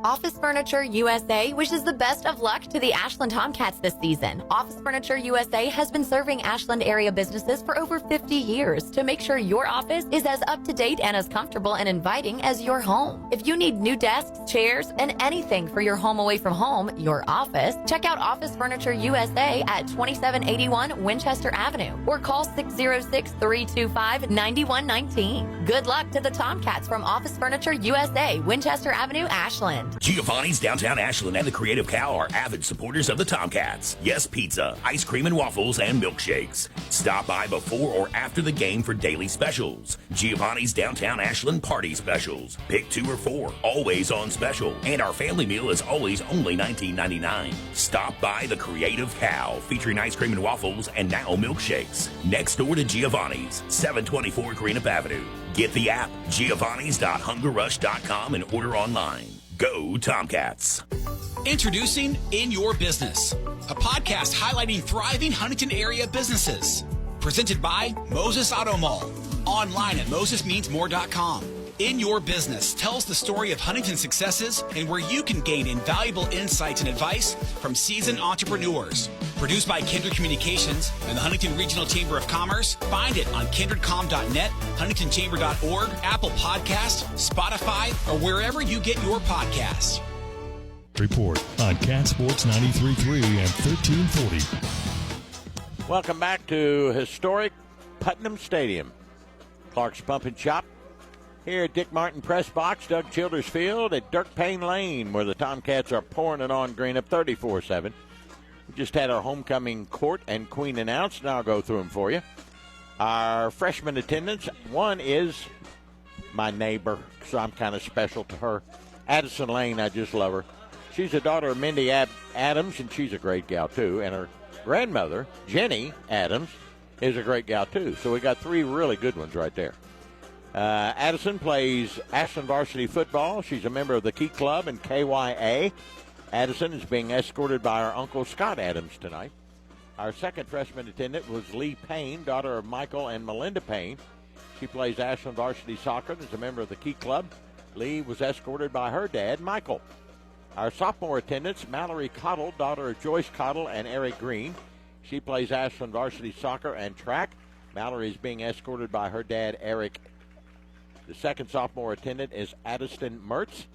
Office Furniture USA wishes the best of luck to the Ashland Tomcats this season. Office Furniture USA has been serving Ashland area businesses for over 50 years to make sure your office is as up to date and as comfortable and inviting as your home. If you need new desks, chairs, and anything for your home away from home, your office, check out Office Furniture USA at 2781 Winchester Avenue or call 606-325-9119. Good luck to the Tomcats from Office Furniture USA, Winchester Avenue, Ashland. Giovanni's Downtown Ashland and the Creative Cow are avid supporters of the Tomcats. Yes, pizza, ice cream and waffles, and milkshakes. Stop by before or after the game for daily specials. Giovanni's Downtown Ashland Party Specials. Pick 2 or 4, always on special. And our family meal is always only $19.99. Stop by the Creative Cow, featuring ice cream and waffles and now milkshakes. Next door to Giovanni's, 724 Greenup Avenue. Get the app, giovannis.hungerrush.com, and order online. Go Tomcats. Introducing In Your Business, a podcast highlighting thriving Huntington area businesses. Presented by Moses Auto Mall. Online at mosesmeansmore.com. In Your Business tells the story of Huntington's successes and where you can gain invaluable insights and advice from seasoned entrepreneurs. Produced by Kindred Communications and the Huntington Regional Chamber of Commerce. Find it on kindredcom.net, huntingtonchamber.org, Apple Podcast, Spotify, or wherever you get your podcasts. Report on Cat Sports 93.3 and 1340. Welcome back to historic Putnam Stadium. Clark's Pump and Shop. Here at Dick Martin Press Box, Doug Childers Field at Dirk Payne Lane, where the Tomcats are pouring it on Greenup 34-7. We just had our homecoming court and queen announced, and I'll go through them for you. Our freshman attendants, one is my neighbor, so I'm kind of special to her. Addison Lane, I just love her. She's the daughter of Mindy Adams, and she's a great gal, too. And her grandmother, Jenny Adams, is a great gal, too. So we got 3 really good ones right there. Addison plays Ashland varsity football. She's a member of the Key Club and KYA. Addison is being escorted by her uncle Scott Adams tonight. Our second freshman attendant was Lee Payne, daughter of Michael and Melinda Payne. She plays Ashland varsity soccer and is a member of the Key Club. Lee was escorted by her dad, Michael. Our sophomore attendants, Mallory Cottle, daughter of Joyce Cottle and Eric Green. She plays Ashland varsity soccer and track. Mallory is being escorted by her dad, Eric. The second sophomore attendant is Addiston Mertz.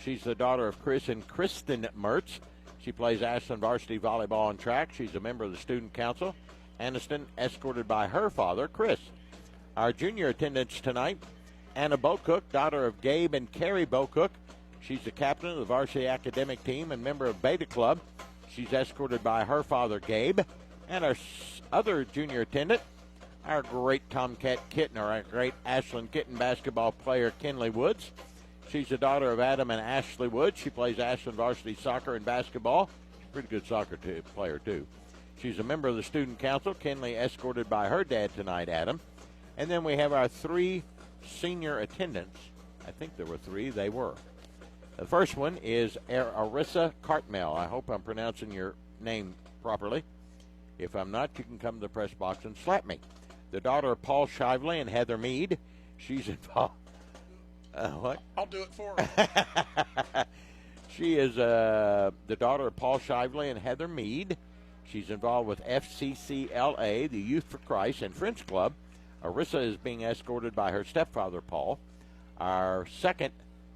She's the daughter of Chris and Kristen Mertz. She plays Ashland varsity volleyball and track. She's a member of the student council. Aniston escorted by her father, Chris. Our junior attendants tonight, Anna Bocook, daughter of Gabe and Carrie Bocook. She's the captain of the varsity academic team and member of Beta Club. She's escorted by her father, Gabe. And our other junior attendant, our great Tomcat kitten, or our great Ashland kitten basketball player, Kinley Woods. She's the daughter of Adam and Ashley Woods. She plays Ashland varsity soccer and basketball. Pretty good soccer player, too. She's a member of the student council. Kinley escorted by her dad tonight, Adam. And then we have our three senior attendants. I think there were three. They were. The first one is Arissa Cartmel. I hope I'm pronouncing your name properly. If I'm not, you can come to the press box and slap me. The daughter of Paul Shively and Heather Mead. She's involved. What? I'll do it for her. She is the daughter of Paul Shively and Heather Mead. She's involved with FCCLA, the Youth for Christ, and French Club. Arissa is being escorted by her stepfather, Paul. Our second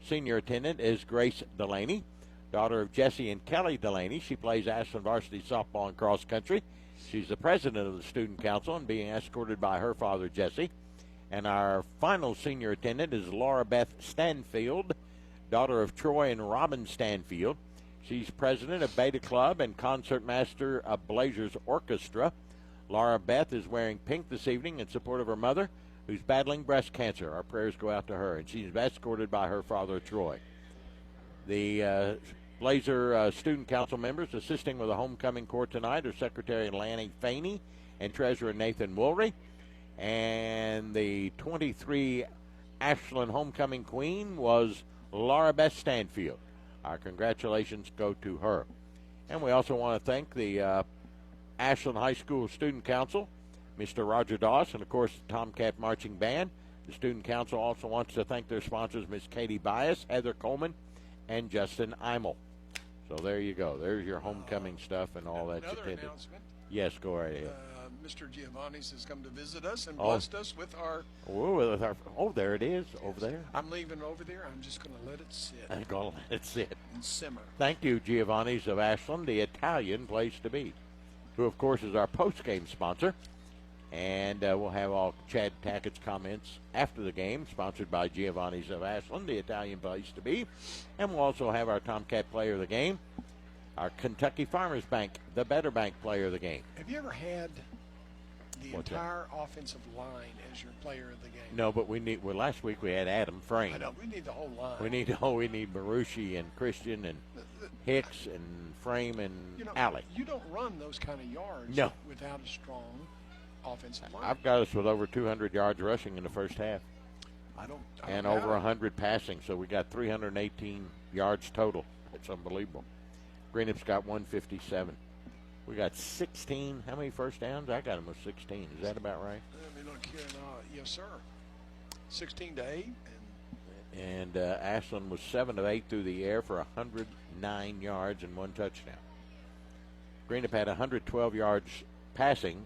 senior attendant is Grace Delaney, daughter of Jesse and Kelly Delaney. She plays Ashland varsity softball and cross country. She's the president of the student council and being escorted by her father, Jesse. And our final senior attendant is Laura Beth Stanfield, daughter of Troy and Robin Stanfield. She's president of Beta Club and concertmaster of Blazers Orchestra. Laura Beth is wearing pink this evening in support of her mother, who's battling breast cancer. Our prayers go out to her, and she's escorted by her father, Troy. The Blazer student council members assisting with the homecoming court tonight are Secretary Lanny Faney and Treasurer Nathan Woolry. And the 23 Ashland homecoming queen was Laura Beth Stanfield. Our congratulations go to her. And we also want to thank the Ashland High School Student Council, Mr. Roger Doss, and, of course, the Tomcat Marching Band. The Student Council also wants to thank their sponsors, Ms. Katie Bias, Heather Coleman, and Justin Eimel. So there you go. There's your homecoming stuff and all that you attended. Announcement. Yes, go right ahead. Mr. Giovanni's has come to visit us and blessed us with our... Oh, there it is, over there. I'm leaving over there. I'm just going to let it sit. I'm going to let it sit. And simmer. Thank you, Giovanni's of Ashland, the Italian place to be, who, of course, is our post-game sponsor. And we'll have all Chad Tackett's comments after the game, sponsored by Giovanni's of Ashland, the Italian place to be. And we'll also have our Tomcat player of the game, our Kentucky Farmers Bank, the Better Bank player of the game. Have you ever had the entire offensive line as your player of the game? No, but we need. Well, last week we had Adam Frame. I know. We need the whole line. We need Marucci and Christian and Hicks and Frame and Alley. You don't run those kind of yards without a strong offensive line. I've got us with over 200 yards rushing in the first half. I don't over 100 passing, so we got 318 yards total. It's unbelievable. Greenup's got 157. We got 16. How many first downs? I got them with 16. Is that about right? Let me look here. Yes, sir. 16 to 8. And Ashland was 7 of 8 through the air for 109 yards and 1 touchdown. Greenup had 112 yards passing,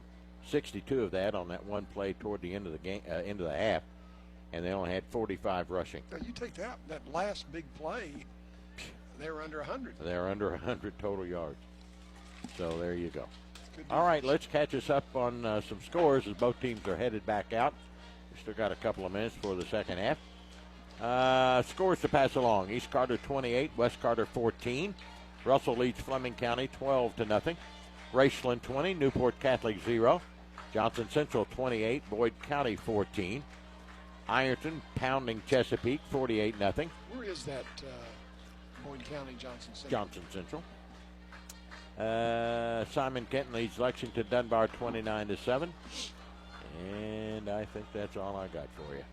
62 of that on that one play toward the end of the game, end of the half, and they only had 45 rushing. Now you take that last big play, they were under 100. They're under 100 total yards. So there you go. All right, let's catch us up on some scores as both teams are headed back out. We still got a couple of minutes for the second half. Scores to pass along. East Carter 28, West Carter 14. Russell leads Fleming County 12-0. Raceland 20, Newport Catholic 0. Johnson Central 28, Boyd County 14. Ironton pounding Chesapeake 48-0. Where is that Boyd County, Johnson Central? Johnson Central. Simon Kenton leads Lexington Dunbar 29-7. And I think that's all I got for you.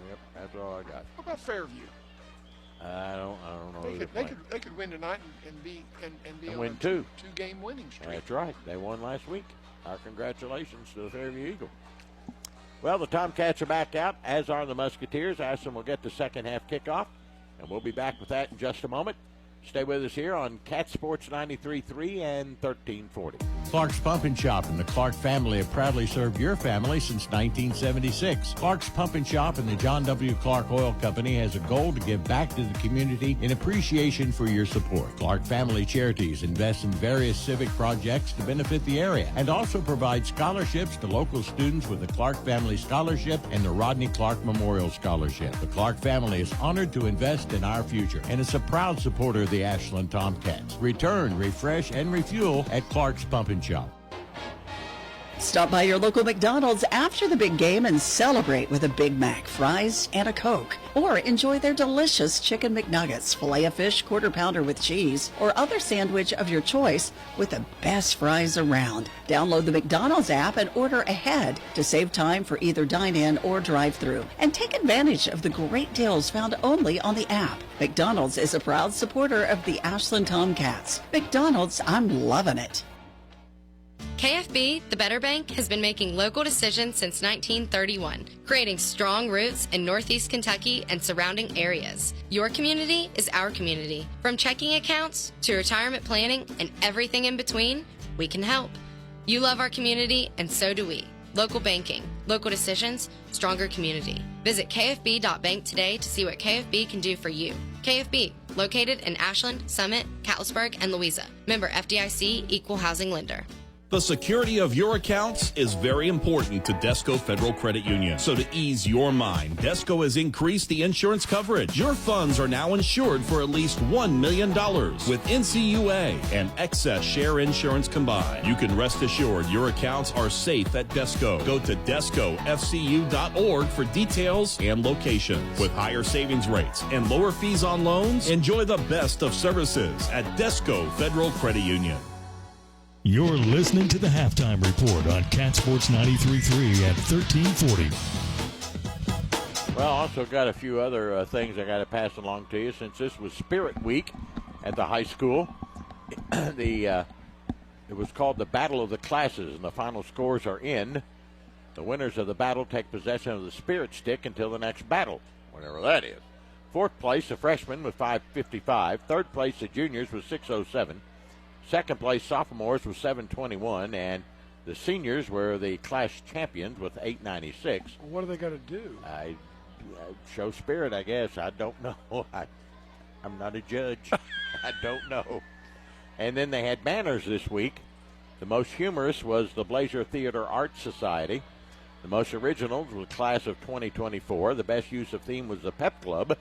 Yep, that's all I got. How about Fairview? I don't know. They could win tonight and be on win a two game winning streak. That's right. They won last week. Our congratulations to the Fairview Eagle. Well, the Tomcats are back out, as are the Musketeers. Ashland will get the second half kickoff, and we'll be back with that in just a moment. Stay with us here on Cat Sports 93.3 and 1340. Clark's Pump and Shop and the Clark family have proudly served your family since 1976. Clark's Pump and Shop and the John W. Clark Oil Company has a goal to give back to the community in appreciation for your support. Clark Family Charities invest in various civic projects to benefit the area and also provide scholarships to local students with the Clark Family Scholarship and the Rodney Clark Memorial Scholarship. The Clark family is honored to invest in our future and is a proud supporter of the Ashland Tomcats. Return, refresh, and refuel at Clark's Pump and Shop. Stop by your local McDonald's after the big game and celebrate with a Big Mac, fries, and a Coke. Or enjoy their delicious Chicken McNuggets, Filet-O-Fish, Quarter Pounder with cheese, or other sandwich of your choice with the best fries around. Download the McDonald's app and order ahead to save time for either dine-in or drive-thru. And take advantage of the great deals found only on the app. McDonald's is a proud supporter of the Ashland Tomcats. McDonald's, I'm loving it. KFB, the Better Bank, has been making local decisions since 1931, creating strong roots in Northeast Kentucky and surrounding areas. Your community is our community. From checking accounts to retirement planning and everything in between, we can help. You love our community, and so do we. Local banking, local decisions, stronger community. Visit kfb.bank today to see what KFB can do for you. KFB, located in Ashland, Summit, Catlettsburg, and Louisa. Member FDIC, Equal Housing Lender. The security of your accounts is very important to Desco Federal Credit Union. So to ease your mind, Desco has increased the insurance coverage. Your funds are now insured for at least $1 million with NCUA and excess share insurance combined. You can rest assured your accounts are safe at Desco. Go to DescoFCU.org for details and locations. With higher savings rates and lower fees on loans, enjoy the best of services at Desco Federal Credit Union. You're listening to the Halftime Report on Cat Sports 93.3 at 1340. Well, also got a few other things I got to pass along to you. Since this was Spirit Week at the high school, it was called the Battle of the Classes, and the final scores are in. The winners of the battle take possession of the Spirit Stick until the next battle, whenever that is. Fourth place, the freshmen with 555. Third place, the juniors with 607. Second place, sophomores with 721, and the seniors were the class champions with 896. Well, what are they going to do? I show spirit, I guess. I don't know. I'm not a judge. I don't know. And then they had banners this week. The most humorous was the Blazer Theater Arts Society. The most original was the class of 2024. The best use of theme was the Pep Club.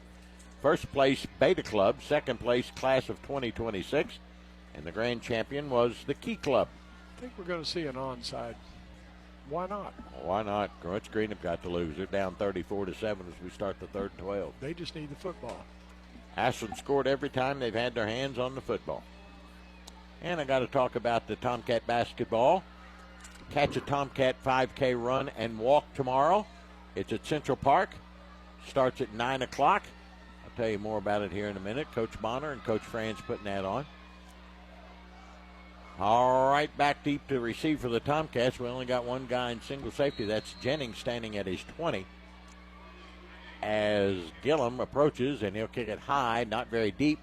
First place, Beta Club. Second place, class of 2026. And the grand champion was the Key Club. I think we're going to see an onside. Why not? Why not? What's Greenup got to lose? They're down 34-7 as we start the third 12. They just need the football. Ashland scored every time they've had their hands on the football. And I got to talk about the Tomcat basketball. Catch a Tomcat 5K run and walk tomorrow. It's at Central Park. Starts at 9 o'clock. I'll tell you more about it here in a minute. Coach Bonner and Coach Franz putting that on. All right, back deep to receive for the Tomcats. We only got one guy in single safety. That's Jennings standing at his 20. As Gillum approaches, and he'll kick it high, not very deep.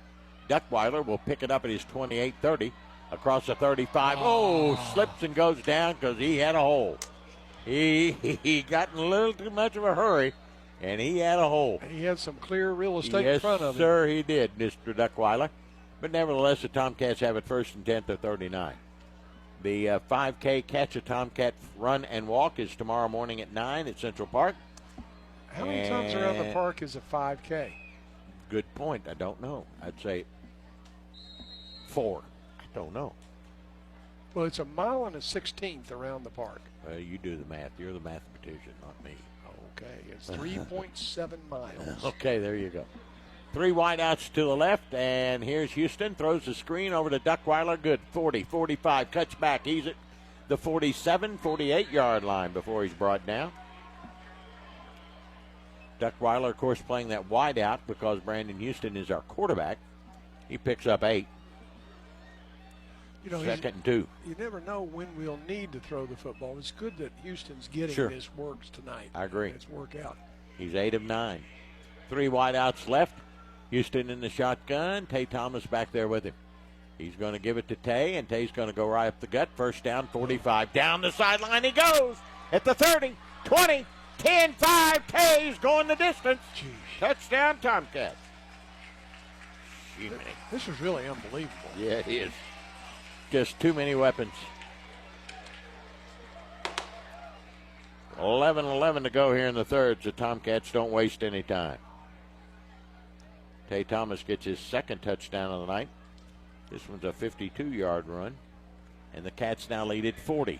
Duckweiler will pick it up at his 28-30. Across the 35. Oh, slips and goes down because he had a hole. He got in a little too much of a hurry, and he had a hole. And he had some clear real estate in front of him. Yes, sir, he did, Mr. Duckweiler. But nevertheless, the Tomcats have it first and 10 to 39. The 5K Catch a Tomcat run and walk is tomorrow morning at 9 at Central Park. How many times around the park is a 5K? Good point. I don't know. I'd say 4. I don't know. Well, it's a mile and a 16th around the park. You do the math. You're the mathematician, not me. Okay, it's 3.7 miles. Okay, there you go. 3 wideouts to the left, and here's Houston. Throws the screen over to Duckweiler. Good. 40, 45. Cuts back. He's at the 47, 48-yard line before he's brought down. Duckweiler, of course, playing that wide out because Brandon Houston is our quarterback. He picks up 8. You know, 2nd and 2. You never know when we'll need to throw the football. It's good that Houston's getting this works tonight. I agree. It's work out. He's 8 of 9. 3 wideouts left. Houston in the shotgun. Tay Thomas back there with him. He's going to give it to Tay, and Tay's going to go right up the gut. First down, 45. Down the sideline he goes at the 30, 20, 10, 5. Tay's going the distance. Jeez. Touchdown, Tomcats. This is really unbelievable. Yeah, it is. Just too many weapons. 11-11 to go here in the third, so Tomcats don't waste any time. Tay Thomas gets his 2nd touchdown of the night. This one's a 52-yard run. And the Cats now lead it 40-7.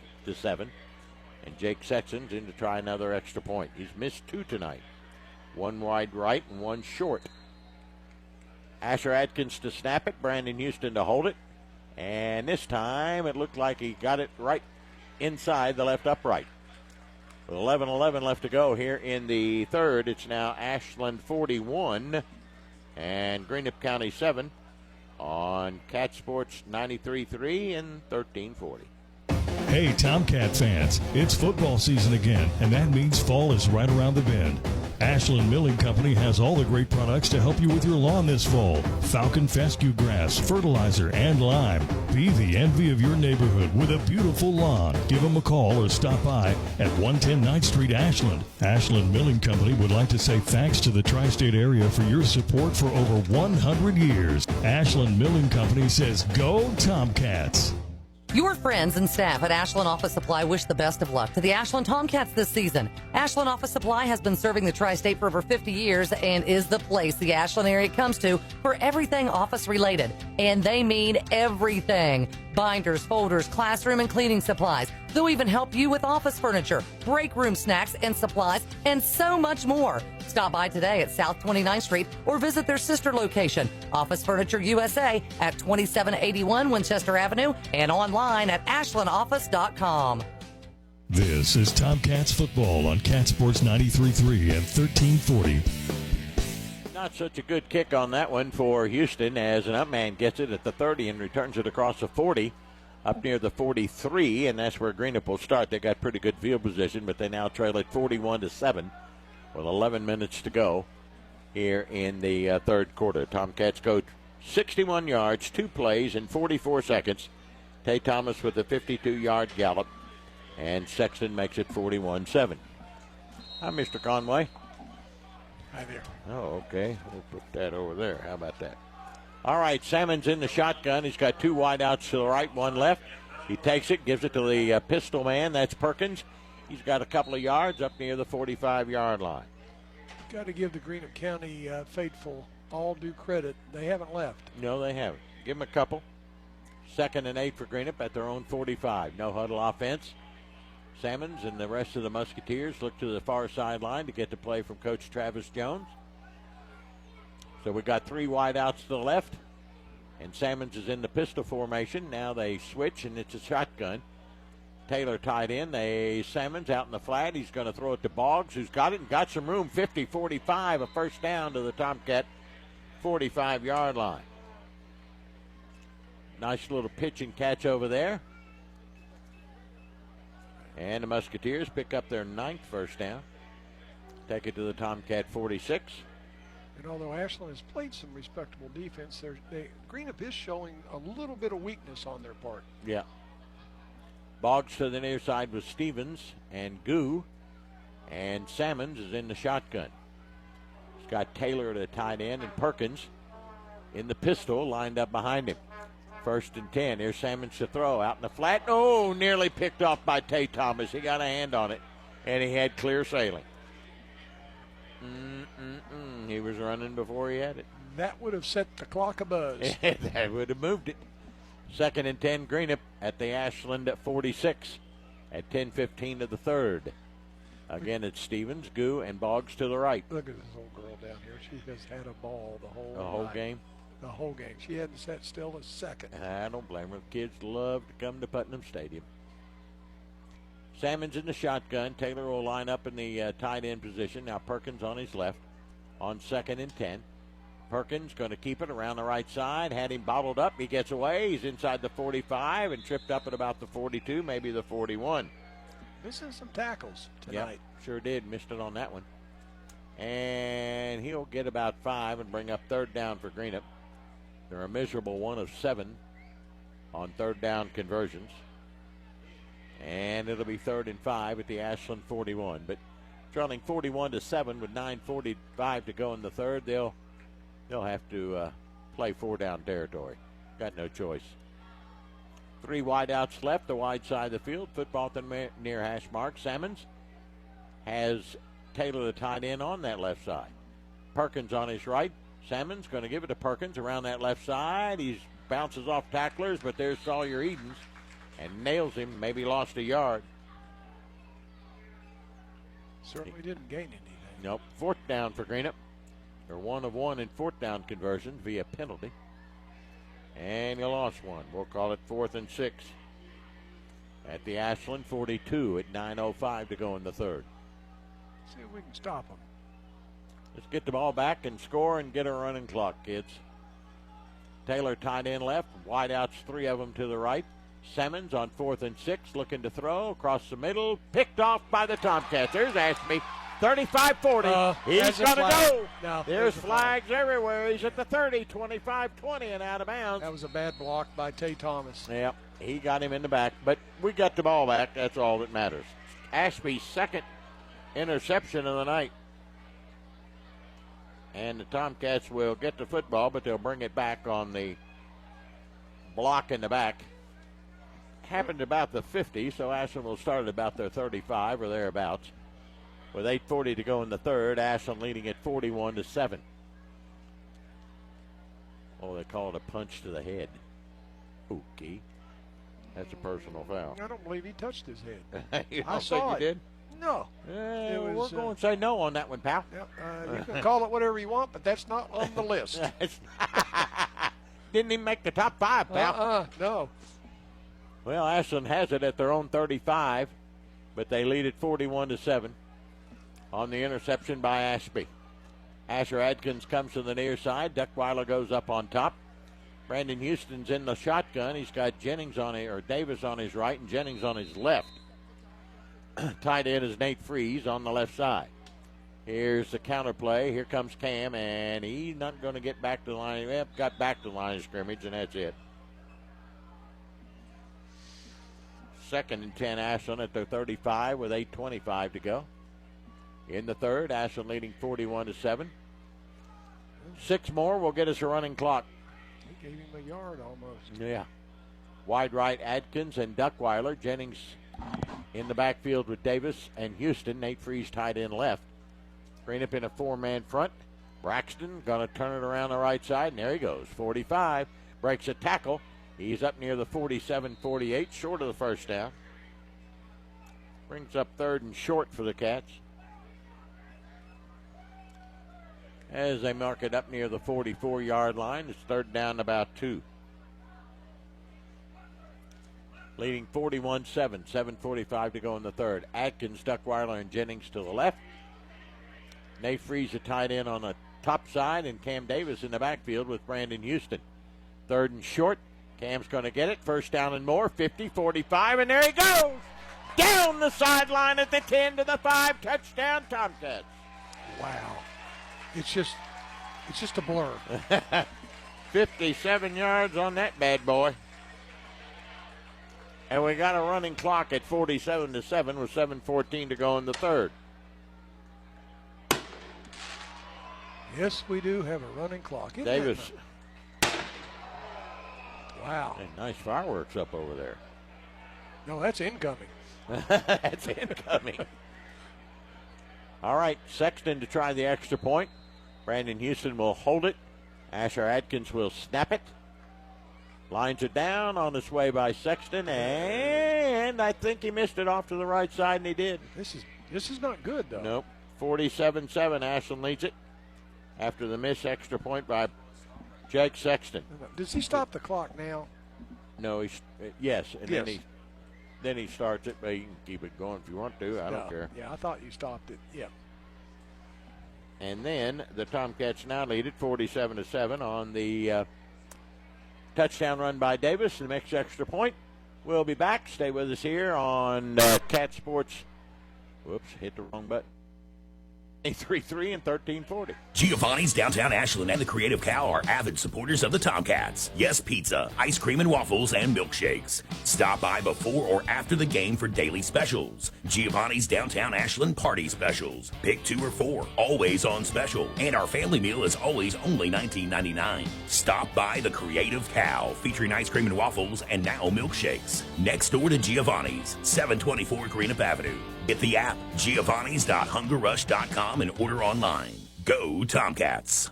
And Jake Sexton's in to try another extra point. He's missed 2 tonight. 1 wide right and 1 short. Asher Atkins to snap it. Brandon Houston to hold it. And this time it looked like he got it right inside the left upright. With 11-11 left to go here in the third, it's now Ashland 41 and Greenup County 7 on Cat Sports 93.3 and 1340. Hey, Tomcat fans, it's football season again, and that means fall is right around the bend. Ashland Milling Company has all the great products to help you with your lawn this fall. Falcon fescue grass, fertilizer, and lime. Be the envy of your neighborhood with a beautiful lawn. Give them a call or stop by at 110 9th Street, Ashland. Ashland Milling Company would like to say thanks to the tri-state area for your support for over 100 years. Ashland Milling Company says, go Tomcats. Your friends and staff at Ashland Office Supply wish the best of luck to the Ashland Tomcats this season. Ashland Office Supply has been serving the tri-state for over 50 years and is the place the Ashland area comes to for everything office related. And they mean everything. Binders, folders, classroom and cleaning supplies. They'll even help you with office furniture, break room snacks and supplies, and so much more. Stop by today at South 29th Street or visit their sister location, Office Furniture USA at 2781 Winchester Avenue and online at ashlandoffice.com. This is Tomcats football on Cat Sports 93.3 and 1340. Not such a good kick on that one for Houston as an up man gets it at the 30 and returns it across the 40 up near the 43, and that's where Greenup will start. They got pretty good field position, but they now trail it 41-7 with 11 minutes to go here in the third quarter. Tomcats go 61 yards, 2 plays in 44 seconds. Tay Thomas with a 52-yard gallop, and Sexton makes it 41-7. Hi, Mr. Conway. Hi there. Oh, okay. We'll put that over there. How about that? All right, Salmon's in the shotgun. He's got 2 wideouts to the right, 1 left. He takes it, gives it to the pistol man. That's Perkins. He's got a couple of yards up near the 45-yard line. Got to give the Greenup County faithful all due credit. They haven't left. No, they haven't. Give them a couple. 2nd and 8 for Greenup at their own 45. No huddle offense. Salmons and the rest of the Musketeers look to the far sideline to get the play from Coach Travis Jones. So we got 3 wideouts to the left, and Salmons is in the pistol formation. Now they switch, and it's a shotgun. Taylor tied in. Salmons out in the flat. He's going to throw it to Boggs, who's got it and got some room. 50-45, a first down to the Tomcat 45-yard line. Nice little pitch and catch over there. And the Musketeers pick up their 9th first down. Take it to the Tomcat 46. And although Ashland has played some respectable defense, Greenup is showing a little bit of weakness on their part. Yeah. Boggs to the near side with Stevens and Goo. And Salmons is in the shotgun. He's got Taylor at a tight end and Perkins in the pistol lined up behind him. 1st and 10. Here's Salmons to throw out in the flat. Oh, nearly picked off by Tay Thomas. He got a hand on it, and he had clear sailing. He was running before he had it. That would have set the clock abuzz. That would have moved it. 2nd and 10, Greenup at the Ashland at 46 at 10:15 of the third. Again, it's Stevens, Goo, and Boggs to the right. Look at this old girl down here. She has had a ball the whole night. Game? The whole game. She hadn't sat still a second. I don't blame her. Kids love to come to Putnam Stadium. Salmon's in the shotgun. Taylor will line up in the tight end position. Now Perkins on his left on 2nd and 10. Perkins going to keep it around the right side. Had him bottled up. He gets away. He's inside the 45 and tripped up at about the 42, maybe the 41. Missing some tackles tonight. Yep, sure did. Missed it on that one. And he'll get about 5 and bring up 3rd down for Greenup. They're a miserable 1 of 7 on 3rd down conversions. And it'll be 3rd and 5 at the Ashland 41. But trailing 41-7 with 9:45 to go in the 3rd, they'll have to play 4-down territory. Got no choice. 3 wideouts left, the wide side of the field. Football at the near hash mark. Salmons has Taylor the tight end on that left side. Perkins on his right. Salmon's going to give it to Perkins around that left side. He bounces off tacklers, but there's Sawyer Edens and nails him. Maybe lost a yard. Certainly didn't gain anything. Nope. 4th down for Greenup. They're 1 of 1 in 4th down conversions via penalty. And he lost one. We'll call it 4th and 6 at the Ashland 42 at 9:05 to go in the 3rd. See if we can stop them. Let's get the ball back and score and get a running clock, kids. Taylor tight end left. Wideouts, 3 of them to the right. Simmons on 4th and 6 looking to throw across the middle. Picked off by the Tomcats. There's Ashby. 35-40. He's going to go. No, there's flags everywhere. He's at the 30, 25-20 and out of bounds. That was a bad block by Tay Thomas. Yep, he got him in the back. But we got the ball back. That's all that matters. Ashby's 2nd interception of the night. And the Tomcats will get the football, but they'll bring it back on the block in the back. Happened about the 50, so Ashland will start at about their 35 or thereabouts. With 8:40 to go in the 3rd, Ashland leading at 41-7. Oh, they call it a punch to the head. Okay. That's a personal foul. I don't believe he touched his head. You don't I saw think he did? No. We're going to say no on that one, pal. You can call it whatever you want, but that's not on the list. Didn't even make the top 5, pal. No. Well, Ashland has it at their own 35, but they lead at 41-7 on the interception by Ashby. Asher Adkins comes to the near side. Duckweiler goes up on top. Brandon Houston's in the shotgun. He's got Davis on his right and Jennings on his left. Tight end is Nate Freeze on the left side. Here's the counter play. Here comes Cam, and he's not going to get back to the line. Got back to the line of scrimmage, and that's it. 2nd and 10, Ashland at their 35 with 8:25 to go. In the 3rd, Ashland leading 41-7. 6 more will get us a running clock. He gave him a yard almost. Yeah. Wide right, Adkins and Duckweiler. Jennings in the backfield with Davis and Houston. Nate Freeze tight end left. Greenup in a 4-man front. Braxton going to turn it around the right side, and there he goes. 45, breaks a tackle. He's up near the 47-48, short of the 1st down. Brings up 3rd and short for the Cats. As they mark it up near the 44-yard line, it's 3rd down about 2. Leading 41-7, 7:45 to go in the 3rd. Atkins, Duckweiler, and Jennings to the left. Nate Freeze, a tight end on the top side, and Cam Davis in the backfield with Brandon Houston. 3rd and short. Cam's going to get it. 1st down and more. 50, 45, and there he goes. Down the sideline at the 10 to the 5. Touchdown, Tomcats. Wow. It's just a blur. 57 yards on that bad boy. And we got a running clock at 47-7 with 7:14 to go in the 3rd. Yes, we do have a running clock. Isn't Davis. Wow. And nice fireworks up over there. No, that's incoming. That's incoming. All right, Sexton to try the extra point. Brandon Houston will hold it. Asher Adkins will snap it. Lines it down on its way by Sexton, and I think he missed it off to the right side, and he did. This is not good, though. Nope. 47-7, Ashland leads it after the missed extra point by Jake Sexton. Does he stop the clock now? No, yes. And yes. Then Then he starts it, but you can keep it going if you want to. I don't care. Yeah, I thought you stopped it. Yeah. And then the Tomcats now lead it 47-7 on the touchdown run by Davis. The next extra point. We'll be back. Stay with us here on Cat Sports. Whoops, hit the wrong button. 833 and 1340. Giovanni's Downtown Ashland and the Creative Cow are avid supporters of the Tomcats. Yes, pizza, ice cream and waffles, and milkshakes. Stop by before or after the game for daily specials. Giovanni's Downtown Ashland party specials. Pick 2 or 4, always on special. And our family meal is always only $19.99. Stop by the Creative Cow, featuring ice cream and waffles and now milkshakes. Next door to Giovanni's, 724 Greenup Avenue. Get the app, giovannis.hungerrush.com, and order online. Go Tomcats.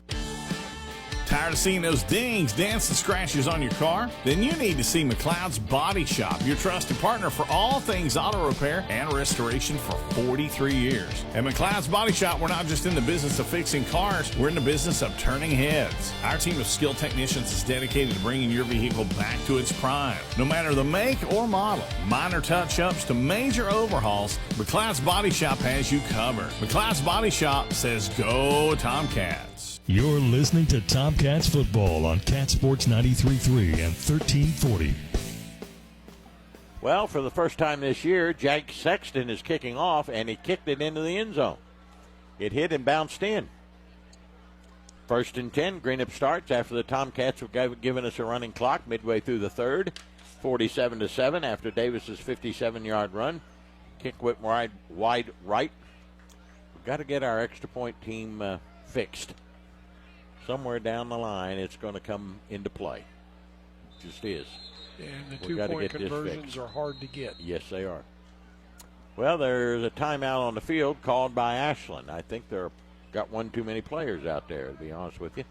Tired of seeing those dings, dents, and scratches on your car? Then you need to see McLeod's Body Shop, your trusted partner for all things auto repair and restoration for 43 years. At McLeod's Body Shop, we're not just in the business of fixing cars, we're in the business of turning heads. Our team of skilled technicians is dedicated to bringing your vehicle back to its prime. No matter the make or model, minor touch-ups to major overhauls, McLeod's Body Shop has you covered. McLeod's Body Shop says go Tomcats. You're listening to Tomcats football on Cat Sports 93.3 and 1340. Well, for the first time this year, Jake Sexton is kicking off, and he kicked it into the end zone. It hit and bounced in. 1st and 10, Greenup starts after the Tomcats have given us a running clock midway through the third. 47-7 after Davis's 57-yard run. Kick went wide right. We've got to get our extra point team fixed. Somewhere down the line, it's going to come into play. It just is. And the two-point conversions are hard to get. Yes, they are. Well, there's a timeout on the field called by Ashland. I think they're got one too many players out there, to be honest with you.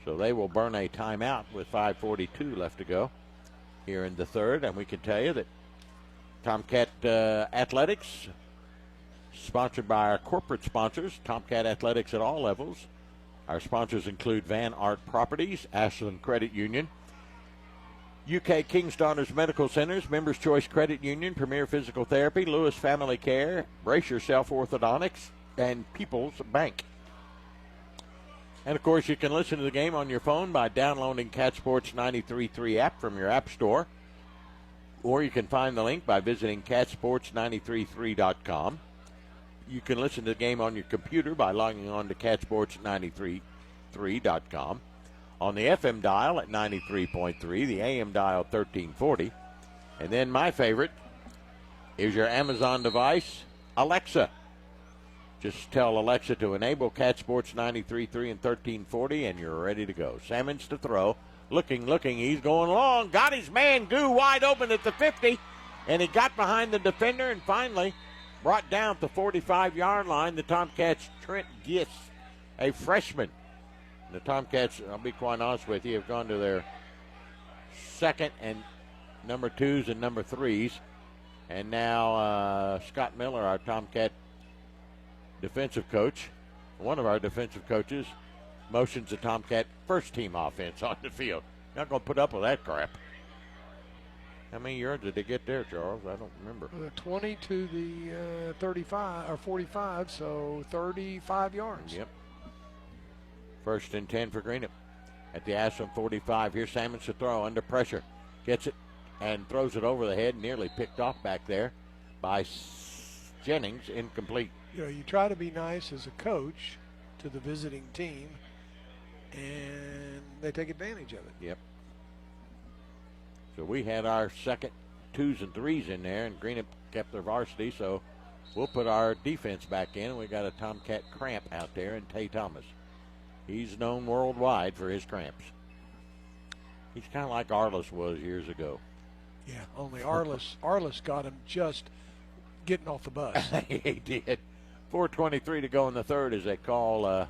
So they will burn a timeout with 5:42 left to go here in the third. And we can tell you that Tomcat Athletics, sponsored by our corporate sponsors, Tomcat Athletics at all levels. Our sponsors include Van Art Properties, Ashland Credit Union, UK King's Daughters Medical Centers, Members Choice Credit Union, Premier Physical Therapy, Lewis Family Care, Brace Yourself Orthodontics, and People's Bank. And, of course, you can listen to the game on your phone by downloading Cat Sports 93.3 app from your app store, or you can find the link by visiting catsports933.com. You can listen to the game on your computer by logging on to catsports933.com. On the FM dial at 93.3, the AM dial 1340. And then my favorite is your Amazon device, Alexa. Just tell Alexa to enable Cat Sports 93.3 and 1340, and you're ready to go. Salmons to throw. Looking. He's going long. Got his man, Goo, wide open at the 50. And he got behind the defender and finally brought down at the 45-yard line. The Tomcats, Trent Gist, a freshman. The Tomcats, I'll be quite honest with you, have gone to their second and number 2s and number 3s. And now Scott Miller, our Tomcat defensive coach, one of our defensive coaches, motions the Tomcat first-team offense on the field. Not going to put up with that crap. How many yards did they get there, Charles? I don't remember. 20 to the 35 or 45, so 35 yards. Yep. 1st and 10 for Greenup at the Ashland 45. Here's Salmons to throw under pressure. Gets it and throws it over the head. Nearly picked off back there by Jennings. Incomplete. You know, you try to be nice as a coach to the visiting team, and they take advantage of it. Yep. So we had our second 2s and 3s in there, and Greenup kept their varsity, so we'll put our defense back in. We got a Tomcat cramp out there in Tay Thomas. He's known worldwide for his cramps. He's kind of like Arliss was years ago. Yeah, only Arliss got him just getting off the bus. He did. 4:23 to go in the third as they call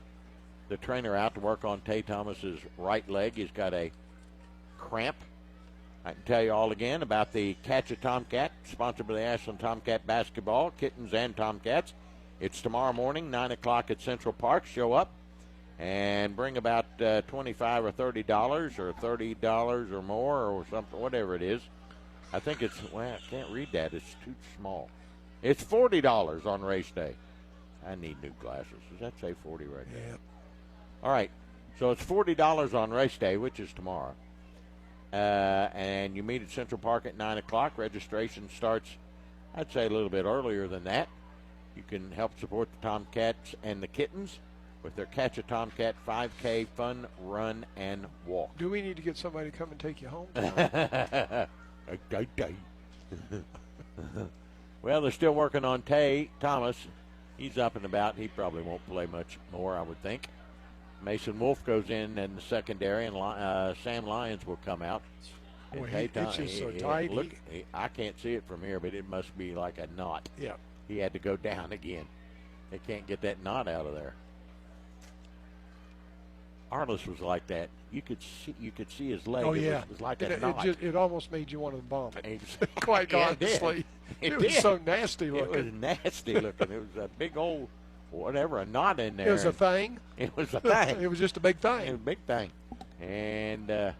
the trainer out to work on Tay Thomas's right leg. He's got a cramp. I can tell you all again about the Catch a Tomcat, sponsored by the Ashland Tomcat Basketball, Kittens and Tomcats. It's tomorrow morning, 9 o'clock at Central Park. Show up and bring about $25 or $30 or $30 or more or something, whatever it is. I think it's, well, I can't read that. It's too small. It's $40 on race day. I need new glasses. Does that say 40 right there? Yeah. All right. So it's $40 on race day, which is tomorrow. And you meet at Central Park at 9 o'clock. Registration starts, I'd say, a little bit earlier than that. You can help support the Tomcats and the Kittens with their Catch a Tomcat 5K fun run and walk. Do we need to get somebody to come and take you home? Well, they're still working on Tay Thomas. He's up and about. He probably won't play much more, I would think. Mason Wolf goes in the secondary, and Sam Lyons will come out. Boy, it's just so tight. Look, I can't see it from here, but it must be like a knot. Yeah. He had to go down again. They can't get that knot out of there. Arliss was like that. You could see his leg. Oh, yeah. It was like a knot. It almost made you want to vomit. Quite honestly. It was so nasty looking. It was nasty looking. It was a big old, whatever, a knot in there. It was a thing. It was a thing. It was just a big thing. It was a big thing. And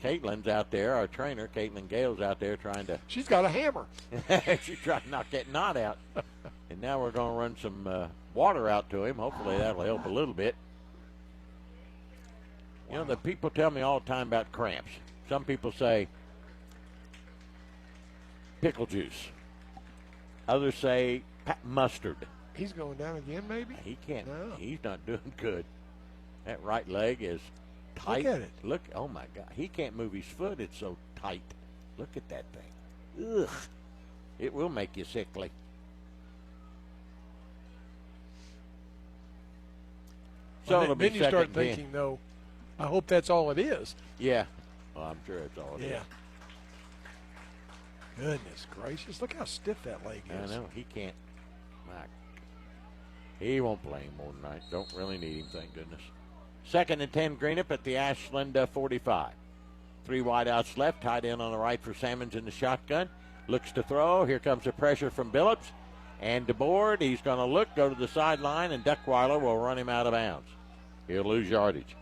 Caitlin's out there, our trainer, Caitlin Gale's out there trying to. She's got a hammer. She's trying to knock that knot out. And now we're going to run some water out to him. Hopefully that'll help a little bit. You know, the people tell me all the time about cramps. Some people say pickle juice. Others say mustard. He's going down again, maybe? He can't. No. He's not doing good. That right leg is tight. Look at it. Look, oh, my God. He can't move his foot. It's so tight. Look at that thing. Ugh. It will make you sickly. So well, then you start thinking, though, I hope that's all it is. Yeah. Well, I'm sure it's all it is. Yeah. Goodness gracious. Look how stiff that leg is. I know. He can't. He won't play anymore tonight. Don't really need him, thank goodness. 2nd and 10, Greenup at the Ashland 45. 3 wideouts left. Tied in on the right for Sammons in the shotgun. Looks to throw. Here comes the pressure from Billups. And DeBoard, he's going to look, go to the sideline, and Duckweiler will run him out of bounds. He'll lose yardage.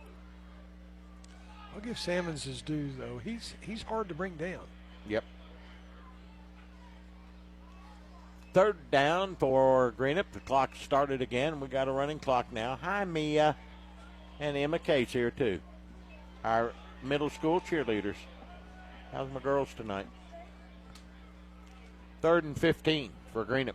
I'll give Sammons his due, though. He's hard to bring down. Yep. 3rd down for Greenup. The clock started again. We got a running clock now. Hi, Mia. And Emma Case here, too. Our middle school cheerleaders. How's my girls tonight? 3rd and 15 for Greenup.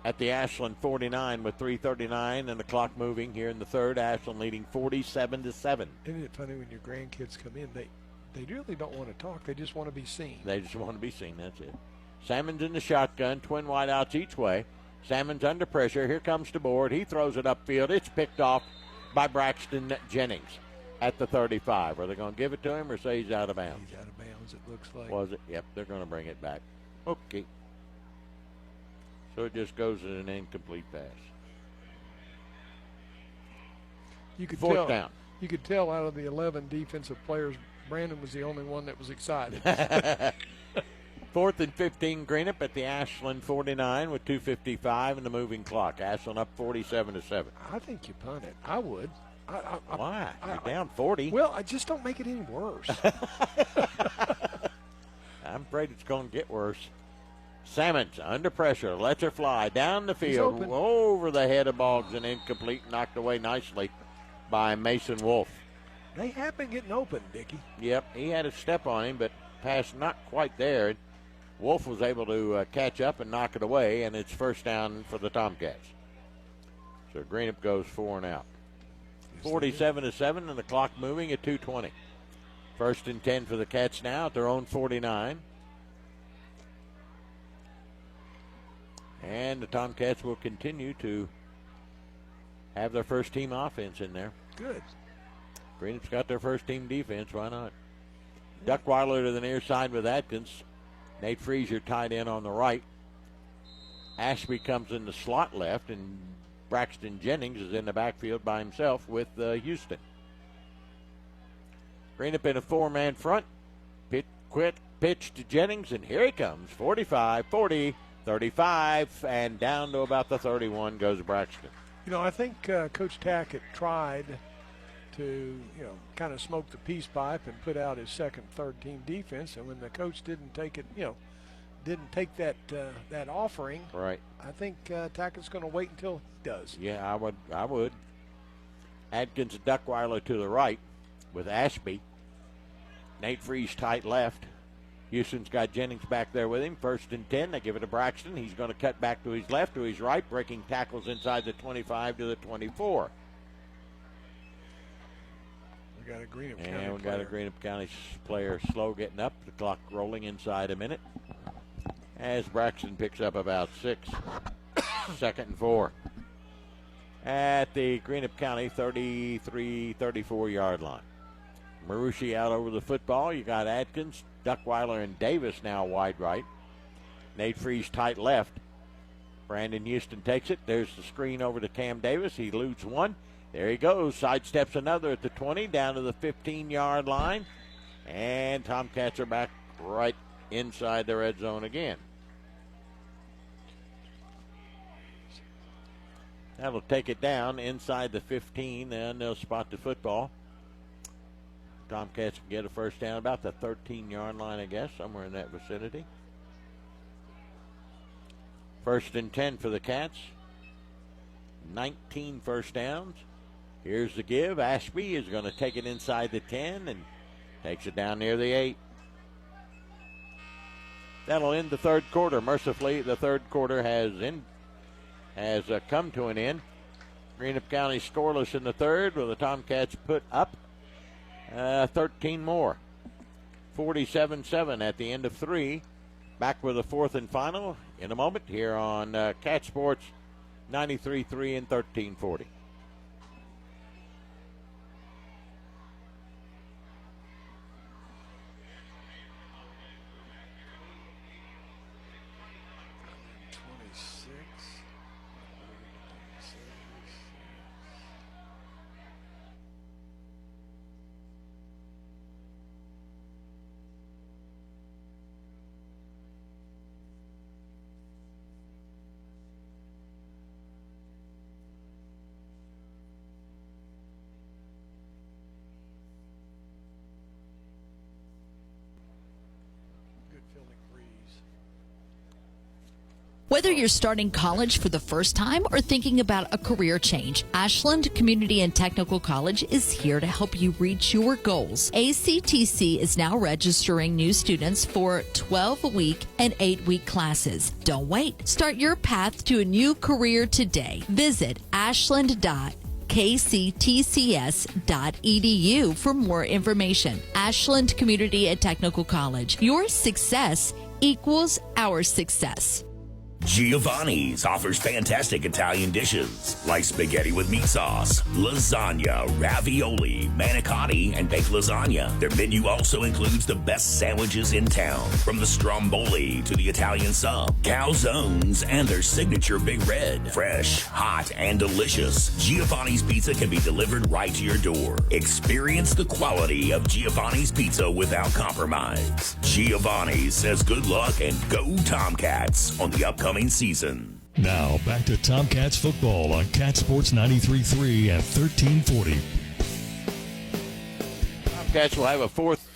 At the Ashland 49 with 3:39 and the clock moving here in the 3rd. Ashland leading 47-7. Isn't it funny when your grandkids come in, they really don't want to talk. They just want to be seen. They just want to be seen. That's it. Sammons in the shotgun, twin wideouts each way. Sammons under pressure. Here comes DeBoard. He throws it upfield. It's picked off by Braxton Jennings at the 35. Are they going to give it to him or say he's out of bounds? He's out of bounds, it looks like. Was it? Yep, they're going to bring it back. Okay. So it just goes in an incomplete pass. You could 4th down. You could tell out of the 11 defensive players, Brandon was the only one that was excited. 4th and 15, Greenup at the Ashland 49 with 2:55 in the moving clock. Ashland up 47-7. I think you punt it. I would. Why? You're down 40. Well, I just don't make it any worse. I'm afraid it's going to get worse. Sammons under pressure, lets her fly down the field, over the head of Boggs and incomplete, knocked away nicely by Mason Wolf. They have been getting open, Dickie. Yep, he had a step on him, but pass not quite there. Wolf was able to catch up and knock it away, and it's 1st down for the Tomcats. So Greenup goes 4 and out. 47-7, and the clock moving at 2:20. 1st and 10 for the Cats now at their own 49. And the Tomcats will continue to have their first team offense in there. Good. Greenup's got their first team defense. Why not? Duckweiler to the near side with Atkins. Nate Frazier tied in on the right. Ashby comes in the slot left, and Braxton Jennings is in the backfield by himself with Houston. Greenup in a 4-man front. Pitch to Jennings, and here he comes. 45, 40, 35, and down to about the 31 goes Braxton. You know, I think Coach Tackett tried to, kind of smoke the peace pipe and put out his second, third team defense. And when the coach didn't take it, didn't take that offering, right? I think Tackett's going to wait until he does. Yeah, I would. Adkins and Duckweiler to the right with Ashby. Nate Freeze tight left. Houston's got Jennings back there with him. 1st and 10. They give it to Braxton. He's going to cut back to his left, to his right, breaking tackles inside the 25 to the 24. We got a Greenup County And we player. got a Greenup County player slow getting up. The clock rolling inside a minute. As Braxton picks up about 6. 2nd and 4. At the Greenup County 34 yard line. Marucci out over the football. You got Adkins, Duckweiler, and Davis now wide right. Nate Freeze tight left. Brandon Houston takes it. There's the screen over to Cam Davis. He eludes one. There he goes. Sidesteps another at the 20, down to the 15-yard line. And Tomcats are back right inside the red zone again. That'll take it down inside the 15. Then they'll spot the football. Tomcats can get a first down about the 13-yard line, I guess, somewhere in that vicinity. 1st and 10 for the Cats. 19 first downs. Here's the give. Ashby is going to take it inside the 10 and takes it down near the 8. That'll end the third quarter. Mercifully, the third quarter has come to an end. Greenup County scoreless in the third, with the Tomcats put up 13 more. 47-7 at the end of 3. Back with the 4th and final in a moment here on Cat Sports 93.3 and 1340. Whether you're starting college for the first time or thinking about a career change, Ashland Community and Technical College is here to help you reach your goals. ACTC is now registering new students for 12-week and 8-week classes. Don't wait. Start your path to a new career today. Visit ashland.kctcs.edu for more information. Ashland Community and Technical College. Your success equals our success. Giovanni's offers fantastic Italian dishes like spaghetti with meat sauce, lasagna, ravioli, manicotti, and baked lasagna. Their menu also includes the best sandwiches in town, from the stromboli to the Italian sub, calzones, and their signature Big Red. Fresh, hot, and delicious, Giovanni's Pizza can be delivered right to your door. Experience the quality of Giovanni's Pizza without compromise. Giovanni's says good luck and go Tomcats on the upcoming season. Now, back to Tomcats football on Cat Sports 93.3 and 1340. Tomcats will have a fourth.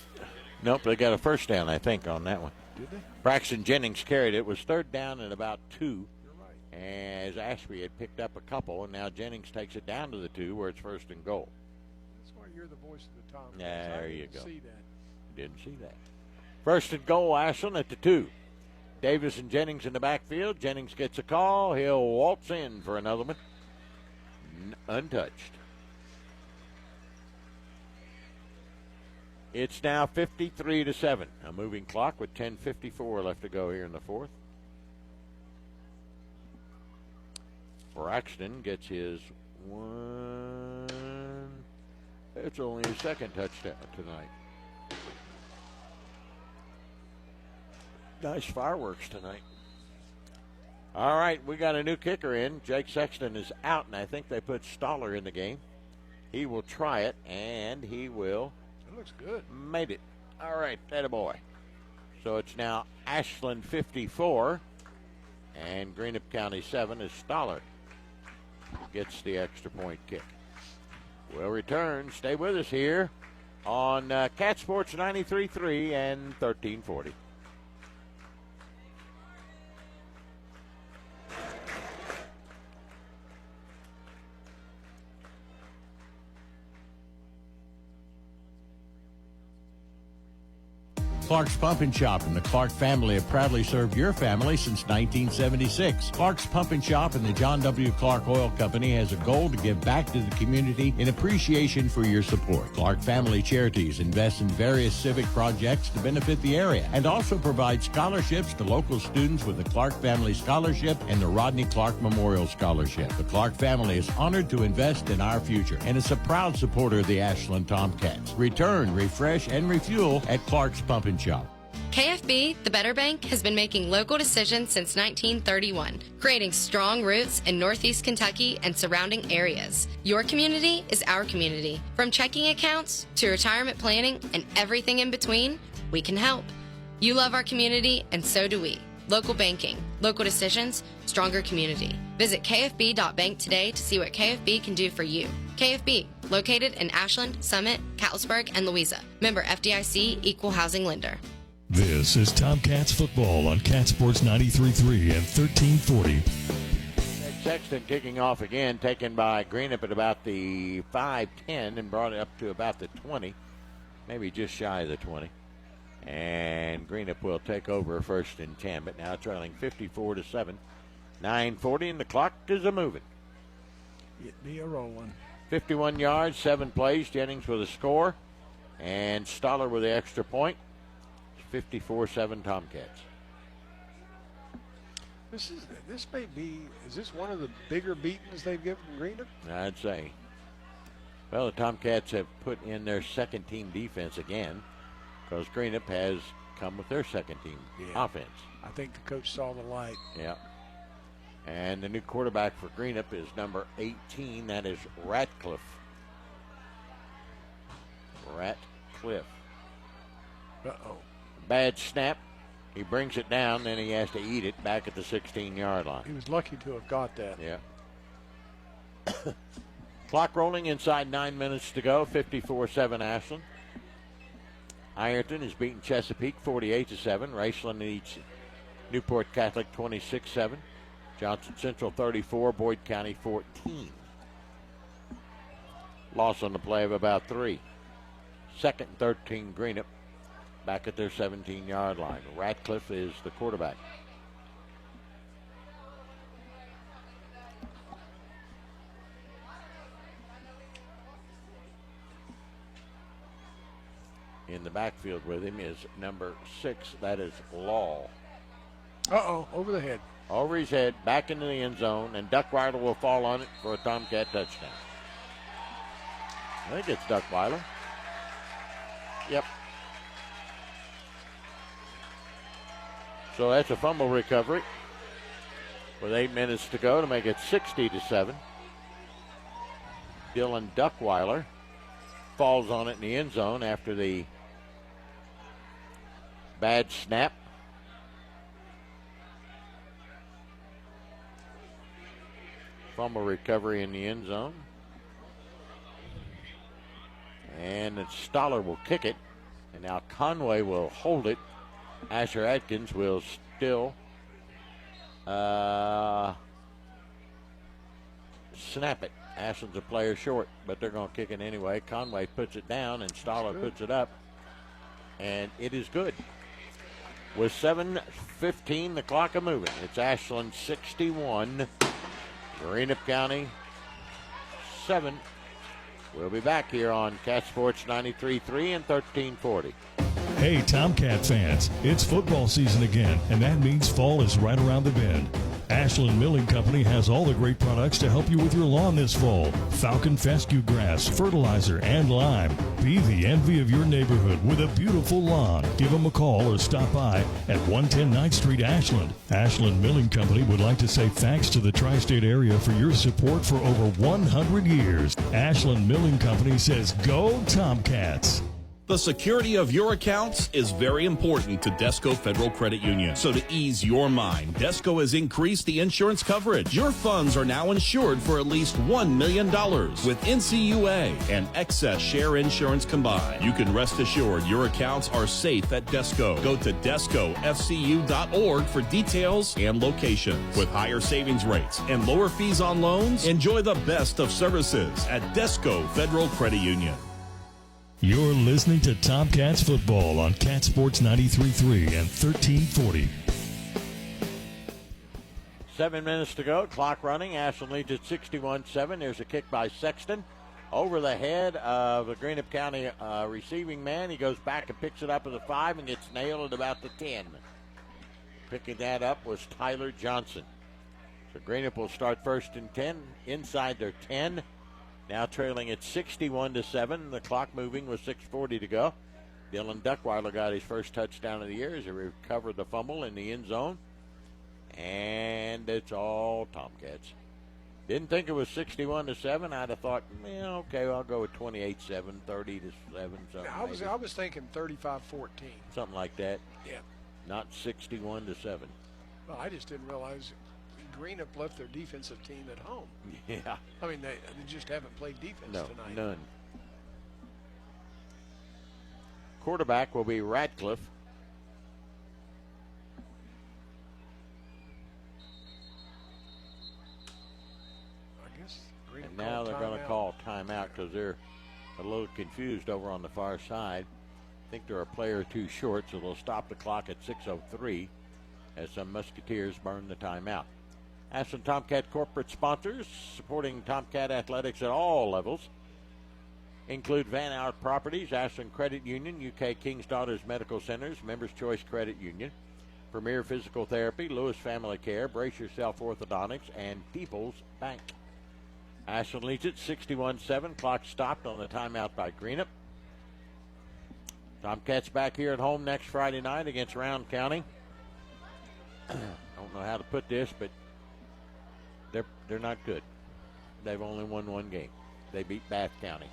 Nope, they got a first down, I think, on that one. Did they? Braxton Jennings carried it. It was 3rd down and about 2. As Ashby had picked up a couple, and now Jennings takes it down to the 2 where it's 1st and goal. That's why you're the voice of the Tomcats. There you go. See that. Didn't see that. 1st and goal, Ashland at the 2. Davis and Jennings in the backfield. Jennings gets a call. He'll waltz in for another one. Untouched. It's now 53-7. A moving clock with 10:54 left to go here in the 4th. Braxton gets his one. It's only his 2nd touchdown tonight. Nice fireworks tonight. All right, we got a new kicker in. Jake Sexton is out, and I think they put Stoller in the game. He will try it, and he will. It looks good. Made it. All right, attaboy. So it's now Ashland 54, and Greenup County 7 is Stoller. Gets the extra point kick. We'll return. Stay with us here on Cat Sports 93.3 and 1340. Clark's Pump and Shop and the Clark family have proudly served your family since 1976. Clark's Pump and Shop and the John W. Clark Oil Company has a goal to give back to the community in appreciation for your support. Clark Family Charities invest in various civic projects to benefit the area and also provide scholarships to local students with the Clark Family Scholarship and the Rodney Clark Memorial Scholarship. The Clark family is honored to invest in our future and is a proud supporter of the Ashland Tomcats. Return, refresh, and refuel at Clark's Pump and Shop. KFB, the Better Bank, has been making local decisions since 1931, creating strong roots in Northeast Kentucky and surrounding areas. Your community is our community. From checking accounts to retirement planning and everything in between, we can help. You love our community, and so do we. Local banking, local decisions, stronger community. Visit kfb.bank today to see what KFB can do for you. KFB, located in Ashland, Summit, Catlettsburg, and Louisa. Member FDIC, Equal Housing Lender. This is Tomcats football on Cat Sports 93.3 and 1340. Sexton kicking off again, taken by Greenup at about the 5-10 and brought it up to about the 20, maybe just shy of the 20. And Greenup will take over first and 10, but now trailing 54-7. 9:40 and the clock is a-moving. It be a rolling. 51 yards, 7 plays. Jennings with a score, and Stoller with the extra point. 54-7 Tomcats. Is this one of the bigger beatings they've given Greenup? I'd say. Well, the Tomcats have put in their second team defense again, because Greenup has come with their second team offense. I think the coach saw the light. Yeah. And the new quarterback for Greenup is number 18. That is Ratcliffe. Uh-oh. Bad snap. He brings it down, then he has to eat it back at the 16-yard line. He was lucky to have got that. Yeah. Clock rolling inside 9 minutes to go. 54-7 Ashland. Ironton has beaten Chesapeake 48-7. Raceland leads Newport Catholic 26-7. Johnson Central 34, Boyd County 14. Loss on the play of about 3. Second and 13 Greenup back at their 17-yard line. Ratcliffe is the quarterback. In the backfield with him is number 6. That is Law. Uh-oh, over the head. Over his head, back into the end zone, and Duckweiler will fall on it for a Tomcat touchdown. I think it's Duckweiler. Yep. So that's a fumble recovery with 8 minutes to go to make it 60-7. Dylan Duckweiler falls on it in the end zone after the bad snap. Fumble recovery in the end zone. And Stoller will kick it. And now Conway will hold it. Asher Atkins will still snap it. Ashland's a player short, but they're going to kick it anyway. Conway puts it down, and Stoller puts it up. And it is good. With 7:15, the clock a moving. It's Ashland 61. Greenup County 7. We'll be back here on Cat Sports 93.3 and 1340. Hey, Tomcat fans, it's football season again, and that means fall is right around the bend. Ashland Milling Company has all the great products to help you with your lawn this fall. Falcon fescue grass, fertilizer, and lime. Be the envy of your neighborhood with a beautiful lawn. Give them a call or stop by at 110 9th Street, Ashland. Ashland Milling Company would like to say thanks to the tri-state area for your support for over 100 years. Ashland Milling Company says, go Tomcats. The security of your accounts is very important to Desco Federal Credit Union. So to ease your mind, Desco has increased the insurance coverage. Your funds are now insured for at least $1 million with NCUA and excess share insurance combined. You can rest assured your accounts are safe at Desco. Go to DescoFCU.org for details and locations. With higher savings rates and lower fees on loans, enjoy the best of services at Desco Federal Credit Union. You're listening to Tomcats football on Cat Sports 93.3 and 1340. 7 minutes to go. Clock running. Ashland leads at 61-7. There's a kick by Sexton over the head of the Greenup County receiving man. He goes back and picks it up at the 5 and gets nailed at about the 10. Picking that up was Tyler Johnson. So Greenup will start first and 10 inside their 10. Now trailing at 61-7. The clock moving with 6:40 to go. Dylan Duckweiler got his first touchdown of the year as he recovered the fumble in the end zone. And it's all Tomcats. Didn't think it was 61-7. I'd have thought, okay, I'll go with 28-7, 30-7, something. I was thinking 35-14. Something like that. Yeah. Not 61-7. Well, I just didn't realize Greenup left their defensive team at home. Yeah. I mean, they just haven't played defense tonight. None. Quarterback will be Ratcliffe. I guess Greenup And now they're going to call timeout because they're a little confused over on the far side. I think they're a player or two short, so they'll stop the clock at 6:03 as some Musketeers burn the timeout. Ashland Tomcat corporate sponsors supporting Tomcat athletics at all levels include Van Out Properties, Ashland Credit Union, UK King's Daughters Medical Centers, Members Choice Credit Union, Premier Physical Therapy, Lewis Family Care, Brace Yourself Orthodontics, and People's Bank. Ashland leads it 61-7. Clock stopped on the timeout by Greenup. Tomcats back here at home next Friday night against Round County. I don't know how to put this, but they're not good. They've only won one game. They beat Bath County,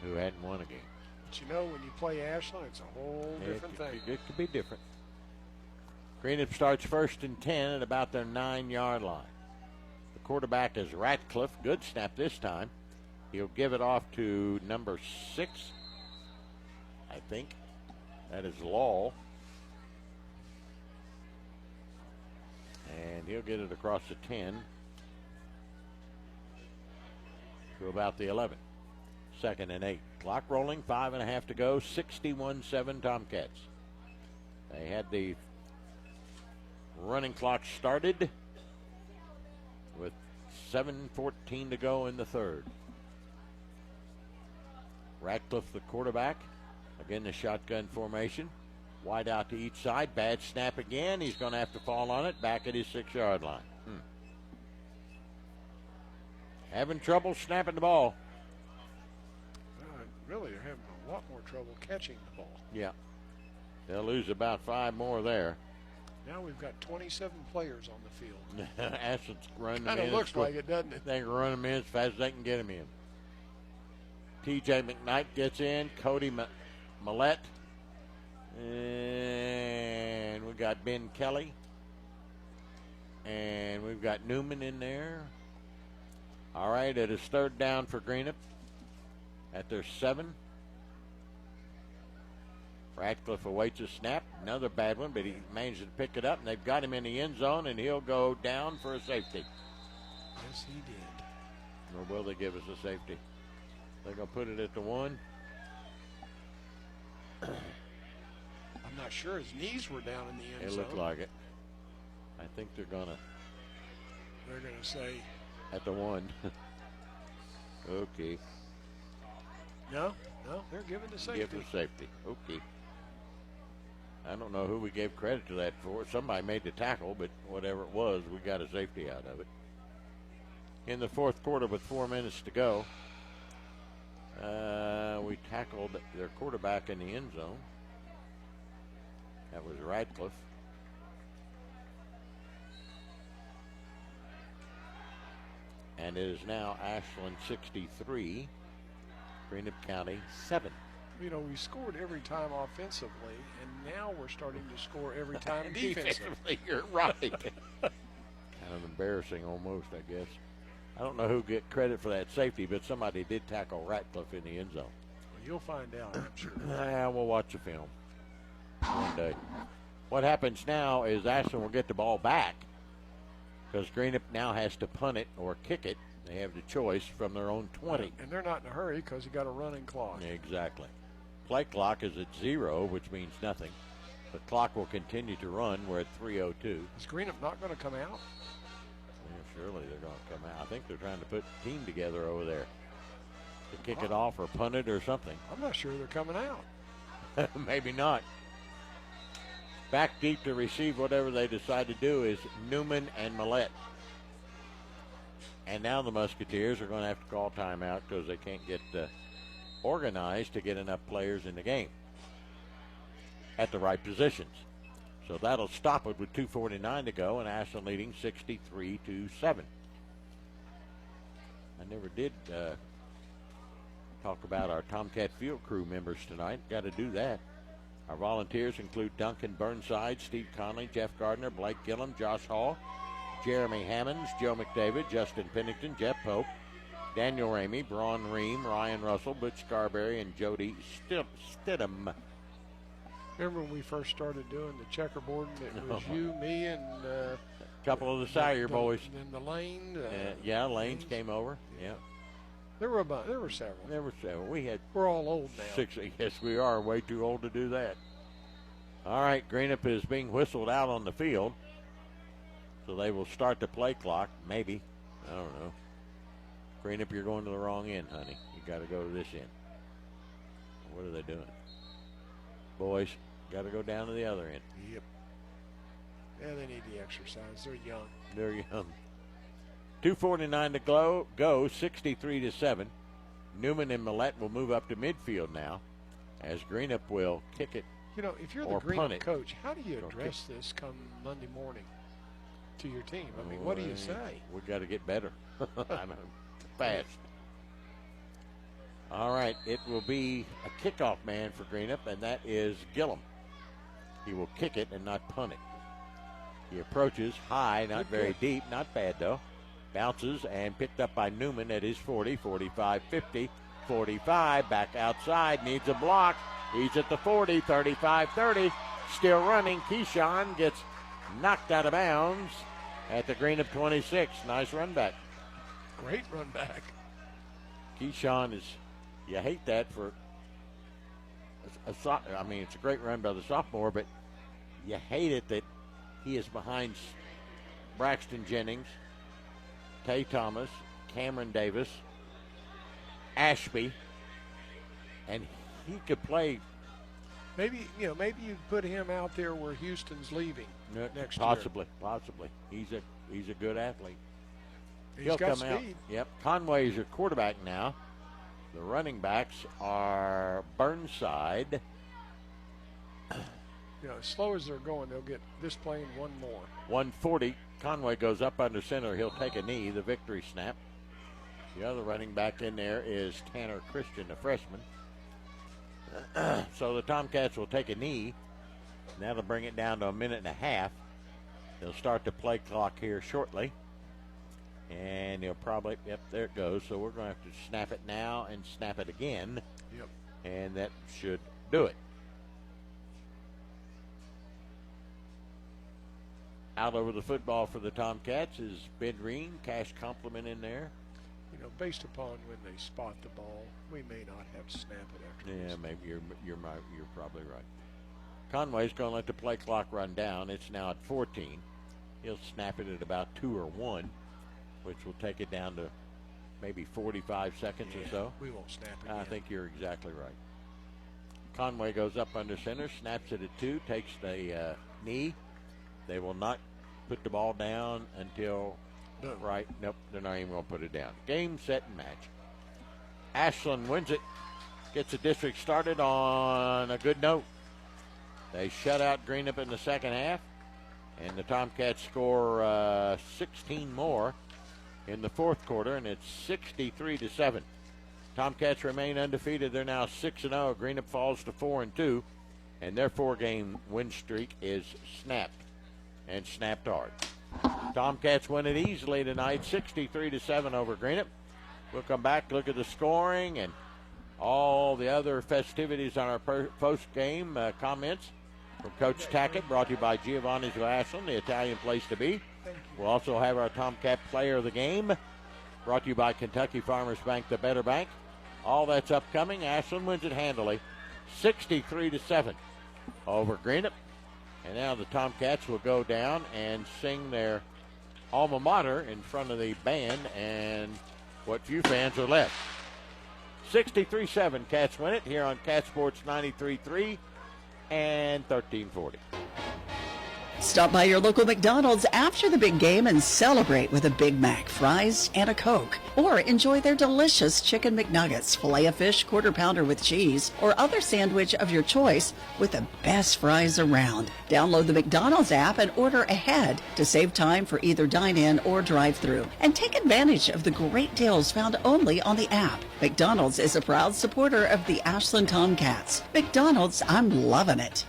who hadn't won a game. But when you play Ashland, it's a whole different thing. It could be different. Greenup starts first and 10 at about their 9-yard line. The quarterback is Ratcliffe. Good snap this time. He'll give it off to number 6, I think. That is Law. And he'll get it across the 10 to about the 11. 2nd and 8. Clock rolling, 5.5 to go. 61-7 Tomcats. They had the running clock started with 7:14 to go in the third. Ratcliffe, the quarterback. Again, the shotgun formation. Wide out to each side. Bad snap again. He's going to have to fall on it back at his 6-yard line. Having trouble snapping the ball. Really, they're having a lot more trouble catching the ball. Yeah. They'll lose about 5 more there. Now we've got 27 players on the field. Ashland's running them in. Kind of looks like it, doesn't it? They can run them in as fast as they can get them in. TJ McKnight gets in. Cody Millette. And we got Ben Kelly. And we've got Newman in there. All right, it is 3rd down for Greenup at their 7. Ratcliffe awaits a snap. Another bad one, but he managed to pick it up, and they've got him in the end zone, and he'll go down for a safety. Yes, he did. Or will they give us a safety? They're going to put it at the 1. I'm not sure. His knees were down in the end zone. It looked like it. I think they're going to say at the 1. Okay. No, they're giving the safety. Give the safety. Okay. I don't know who we gave credit to that for. Somebody made the tackle, but whatever it was, we got a safety out of it. In the 4th quarter with 4 minutes to go, we tackled their quarterback in the end zone. That was Ratcliffe. And it is now Ashland 63, Greenup County 7. We scored every time offensively, and now we're starting to score every time defensively. You're right. Kind of embarrassing almost, I guess. I don't know who get credit for that safety, but somebody did tackle Ratcliffe in the end zone. Well, you'll find out, I'm sure. Yeah, we'll watch the film one day. What happens now is Ashland will get the ball back because Greenup now has to punt it or kick it. They have the choice from their own 20. And they're not in a hurry because you got a running clock. Exactly. Play clock is at 0, which means nothing. The clock will continue to run. We're at 3:02. Is Greenup not going to come out? Yeah, surely they're going to come out. I think they're trying to put a team together over there to kick it off or punt it or something. I'm not sure they're coming out. Maybe not. Back deep to receive whatever they decide to do is Newman and Millette. And now the Musketeers are going to have to call timeout because they can't get organized to get enough players in the game at the right positions. So that'll stop it with 2:49 to go, and Ashland leading 63-7. I never did talk about our Tomcat field crew members tonight. Got to do that. Our volunteers include Duncan Burnside, Steve Conley, Jeff Gardner, Blake Gillum, Josh Hall, Jeremy Hammonds, Joe McDavid, Justin Pennington, Jeff Pope, Daniel Ramey, Braun Ream, Ryan Russell, Butch Scarberry, and Jody Stidham. Remember when we first started doing the checkerboard? It was you, me, and a couple of the Sire boys. And the Lane. Yeah, Lanes came over. Yeah. There were several. There were several. We're all old now. 6. Yes, we are. Way too old to do that. All right, Greenup is being whistled out on the field. So they will start the play clock, maybe. I don't know. Greenup, you're going to the wrong end, honey. You got to go to this end. What are they doing? Boys, got to go down to the other end. Yep. Yeah, they need the exercise. They're young. They're young. 2:49 to go, 63-7. Newman and Millette will move up to midfield now as Greenup will kick it. If you're the Greenup coach, how do you address this come Monday morning to your team? I mean, what do you say? We got to get better. I know, fast. All right, it will be a kickoff man for Greenup, and that is Gillum. He will kick it and not punt it. He approaches high, not very deep, not bad though. Bounces and picked up by Newman at his 40, 45, 50, 45, back outside, needs a block. He's at the 40, 35, 30, still running. Keyshawn gets knocked out of bounds at the Greenup 26. Nice run back. Great run back. Keyshawn is, you hate that for, it's a great run by the sophomore, but you hate it that he is behind Braxton Jennings, Tay Thomas, Cameron Davis, Ashby, and he could play. Maybe you put him out there where Houston's leaving next year. Possibly. He's a good athlete. He'll got come speed. out. Yep. Conway is your quarterback now. The running backs are Burnside. As slow as they're going, they'll get this play and one more. 140. Conway goes up under center. He'll take a knee, the victory snap. The other running back in there is Tanner Christian, a freshman. So the Tomcats will take a knee. And that'll bring it down to a minute and a half. They'll start the play clock here shortly. And he'll probably, there it goes. So we're going to have to snap it now and snap it again. Yep. And that should do it. Out over the football for the Tomcats is Ben Reen, cash compliment in there. Based upon when they spot the ball, we may not have to snap it afterwards. Yeah, maybe you're probably right. Conway's going to let the play clock run down. It's now at 14. He'll snap it at about 2 or 1, which will take it down to maybe 45 seconds or so. We won't snap it. I think you're exactly right. Conway goes up under center, snaps it at 2, takes the knee. They will not put the ball down until right. Nope, they're not even going to put it down. Game, set, and match. Ashland wins it. Gets the district started on a good note. They shut out Greenup in the second half, and the Tomcats score 16 more in the fourth quarter, and it's 63-7. Tomcats remain undefeated. They're now 6-0. Greenup falls to 4-2, and their 4-game win streak is snapped, and snapped hard. Tomcats win it easily tonight, 63-7 over Greenup. We'll come back, look at the scoring and all the other festivities on our post-game comments from Coach Tackett, brought to you by Giovanni's of Ashland, the Italian place to be. We'll also have our Tomcat Player of the Game, brought to you by Kentucky Farmers Bank, the Better Bank. All that's upcoming. Ashland wins it handily, 63-7 over Greenup. And now the Tomcats will go down and sing their alma mater in front of the band and what few fans are left. 63-7, Cats win it here on Cat Sports 93.3 and 1340. Stop by your local McDonald's after the big game and celebrate with a Big Mac, fries, and a Coke. Or enjoy their delicious Chicken McNuggets, Filet-O-Fish, Quarter Pounder with cheese, or other sandwich of your choice with the best fries around. Download the McDonald's app and order ahead to save time for either dine-in or drive-thru. And take advantage of the great deals found only on the app. McDonald's is a proud supporter of the Ashland Tomcats. McDonald's, I'm loving it.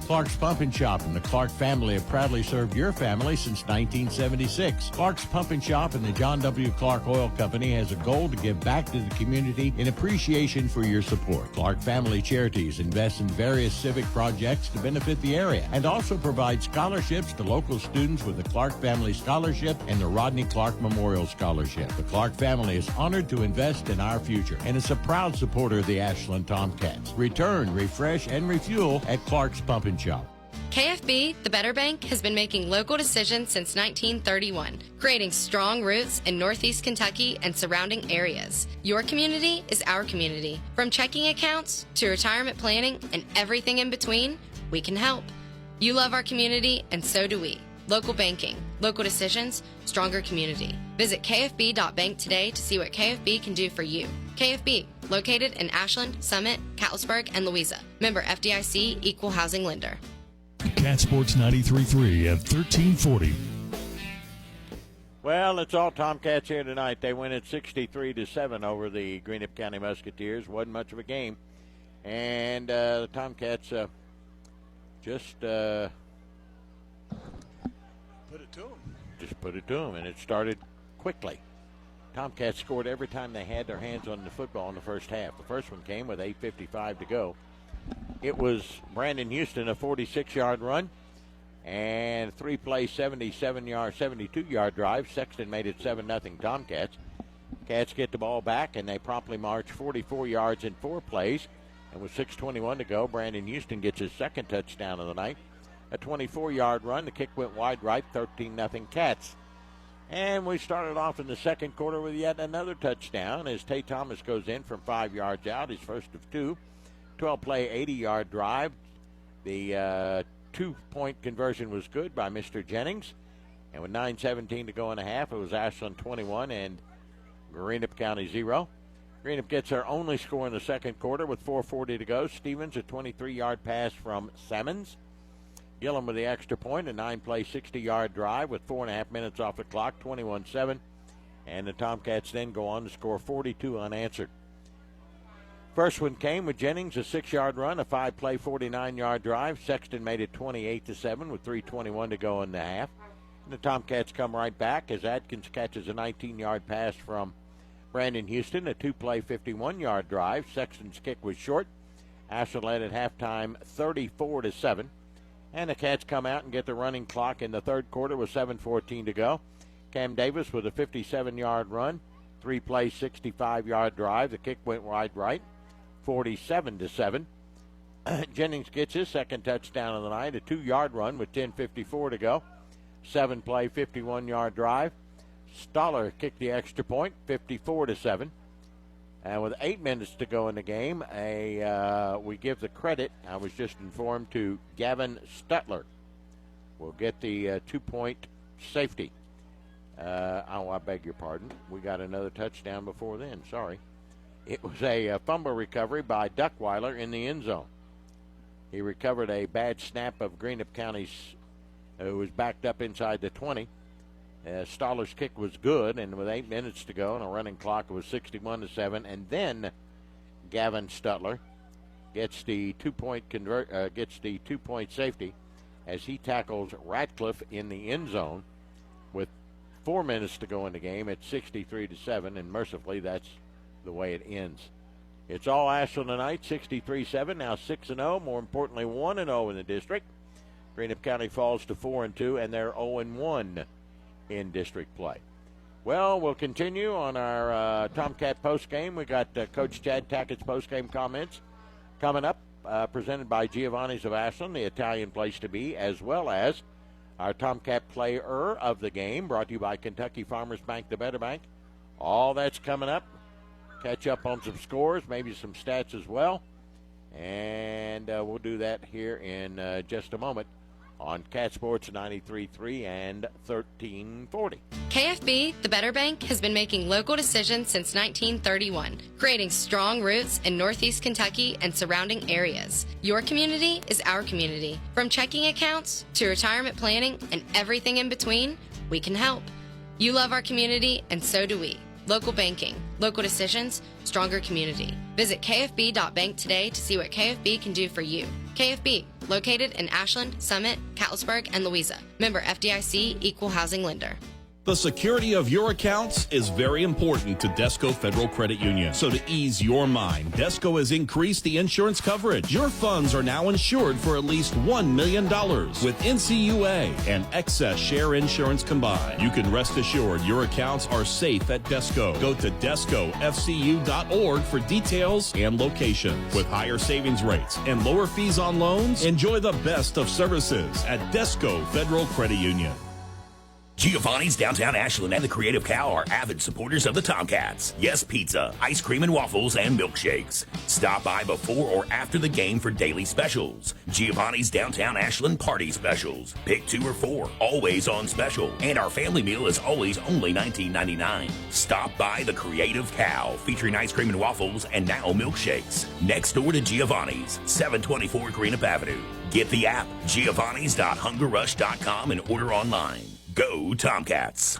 Clark's Pump and Shop and the Clark family have proudly served your family since 1976. Clark's Pump and Shop and the John W. Clark Oil Company has a goal to give back to the community in appreciation for your support. Clark Family Charities invest in various civic projects to benefit the area and also provide scholarships to local students with the Clark Family Scholarship and the Rodney Clark Memorial Scholarship. The Clark family is honored to invest in our future and is a proud supporter of the Ashland Tomcats. Return, refresh, and refuel at Clark's Pump and Shop. KFB, the Better Bank, has been making local decisions since 1931, creating strong roots in Northeast Kentucky and surrounding areas. Your community is our community. From checking accounts to retirement planning and everything in between, we can help. You love our community, and so do we. Local banking, local decisions, stronger community. Visit kfb.bank today to see what KFB can do for you. KFB, located in Ashland, Summit, Catlettsburg, and Louisa. Member FDIC, Equal Housing Lender. Cat Sports 93.3 and 1340. Well, it's all Tomcats here tonight. They win it 63-7 over the Greenup County Musketeers. Wasn't much of a game. And the Tomcats just put it to them. Just put it to them, and it started quickly. Tomcats scored every time they had their hands on the football in the first half. The first one came with 8:55 to go. It was Brandon Houston, a 46-yard run, and 3-play, 72-yard drive. Sexton made it 7-0 Tomcats. Cats get the ball back, and they promptly march 44 yards in 4 plays. And with 6:21 to go, Brandon Houston gets his second touchdown of the night. A 24-yard run. The kick went wide right, 13-0 Cats. And we started off in the second quarter with yet another touchdown as Tay Thomas goes in from 5 yards out, his first of 2. 12-play, 80-yard drive. The 2-point conversion was good by Mr. Jennings. And with 9:17 to go in the half, it was Ashland 21 and Greenup County 0. Greenup gets their only score in the second quarter with 4:40 to go. Stevens, a 23-yard pass from Sammons. Gillum with the extra point, a 9-play, 60-yard drive with 4.5 minutes off the clock, 21-7. And the Tomcats then go on to score 42 unanswered. First one came with Jennings, a 6-yard run, a 5-play, 49-yard drive. Sexton made it 28-7 with 3:21 to go in the half. And the Tomcats come right back as Adkins catches a 19-yard pass from Brandon Houston, a 2-play, 51-yard drive. Sexton's kick was short. Ashland led at halftime 34-7. And the Cats come out and get the running clock in the third quarter with 7:14 to go. Cam Davis with a 57-yard run, 3-play, 65-yard drive. The kick went wide right, 47-7. Jennings gets his second touchdown of the night, a 2-yard run with 10:54 to go. 7-play, 51-yard drive. Stoller kicked the extra point, 54-7. And with 8 minutes to go in the game, we give the credit, I was just informed, to Gavin Stutler. We'll get the 2-point safety. I beg your pardon. We got another touchdown before then. Sorry. It was a fumble recovery by Duckweiler in the end zone. He recovered a bad snap of Greenup County's, who was backed up inside the 20. Stoller's kick was good, and with 8 minutes to go and a running clock, it was 61-7. And then Gavin Stutler gets the 2-point safety as he tackles Ratcliffe in the end zone with 4 minutes to go in the game at 63-7, and mercifully that's the way it ends. It's all Ashland tonight, 63-7, now 6-0, more importantly 1-0 in the district. Greenup County falls to 4-2, and they're 0-1 in district play. Well, we'll continue on our Tomcat postgame. We got Coach Chad Tackett's postgame comments coming up, presented by Giovanni's of Ashland, the Italian place to be, as well as our Tomcat player of the game, brought to you by Kentucky Farmers Bank, the Better Bank. All that's coming up. Catch up on some scores, maybe some stats as well. And we'll do that here in just a moment on Cat Sports 93.3 and 1340. KFB, the Better Bank, has been making local decisions since 1931, creating strong roots in Northeast Kentucky and surrounding areas. Your community is our community. From checking accounts to retirement planning and everything in between, we can help. You love our community, and so do we. Local banking, local decisions, stronger community. Visit kfb.bank today to see what KFB can do for you. KFB, located in Ashland, Summit, Catlettsburg, and Louisa. Member FDIC, Equal Housing Lender. The security of your accounts is very important to Desco Federal Credit Union. So to ease your mind, Desco has increased the insurance coverage. Your funds are now insured for at least $1 million with NCUA and excess share insurance combined. You can rest assured your accounts are safe at Desco. Go to DescoFCU.org for details and locations. With higher savings rates and lower fees on loans, enjoy the best of services at Desco Federal Credit Union. Giovanni's Downtown Ashland and the Creative Cow are avid supporters of the Tomcats. Yes, pizza, ice cream and waffles, and milkshakes. Stop by before or after the game for daily specials. Giovanni's Downtown Ashland party specials. Pick 2 or 4, always on special. And our family meal is always only $19.99. Stop by the Creative Cow, featuring ice cream and waffles and now milkshakes. Next door to Giovanni's, 724 Greenup Avenue. Get the app, giovannis.hungerrush.com, and order online. Go Tomcats.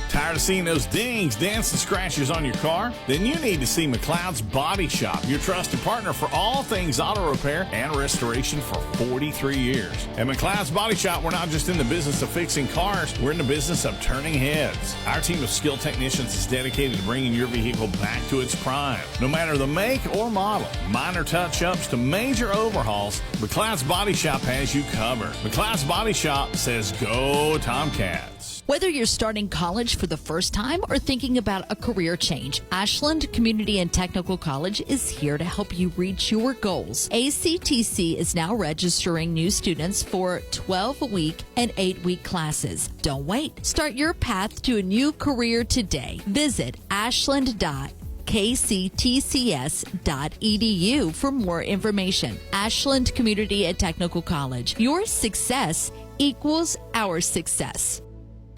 Tired of seeing those dings, dents, and scratches on your car? Then you need to see McLeod's Body Shop, your trusted partner for all things auto repair and restoration for 43 years. At McLeod's Body Shop, we're not just in the business of fixing cars, we're in the business of turning heads. Our team of skilled technicians is dedicated to bringing your vehicle back to its prime. No matter the make or model, minor touch-ups to major overhauls, McLeod's Body Shop has you covered. McLeod's Body Shop says go Tomcats. Whether you're starting college for the first time or thinking about a career change, Ashland Community and Technical College is here to help you reach your goals. ACTC is now registering new students for 12-week and 8-week classes. Don't wait. Start your path to a new career today. Visit ashland.kctcs.edu for more information. Ashland Community and Technical College. Your success equals our success.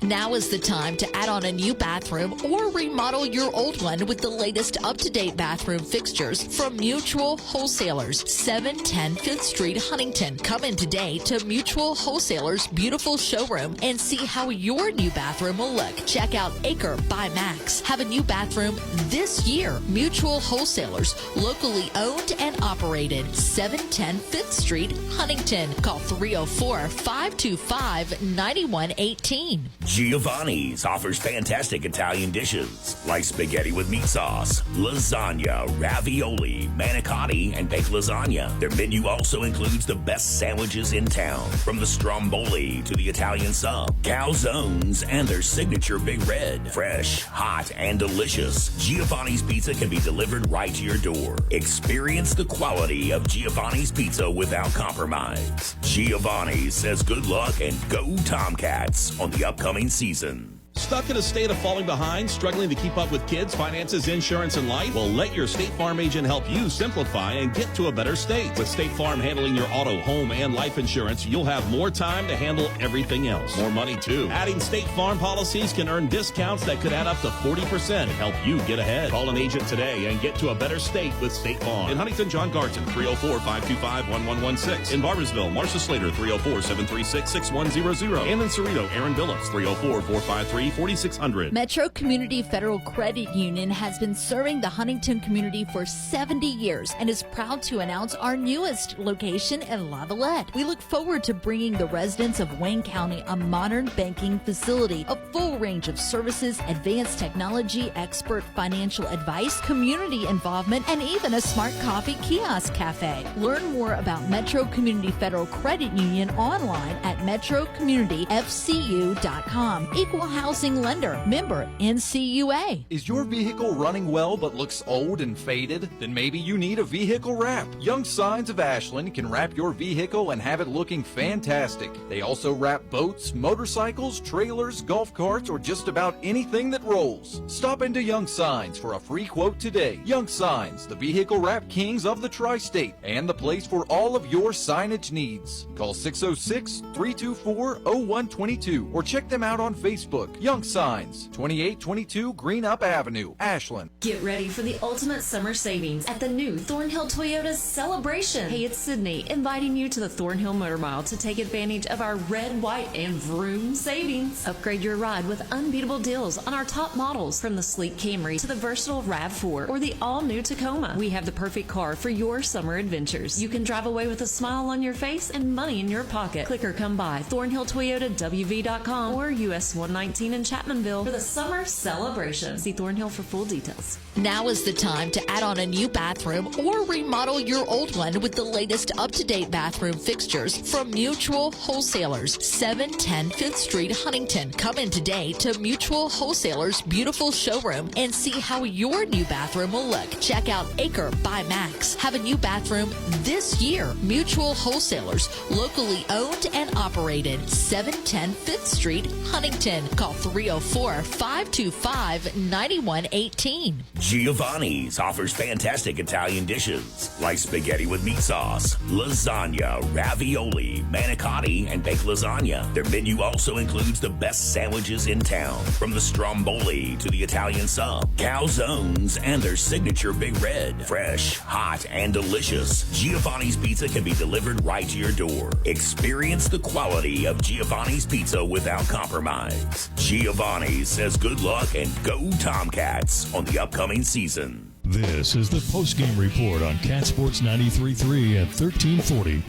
Now is the time to add on a new bathroom or remodel your old one with the latest up-to-date bathroom fixtures from Mutual Wholesalers, 710 5th Street, Huntington. Come in today to Mutual Wholesalers' beautiful showroom and see how your new bathroom will look. Check out Acre by Max. Have a new bathroom this year. Mutual Wholesalers, locally owned and operated, 710 5th Street, Huntington. Call 304-525-9118. Giovanni's offers fantastic Italian dishes like spaghetti with meat sauce, lasagna, ravioli, manicotti, and baked lasagna. Their menu also includes the best sandwiches in town, from the stromboli to the Italian sub, calzones, and their signature Big Red. Fresh, hot, and delicious, Giovanni's Pizza can be delivered right to your door. Experience the quality of Giovanni's Pizza without compromise. Giovanni's says good luck and go Tomcats on the upcoming season. Stuck in a state of falling behind, struggling to keep up with kids, finances, insurance, and life? Well, let your State Farm agent help you simplify and get to a better state. With State Farm handling your auto, home, and life insurance, you'll have more time to handle everything else. More money, too. Adding State Farm policies can earn discounts that could add up to 40% and help you get ahead. Call an agent today and get to a better state with State Farm. In Huntington, John Garton, 304-525-1116. In Barboursville, Marcia Slater, 304-736-6100. And in Cerrito, Aaron Billups, 304-453-4600. Metro Community Federal Credit Union has been serving the Huntington community for 70 years and is proud to announce our newest location in Lavallette. We look forward to bringing the residents of Wayne County a modern banking facility, a full range of services, advanced technology, expert financial advice, community involvement, and even a smart coffee kiosk cafe. Learn more about Metro Community Federal Credit Union online at metrocommunityfcu.com. Equal housing lender, member NCUA. Is your vehicle running well but looks old and faded? Then maybe you need a vehicle wrap. Young Signs of Ashland can wrap your vehicle and have it looking fantastic. They also wrap boats, motorcycles, trailers, golf carts, or just about anything that rolls. Stop into Young Signs for a free quote today. Young Signs, the vehicle wrap kings of the tri-state and the place for all of your signage needs. Call 606-324-0122 or check them out on Facebook. Young Signs, 2822 Greenup Avenue, Ashland. Get ready for the ultimate summer savings at the new Thornhill Toyota Celebration. Hey, it's Sydney, inviting you to the Thornhill Motor Mile to take advantage of our red, white, and vroom savings. Upgrade your ride with unbeatable deals on our top models, from the sleek Camry to the versatile RAV4 or the all-new Tacoma. We have the perfect car for your summer adventures. You can drive away with a smile on your face and money in your pocket. Click or come by ThornhillToyotaWV.com or US 119 in Chapmanville for the summer celebration. See Thornhill for full details. Now is the time to add on a new bathroom or remodel your old one with the latest up-to-date bathroom fixtures from Mutual Wholesalers, 710 5th Street, Huntington. Come in today to Mutual Wholesalers' beautiful showroom and see how your new bathroom will look. Check out Acre by Max. Have a new bathroom this year. Mutual Wholesalers, locally owned and operated, 710 5th Street, Huntington. Call 304-525-9118. Giovanni's offers fantastic Italian dishes like spaghetti with meat sauce, lasagna, ravioli, manicotti, and baked lasagna. Their menu also includes the best sandwiches in town, from the stromboli to the Italian sub, calzones, and their signature Big Red. Fresh, hot, and delicious, Giovanni's Pizza can be delivered right to your door. Experience the quality of Giovanni's Pizza without compromise. Giovanni's says good luck and go Tomcats on the upcoming season. This is the postgame report on Cat Sports 93.3 and 1340.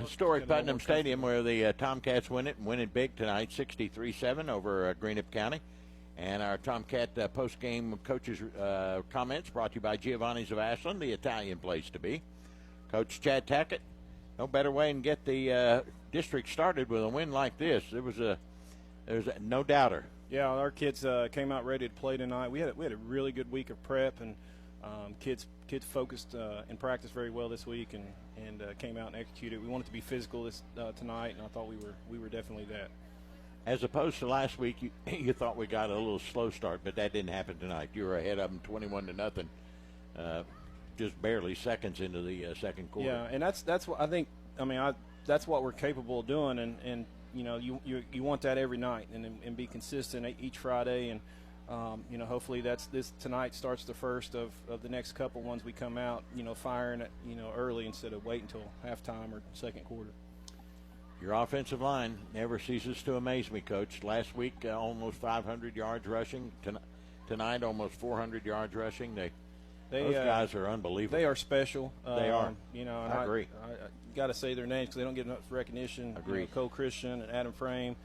Historic Putnam Stadium, where the Tomcats win it big tonight, 63-7 over Greenup County. And our Tomcat post-game coaches' comments brought to you by Giovanni's of Ashland, the Italian place to be. Coach Chad Tackett, no better way than get the district started with a win like this. There's no doubter. Yeah, our kids came out ready to play tonight. We had a really good week of prep, and kids focused and practiced very well this week, and came out and executed. We wanted to be physical this tonight, and I thought we were definitely that. As opposed to last week, you thought we got a little slow start, but that didn't happen tonight. You were ahead of them 21-0, just barely seconds into the second quarter. Yeah, and that's what I think. That's what we're capable of doing, and you know, you want that every night and be consistent each Friday, and you know, hopefully this tonight starts the first of the next couple ones we come out, you know, firing it, you know, early instead of waiting until halftime or second quarter. Your offensive line never ceases to amaze me, Coach. Last week, almost 500 yards rushing. Tonight, almost 400 yards rushing. Those guys are unbelievable. They are special. They are. You know, I agree. I got to say their names because they don't get enough recognition. Agreed. You know, Cole Christian and Adam Frame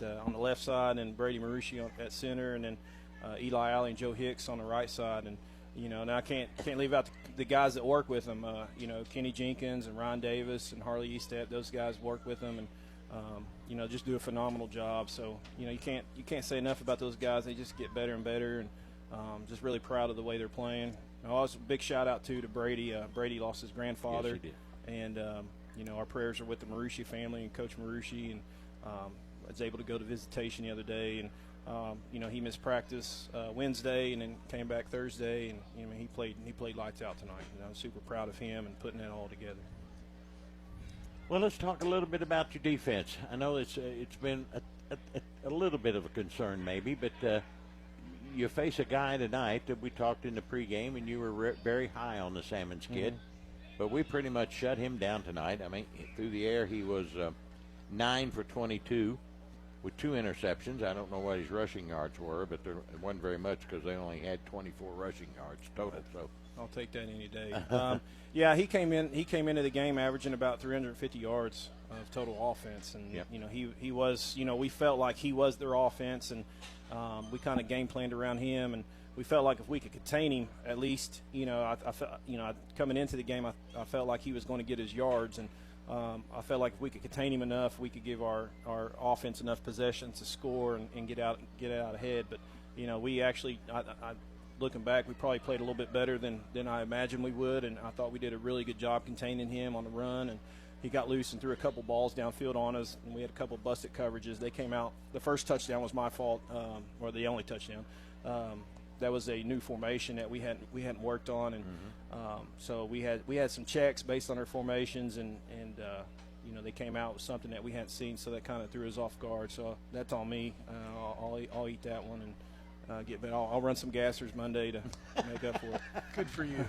on the left side, and Brady Marucci at center, and then Eli Alley and Joe Hicks on the right side. And you know, now I can't leave out the guys that work with them. You know, Kenny Jenkins and Ryan Davis and Harley Eastep. Those guys work with them, and you know, just do a phenomenal job. So you know, you can't say enough about those guys. They just get better and better, and just really proud of the way they're playing. Also, big shout out to Brady. Brady lost his grandfather, yes, he did. And you know, our prayers are with the Marucci family and Coach Marucci, and I was able to go to visitation the other day, and he missed practice Wednesday and then came back Thursday, and he played lights out tonight. And I'm super proud of him and putting that all together. Well, let's talk a little bit about your defense. I know it's been a little bit of a concern maybe, but you face a guy tonight that we talked in the pregame, and you were very high on the Salmons kid. But we pretty much shut him down tonight. I mean, through the air he was 9 for 22 with 2 interceptions. I don't know what his rushing yards were, but there wasn't very much because they only had 24 rushing yards total. So I'll take that any day. Yeah, he came into the game averaging about 350 yards of total offense, and he was, we felt like he was their offense, and we kind of game planned around him, and we felt like if we could contain him, at least, I felt, coming into the game, I felt like he was going to get his yards, and I felt like if we could contain him enough, we could give our offense enough possessions to score and get out ahead. But we actually, looking back, we probably played a little bit better than I imagined we would, and I thought we did a really good job containing him on the run. And he got loose and threw a couple balls downfield on us, and we had a couple busted coverages. They came out. The first touchdown was my fault, or the only touchdown. That was a new formation that we hadn't worked on, and so we had some checks based on our formations, and they came out with something that we hadn't seen, so that kind of threw us off guard. So that's on me. I'll eat that one and get better. I'll run some gassers Monday to make up for it. Good for you.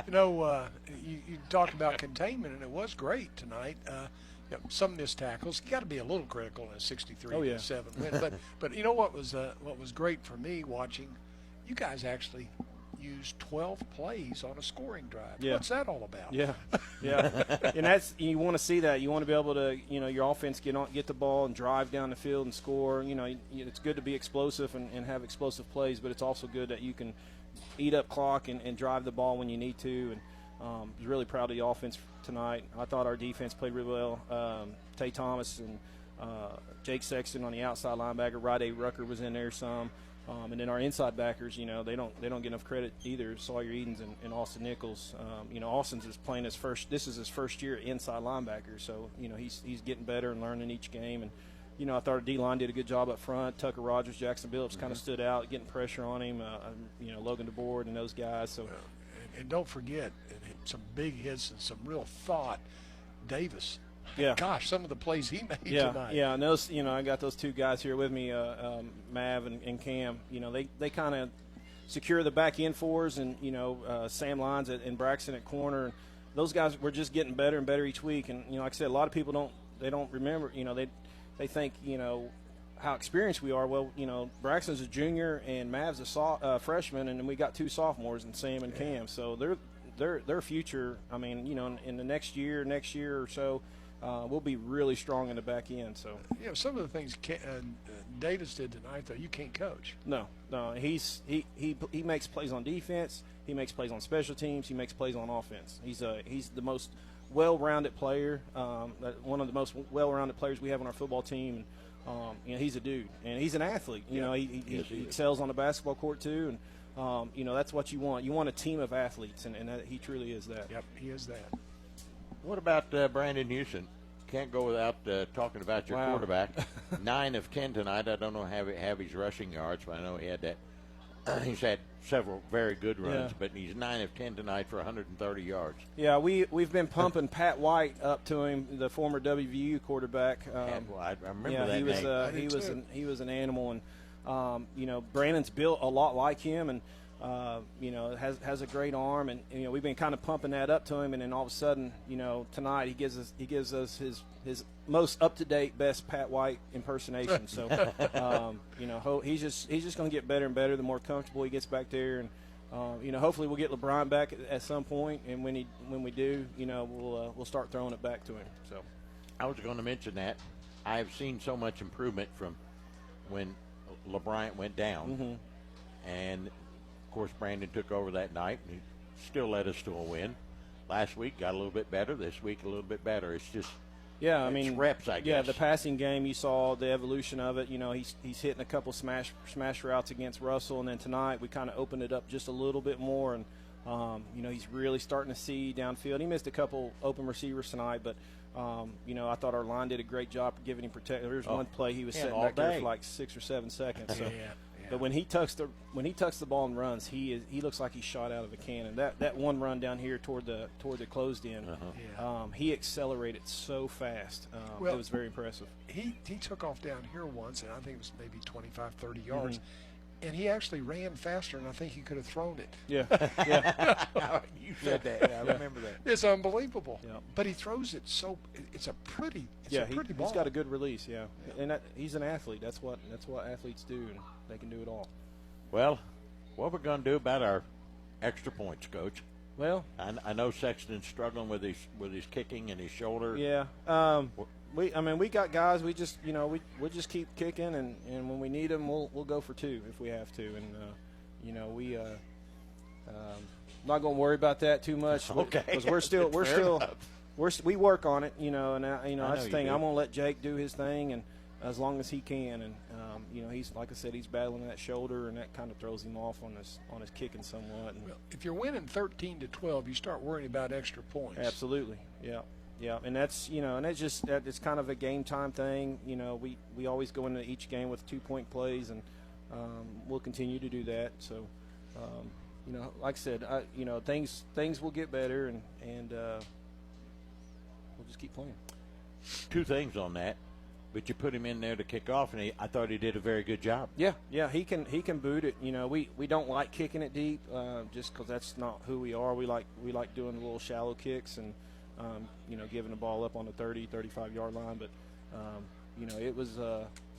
You talked about containment, and it was great tonight. Some missed tackles. You got to be a little critical in a 63-7 win. But you know what was great for me watching? You guys actually used 12 plays on a scoring drive. Yeah. What's that all about? Yeah. And that's, you want to see that. You want to be able to, your offense get the ball and drive down the field and score. It's good to be explosive and have explosive plays, but it's also good that you can eat up clock and drive the ball when you need to. And I was really proud of the offense tonight. I thought our defense played really well. Tay Thomas and Jake Sexton on the outside linebacker. Rade Rucker was in there some. And then our inside backers, they don't get enough credit either. Sawyer Edens and Austin Nichols. Austin's is playing this is his first year inside linebacker, so he's getting better and learning each game. And I thought our D-line did a good job up front. Tucker Rogers, Jackson Billups kind of stood out, getting pressure on him. Logan DeBoard and those guys. So, and don't forget some big hits and some real thought. Davis. Yeah. Gosh, some of the plays he made tonight. Yeah, and those, I got those two guys here with me, Mav and Cam. They kind of secure the back end for us, and Sam Lyons and Braxton at corner. And those guys were just getting better and better each week. And like I said, a lot of people don't remember. They think how experienced we are. Well, Braxton's a junior and Mav's a freshman, and then we got 2 sophomores in Sam and Cam. So their future. I mean, in the next year or so. We'll be really strong in the back end. So some of the things Davis did tonight, though, you can't coach. No, he makes plays on defense. He makes plays on special teams. He makes plays on offense. He's the most well-rounded player. One of the most well-rounded players we have on our football team. He's a dude, and he's an athlete. He excels on the basketball court too, and that's what you want. You want a team of athletes, and he truly is that. Yep, he is that. What about Brandon Houston? Can't go without talking about your quarterback. 9 of 10 tonight. I don't know have his rushing yards, but I know he had that. He's had several very good runs, but he's 9 of 10 tonight for 130 yards. Yeah, we've been pumping Pat White up to him, the former WVU quarterback. Pat White, I remember that name. He was an animal, and Brandon's built a lot like him, and has a great arm, and we've been kind of pumping that up to him, and then all of a sudden, tonight he gives us his most up-to-date, best Pat White impersonation. So, he's just going to get better and better the more comfortable he gets back there, and hopefully we'll get LeBron back at some point, and when we do, we'll start throwing it back to him. So, I was going to mention that I've seen so much improvement from when LeBron went down, and of course, Brandon took over that night, and he still led us to a win. Last week got a little bit better. This week a little bit better. It's just reps, I guess. Yeah, the passing game, you saw the evolution of it. He's hitting a couple smash routes against Russell, and then tonight we kind of opened it up just a little bit more, and he's really starting to see downfield. He missed a couple open receivers tonight, but I thought our line did a great job of giving him protection. There was one play he was sitting back there for like 6 or 7 seconds. So. But when he tucks the ball and runs, he looks like he's shot out of a cannon. That one run down here toward the closed end, he accelerated so fast. It was very impressive. He took off down here once, and I think it was maybe 25, 30 yards. And he actually ran faster, and I think he could have thrown it. Yeah. You said that. I remember that. It's unbelievable. Yeah. But he throws it so – it's a pretty ball. He's got a good release, And he's an athlete. That's what athletes do, and they can do it all. Well, what we're going to do about our extra points, Coach? Well, I know Sexton's struggling with his kicking and his shoulder. Yeah. We got guys. We just we'll just keep kicking, and when we need them, we'll go for 2 if we have to, and not going to worry about that too much. Okay. Because we work on it, and that's the thing. do. I'm going to let Jake do his thing, and as long as he can, and he's like I said, he's battling that shoulder, and that kind of throws him off on his kicking somewhat. And well, if you're winning 13-12, you start worrying about extra points. Absolutely, yeah. Yeah, and that's it's kind of a game time thing. We always go into each game with 2-point plays, and we'll continue to do that. So, like I said, things will get better, and we'll just keep playing. 2 things on that, but you put him in there to kick off, and I thought he did a very good job. Yeah, he can boot it. We don't like kicking it deep, just because that's not who we are. We like doing little shallow kicks and. Giving the ball up on the 30, 35-yard line, but it was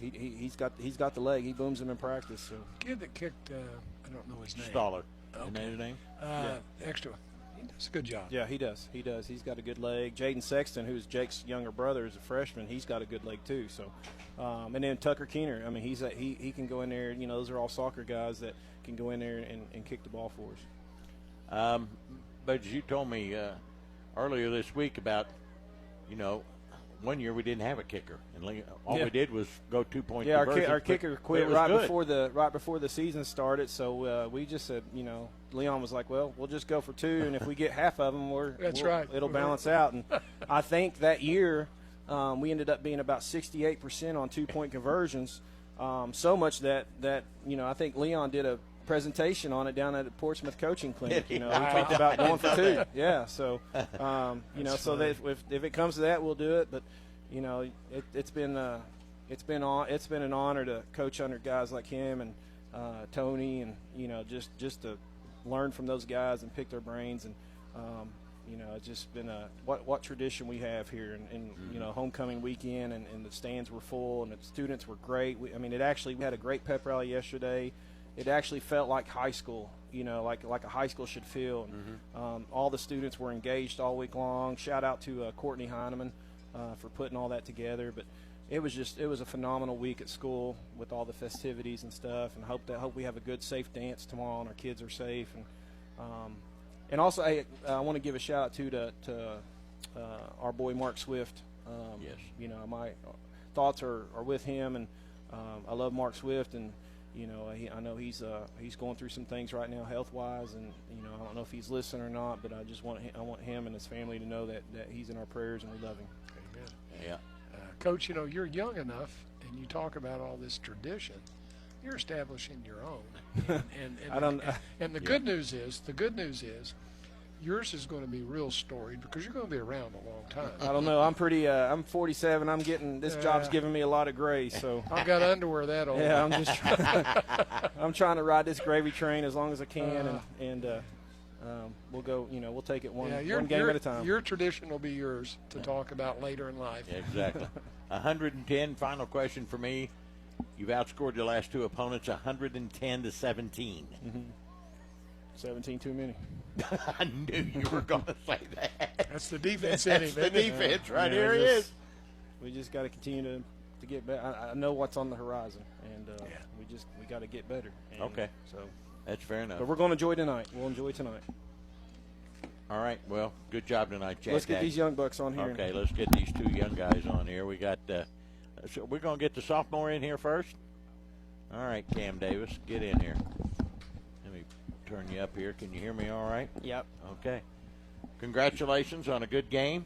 he's got the leg. He booms him in practice. So kid that kicked, I don't know his name. Stoller. Okay. Isn't that his name? Extra. He does a good job. Yeah, he does. He's got a good leg. Jaden Sexton, who's Jake's younger brother, is a freshman. He's got a good leg too. So, and then Tucker Keener. I mean, he can go in there. Those are all soccer guys that can go in there and kick the ball for us. But as you told me earlier this week about, one year we didn't have a kicker, and all we did was go 2-point. Yeah, our kicker quit right before the season started. So we just said, Leon was like, well, we'll just go for 2, and if we get half of them, it'll balance out. And I think that year we ended up being about 68% on 2-point conversions, so much that I think Leon did a presentation on it down at the Portsmouth Coaching Clinic. We talked about going for 2. Yeah, so so that if it comes to that, we'll do it. But it's been an honor to coach under guys like him and Tony, and just to learn from those guys and pick their brains, and it's just been what tradition we have here, and homecoming weekend, and the stands were full, and the students were great. We had a great pep rally yesterday. It actually felt like high school, like a high school should feel. And, all the students were engaged all week long. Shout out to Courtney Heineman for putting all that together. But it was a phenomenal week at school with all the festivities and stuff. And hope we have a good, safe dance tomorrow, and our kids are safe. And also, I want to give a shout out to our boy Mark Swift. Yes. My thoughts are with him, and I love Mark Swift, and. I know he's going through some things right now health-wise, and I don't know if he's listening or not, but I want him and his family to know that he's in our prayers and we love him. Amen. Yeah. Coach, you're young enough, and you talk about all this tradition. You're establishing your own, and the good news is yours is going to be real storied because you're going to be around a long time. I don't know. I'm 47. I'm getting this job's giving me a lot of grace. So I've got underwear that old. Yeah, I'm just trying to ride this gravy train as long as I can, and we'll go. We'll take it one game at a time. Your tradition will be yours to talk about later in life. Exactly. 110. Final question for me. You've outscored your last 2 opponents 110-17. 17 too many. I knew you were going to say that. That's the defense in him. That's the defense. Right here he is. We just got to continue to get better. I know what's on the horizon, and we got to get better. And okay. So that's fair enough. But we're going to enjoy tonight. We'll enjoy tonight. All right. Well, good job tonight, Chad. Let's get these young bucks on here. Okay. Let's get these 2 young guys on here. We got. So we're going to get the sophomore in here first. All right, Cam Davis, get in here. Let me turn you up here. Can you hear me all right? Yep. Okay. Congratulations on a good game.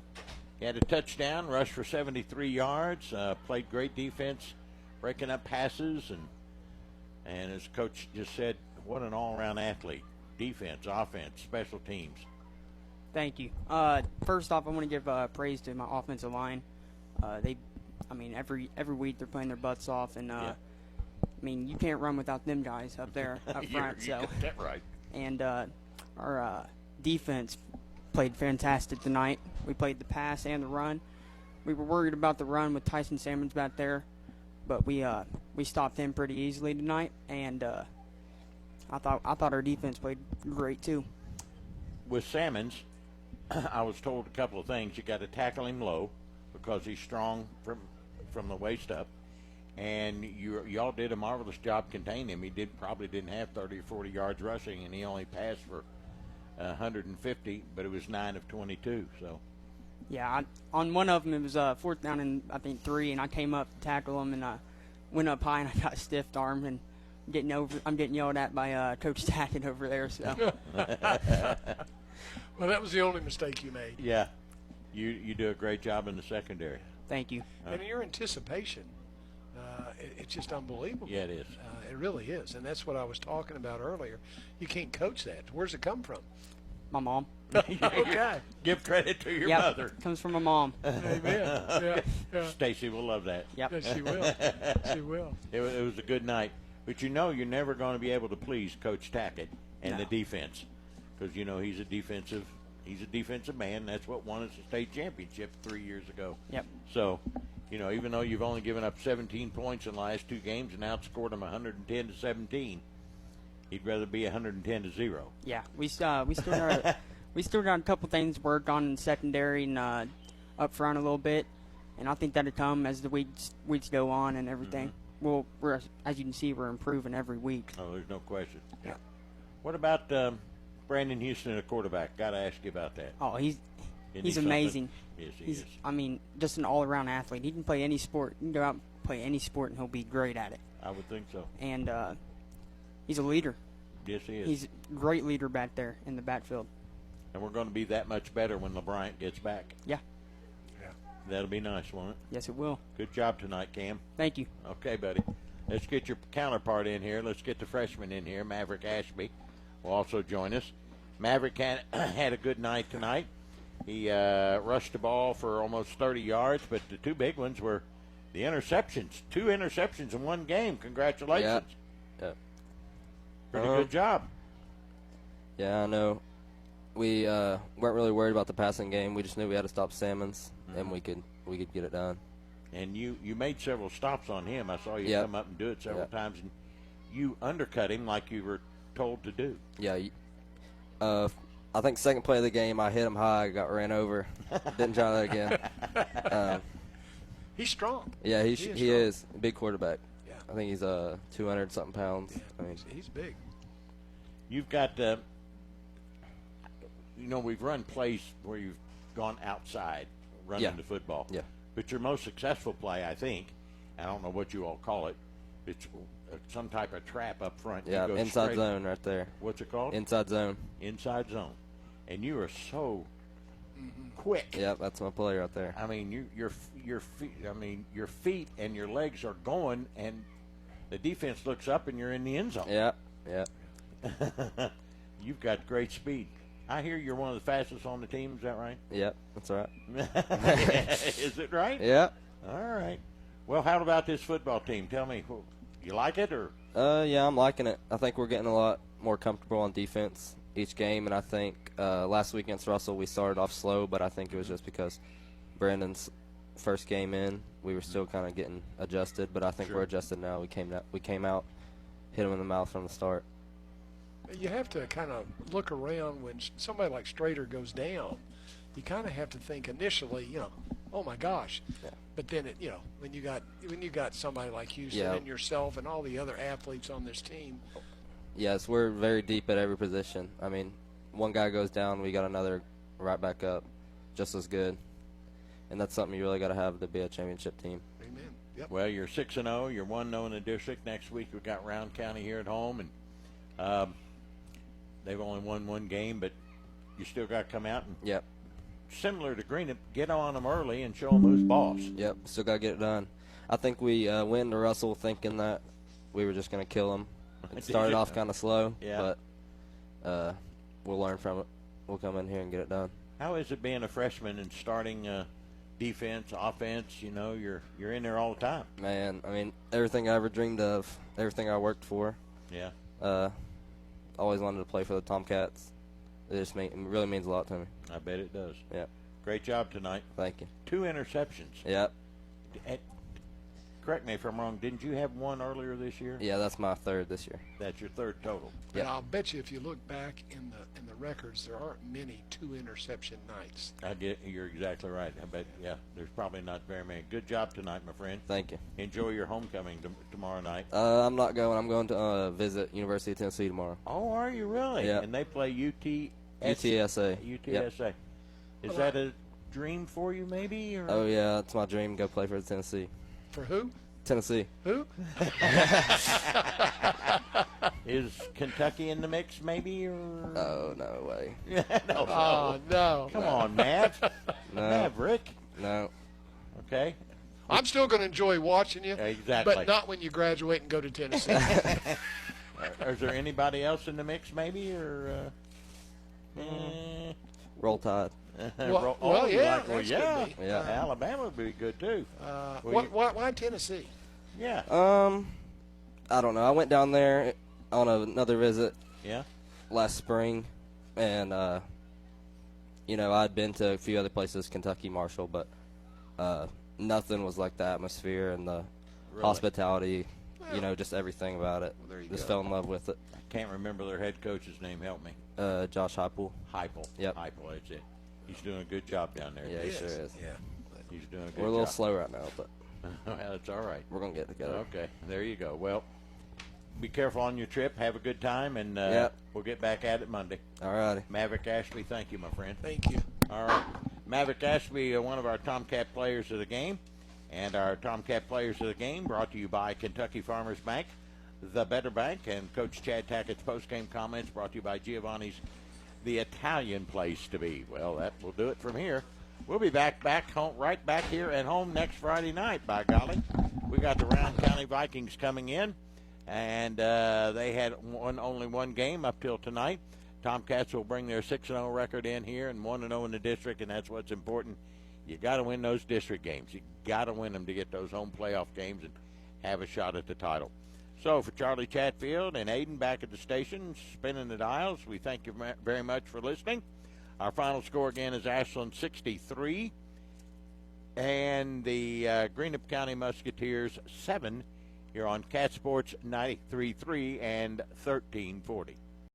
He had a touchdown, rushed for 73 yards, played great defense, breaking up passes, and as Coach just said, what an all-around athlete. Defense, offense, special teams. Thank you. First off, I want to give praise to my offensive line. Every week they're playing their butts off, and you can't run without them guys up there up front. You got that right. And our defense played fantastic tonight. We played the pass and the run. We were worried about the run with Tyson Salmons back there, but we stopped him pretty easily tonight. And I thought our defense played great too. With Salmons, I was told a couple of things. You got to tackle him low because he's strong from the waist up, and y'all did a marvelous job containing him. He probably didn't have 30 or 40 yards rushing, and he only passed for 150, but it was 9 of 22. So. Yeah, on one of them it was 4th down and I think 3, and I came up to tackle him, and I went up high and I got stiffed arm, and I'm getting yelled at by Coach Tackett over there. So. Well, that was the only mistake you made. Yeah, you do a great job in the secondary. Thank you. And your anticipation, it's just unbelievable. Yeah, it is. It really is, and that's what I was talking about earlier. You can't coach that. Where's it come from? My mom. Okay. Give credit to your yep, mother. Comes from my mom. Amen. Yeah. Stacy will love that. Yep. Yeah, she will. She will. It was a good night. But you're never going to be able to please Coach Tackett and the defense because, he's a defensive man. That's what won us a state championship 3 years ago. Yep. So, even though you've only given up 17 points in the last 2 games and outscored them 110-17, he'd rather be 110-0. Yeah, we still got a couple things to work on in secondary and up front a little bit, and I think that'll come as the weeks go on and everything. Mm-hmm. Well, as you can see, we're improving every week. Oh, there's no question. Yeah. What about Brandon Houston, a quarterback? Got to ask you about that. Oh, he's Isn't he amazing. Yes, he He's is. Just an all-around athlete. He can play any sport. He can go out and play any sport, and he'll be great at it. I would think so. And he's a leader. Yes, he is. He's a great leader back there in the backfield. And we're going to be that much better when LeBryant gets back. Yeah. That'll be nice, won't it? Yes, it will. Good job tonight, Cam. Thank you. Okay, buddy. Let's get your counterpart in here. Let's get the freshman in here. Maverick Ashby will also join us. Maverick had a good night tonight. He rushed the ball for almost 30 yards, but the 2 big ones were the interceptions. 2 interceptions in 1 game. Congratulations. Yeah. Pretty good job. Yeah, I know. We weren't really worried about the passing game. We just knew we had to stop Salmons, and we could get it done. And you made several stops on him. I saw you come up and do it several times, and you undercut him like you were told to do. Yeah. I think second play of the game, I hit him high, got ran over. Didn't try that again. He's strong. Yeah, he is a big quarterback. Yeah. I think he's 200-something pounds. Yeah, he's big. You've got, we've run plays where you've gone outside running the football. Yeah. But your most successful play, I think, I don't know what you all call it, it's some type of trap up front. Yeah, you go inside zone right there. What's it called? Inside zone. Inside zone. And you are so quick. Yeah, that's my play right there. I mean, your feet and your legs are going, and the defense looks up, and you're in the end zone. Yeah. You've got great speed. I hear you're one of the fastest on the team. Is that right? Yep, that's right. Is it right? Yeah. All right. Well, how about this football team? Tell me, you like it or? Yeah, I'm liking it. I think we're getting a lot more comfortable on defense each game, and I think last week against Russell we started off slow, but I think it was just because Brandon's first game in, we were still kind of getting adjusted, but I think we're adjusted now. We came out, hit him in the mouth from the start. You have to kind of look around when somebody like Strader goes down. You kind of have to think initially, oh my gosh. Yeah. But then when you got somebody like Houston and yourself and all the other athletes on this team. Yes, we're very deep at every position. I mean, one guy goes down, we got another right back up, just as good. And that's something you really got to have to be a championship team. Amen. Yep. Well, you're 6-0. You're 1-0 in the district. Next week we've got Round County here at home, and they've only won 1 game, but you still got to come out and similar to Greenup, get on them early and show them who's boss. Yep, still got to get it done. I think we went to Russell thinking that we were just going to kill them. It started off kind of slow, but we'll learn from it. We'll come in here and get it done. How is it being a freshman and starting defense, offense? You know, you're in there all the time. Man, I mean, everything I ever dreamed of, everything I worked for. Yeah. Always wanted to play for the Tomcats. It really means a lot to me. I bet it does. Yeah. Great job tonight. Thank you. 2 interceptions. Yep. Correct me if I'm wrong. Didn't you have one earlier this year? Yeah, that's my 3rd this year. That's your 3rd total. And I'll bet you if you look back in the records, there aren't many 2 interception nights. You're exactly right. I bet, there's probably not very many. Good job tonight, my friend. Thank you. Enjoy your homecoming tomorrow night. I'm not going. I'm going to visit University of Tennessee tomorrow. Oh, are you really? Yeah. And they play UTSA. UTSA. Yep. Is that a dream for you, maybe? Or? Oh, yeah. It's my dream to go play for Tennessee. For who? Tennessee. Who? Is Kentucky in the mix, maybe? Or? Oh, no way. No. Oh, no. Come on, Mav. No. Maverick. No. Okay. I'm still going to enjoy watching you. Exactly. But not when you graduate and go to Tennessee. Is there anybody else in the mix, maybe? Or Roll Tide. Yeah. Alabama would be good, too. Why Tennessee? Yeah. I don't know. I went down there on another visit. Yeah. Last spring, and I'd been to a few other places, Kentucky, Marshall, but nothing was like the atmosphere and the hospitality. Just everything about it. Well, just fell in love with it. I can't remember their head coach's name. Help me. Josh Heupel. Heupel. Yep. Heupel, that's it. He's doing a good job down there. Yeah, he sure is. Yeah. He's doing a good job. We're a little slow right now, but well, that's all right. We're going to get together. Okay, there you go. Well, be careful on your trip. Have a good time, and we'll get back at it Monday. All righty. Maverick Ashby, thank you, my friend. Thank you. All right. Maverick Ashby, one of our Tomcat players of the game. And our Tomcat players of the game brought to you by Kentucky Farmers Bank, the Better Bank, and Coach Chad Tackett's post-game comments brought to you by Giovanni's, the Italian place to be. Well, that will do it from here. We'll be back home, right back here at home next Friday night, by golly. We got the Round County Vikings coming in, and they had only one game up till tonight. Tomcats will bring their 6-0 record in here and 1-0 in the district, and that's what's important. You got to win those district games. You got to win them to get those home playoff games and have a shot at the title. So for Charlie Chatfield and Aiden back at the station, spinning the dials, we thank you very much for listening. Our final score again is Ashland 63 and the Greenup County Musketeers 7 here on Cat Sports 93.3 and 1340.